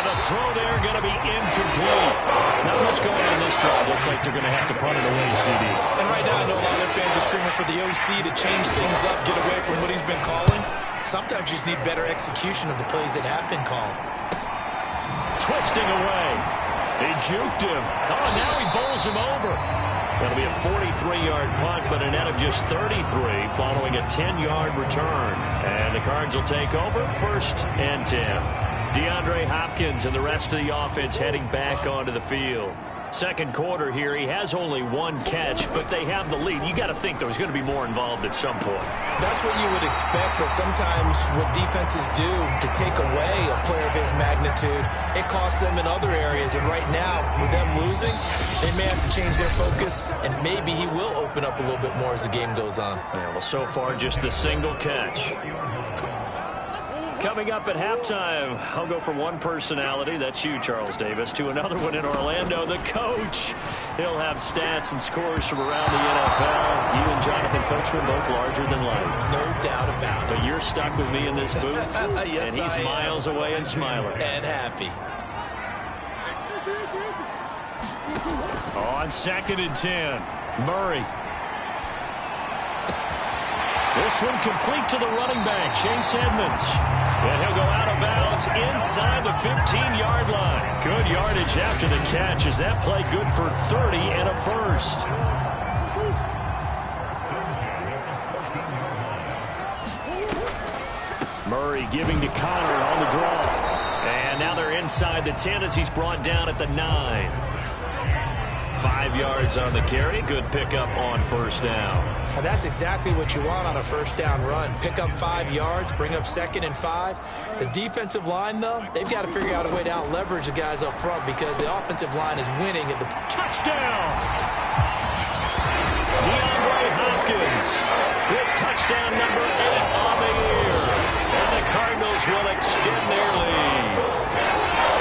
the throw there going to be incomplete. Not much going on in this drive. Looks like they're going to have to punt it away, CD. And right now, I know a lot of fans are screaming for the OC to change things up, get away from what he's been calling. Sometimes you just need better execution of the plays that have been called. Twisting away. He juked him. Oh, now he bowls him over. That'll be a 43-yard punt, but a net of just 33 following a 10-yard return. And the Cards will take over 1st and 10. DeAndre Hopkins and the rest of the offense heading back onto the field. Second quarter here, he has only 1 catch, but they have the lead. You got to think there's going to be more involved at some point. That's what you would expect, but sometimes what defenses do to take away a player of his magnitude, it costs them in other areas. And right now, with them losing, they may have to change their focus, and maybe he will open up a little bit more as the game goes on. Yeah, well, so far, just the single catch. Coming up at halftime, I'll go from one personality, that's you, Charles Davis, to another one in Orlando, the coach. He'll have stats and scores from around the NFL. You and Jonathan Coachman both larger than life. No doubt about it. But you're stuck with me in this booth, yes, and he's miles away and smiling. And happy. On 2nd and 10, Murray. This one complete to the running back, Chase Edmonds. And he'll go out of bounds inside the 15-yard line. Good yardage after the catch. Is that play good for 30 and a first? Murray giving to Connor on the draw. And now they're inside the 10 as he's brought down at the 9. 5 yards on the carry. Good pickup on 1st down. And that's exactly what you want on a 1st down run. Pick up 5 yards, bring up 2nd and 5. The defensive line, though, they've got to figure out a way to out-leverage the guys up front because the offensive line is winning at the touchdown. DeAndre Hopkins with touchdown number 8 on the year. Cardinals will extend their lead.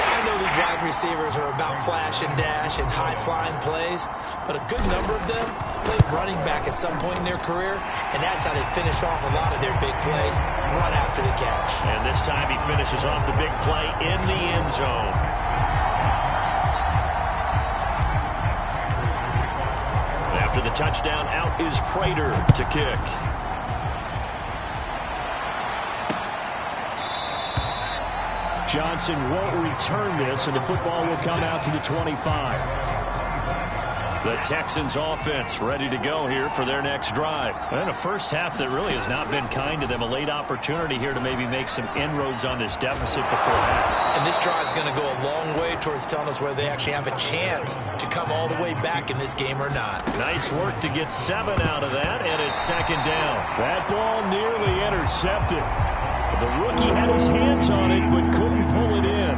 I know these wide receivers are about flash and dash and high-flying plays, but a good number of them played running back at some point in their career, and that's how they finish off a lot of their big plays, run after the catch. And this time he finishes off the big play in the end zone. After the touchdown, out is Prater to kick. Johnson won't return this, and the football will come out to the 25. The Texans offense ready to go here for their next drive. And a first half that really has not been kind to them. A late opportunity here to maybe make some inroads on this deficit before half. And this drive's going to go a long way towards telling us whether they actually have a chance to come all the way back in this game or not. Nice work to get 7 out of that, and it's second down. That ball nearly intercepted. The rookie had his hands on it, but couldn't pull it in.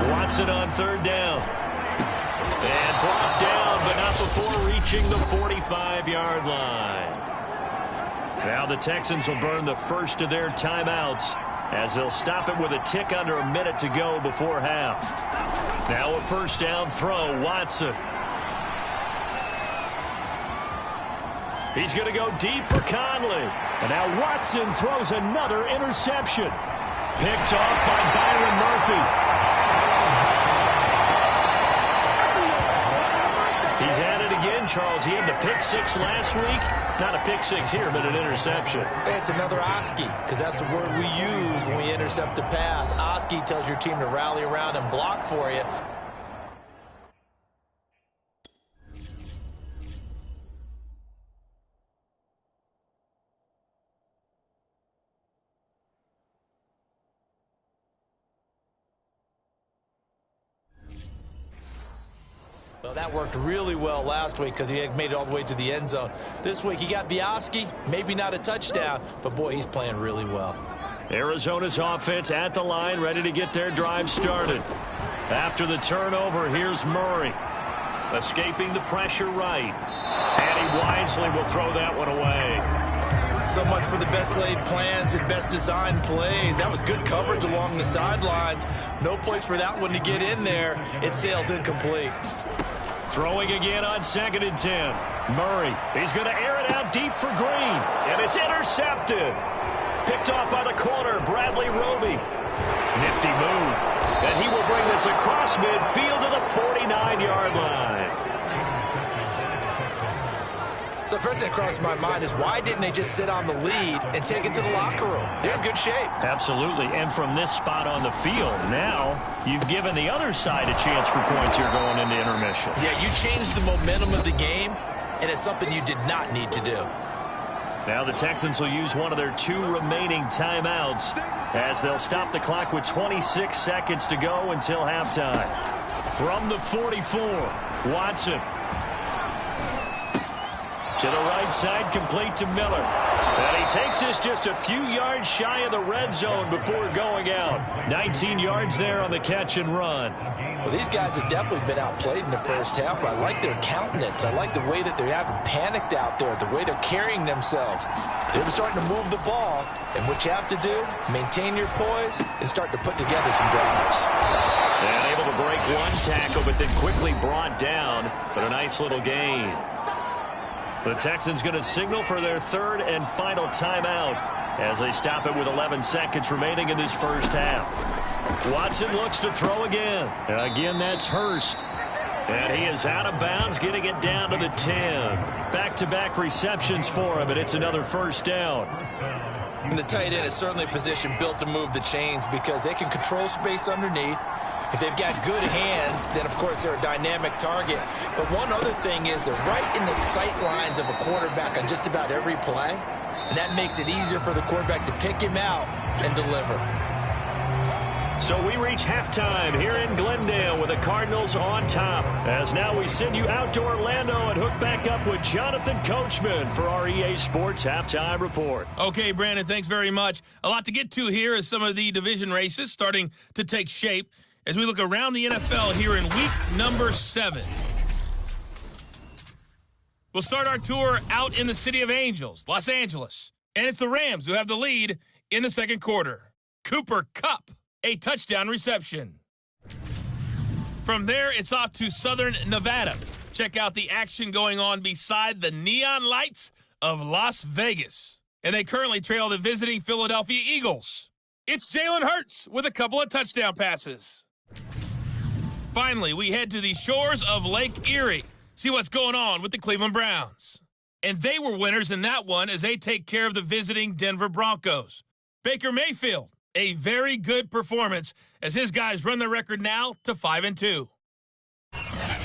Watson on third down. And brought down, but not before reaching the 45-yard line. Now the Texans will burn the first of their timeouts as they'll stop it with a tick under a minute to go before half. Now a first down throw, Watson. He's going to go deep for Conley. And now Watson throws another interception. Picked off by Byron Murphy. He's at it again, Charles. He had the pick 6 last week. Not a pick 6 here, but an interception. It's another Oski, because that's the word we use when we intercept a pass. Oski tells your team to rally around and block for you. Well, that worked really well last week because he had made it all the way to the end zone. This week he got Bioski, maybe not a touchdown, but boy, he's playing really well. Arizona's offense at the line, ready to get their drive started. After the turnover, here's Murray. Escaping the pressure right. And he wisely will throw that one away. So much for the best laid plans and best designed plays. That was good coverage along the sidelines. No place for that one to get in there. It sails incomplete. Throwing again on 2nd and 10. Murray, he's going to air it out deep for Green. And it's intercepted. Picked off by the corner, Bradley Roby. Nifty move. And he will bring this across midfield to the 49-yard line. So first thing that crossed my mind is why didn't they just sit on the lead and take it to the locker room? They're in good shape. Absolutely. And from this spot on the field, now you've given the other side a chance for points here going into intermission. Yeah, you changed the momentum of the game, and it's something you did not need to do. Now the Texans will use one of their 2 remaining timeouts as they'll stop the clock with 26 seconds to go until halftime. From the 44, Watson. To the right side, complete to Miller. And he takes this just a few yards shy of the red zone before going out. 19 yards there on the catch and run. Well, these guys have definitely been outplayed in the first half, but I like their countenance. I like the way that they haven't panicked out there, the way they're carrying themselves. They're starting to move the ball, and what you have to do, maintain your poise and start to put together some drives. And able to break one tackle, but then quickly brought down. But a nice little gain. The Texans going to signal for their 3rd and final timeout as they stop it with 11 seconds remaining in this first half. Watson looks to throw again. Again, that's Hurst. And he is out of bounds, getting it down to the 10. Back-to-back receptions for him, and it's another first down. And the tight end is certainly a position built to move the chains because they can control space underneath. If they've got good hands, then, of course, they're a dynamic target. But one other thing is they're right in the sight lines of a quarterback on just about every play. And that makes it easier for the quarterback to pick him out and deliver. So we reach halftime here in Glendale with the Cardinals on top. As now we send you out to Orlando and hook back up with Jonathan Coachman for our EA Sports Halftime Report. Okay, Brandon, thanks very much. A lot to get to here as some of the division races starting to take shape as we look around the NFL here in week number 7. We'll start our tour out in the City of Angels, Los Angeles. And it's the Rams who have the lead in the second quarter. Cooper Kupp, a touchdown reception. From there, it's off to Southern Nevada. Check out the action going on beside the neon lights of Las Vegas. And they currently trail the visiting Philadelphia Eagles. It's Jalen Hurts with a couple of touchdown passes. Finally, we head to the shores of Lake Erie. See what's going on with the Cleveland Browns. And they were winners in that one as they take care of the visiting Denver Broncos. Baker Mayfield, a very good performance as his guys run the record now to 5-2.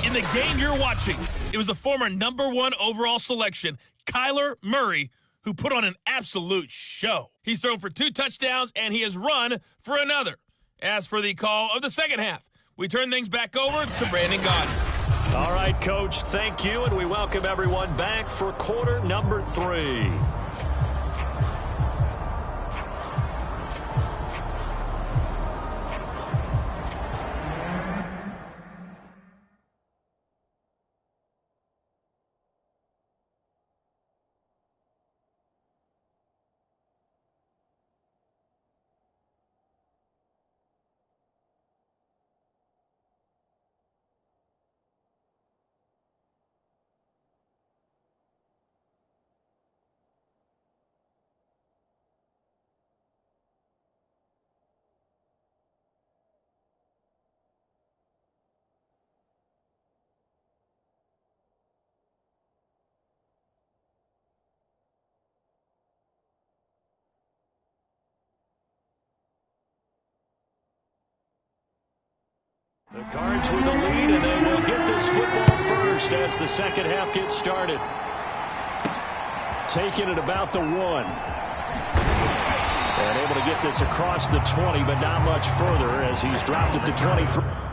In the game you're watching, it was the former #1 overall selection, Kyler Murray, who put on an absolute show. He's thrown for 2 touchdowns, and he has run for another. As for the call of the second half, we turn things back over to Brandon Gaudin. All right, Coach, thank you, and we welcome everyone back for quarter number 3. The Cards with the lead, and they will get this football first as the second half gets started. Taking it about the 1. And able to get this across the 20, but not much further as he's dropped it to 23.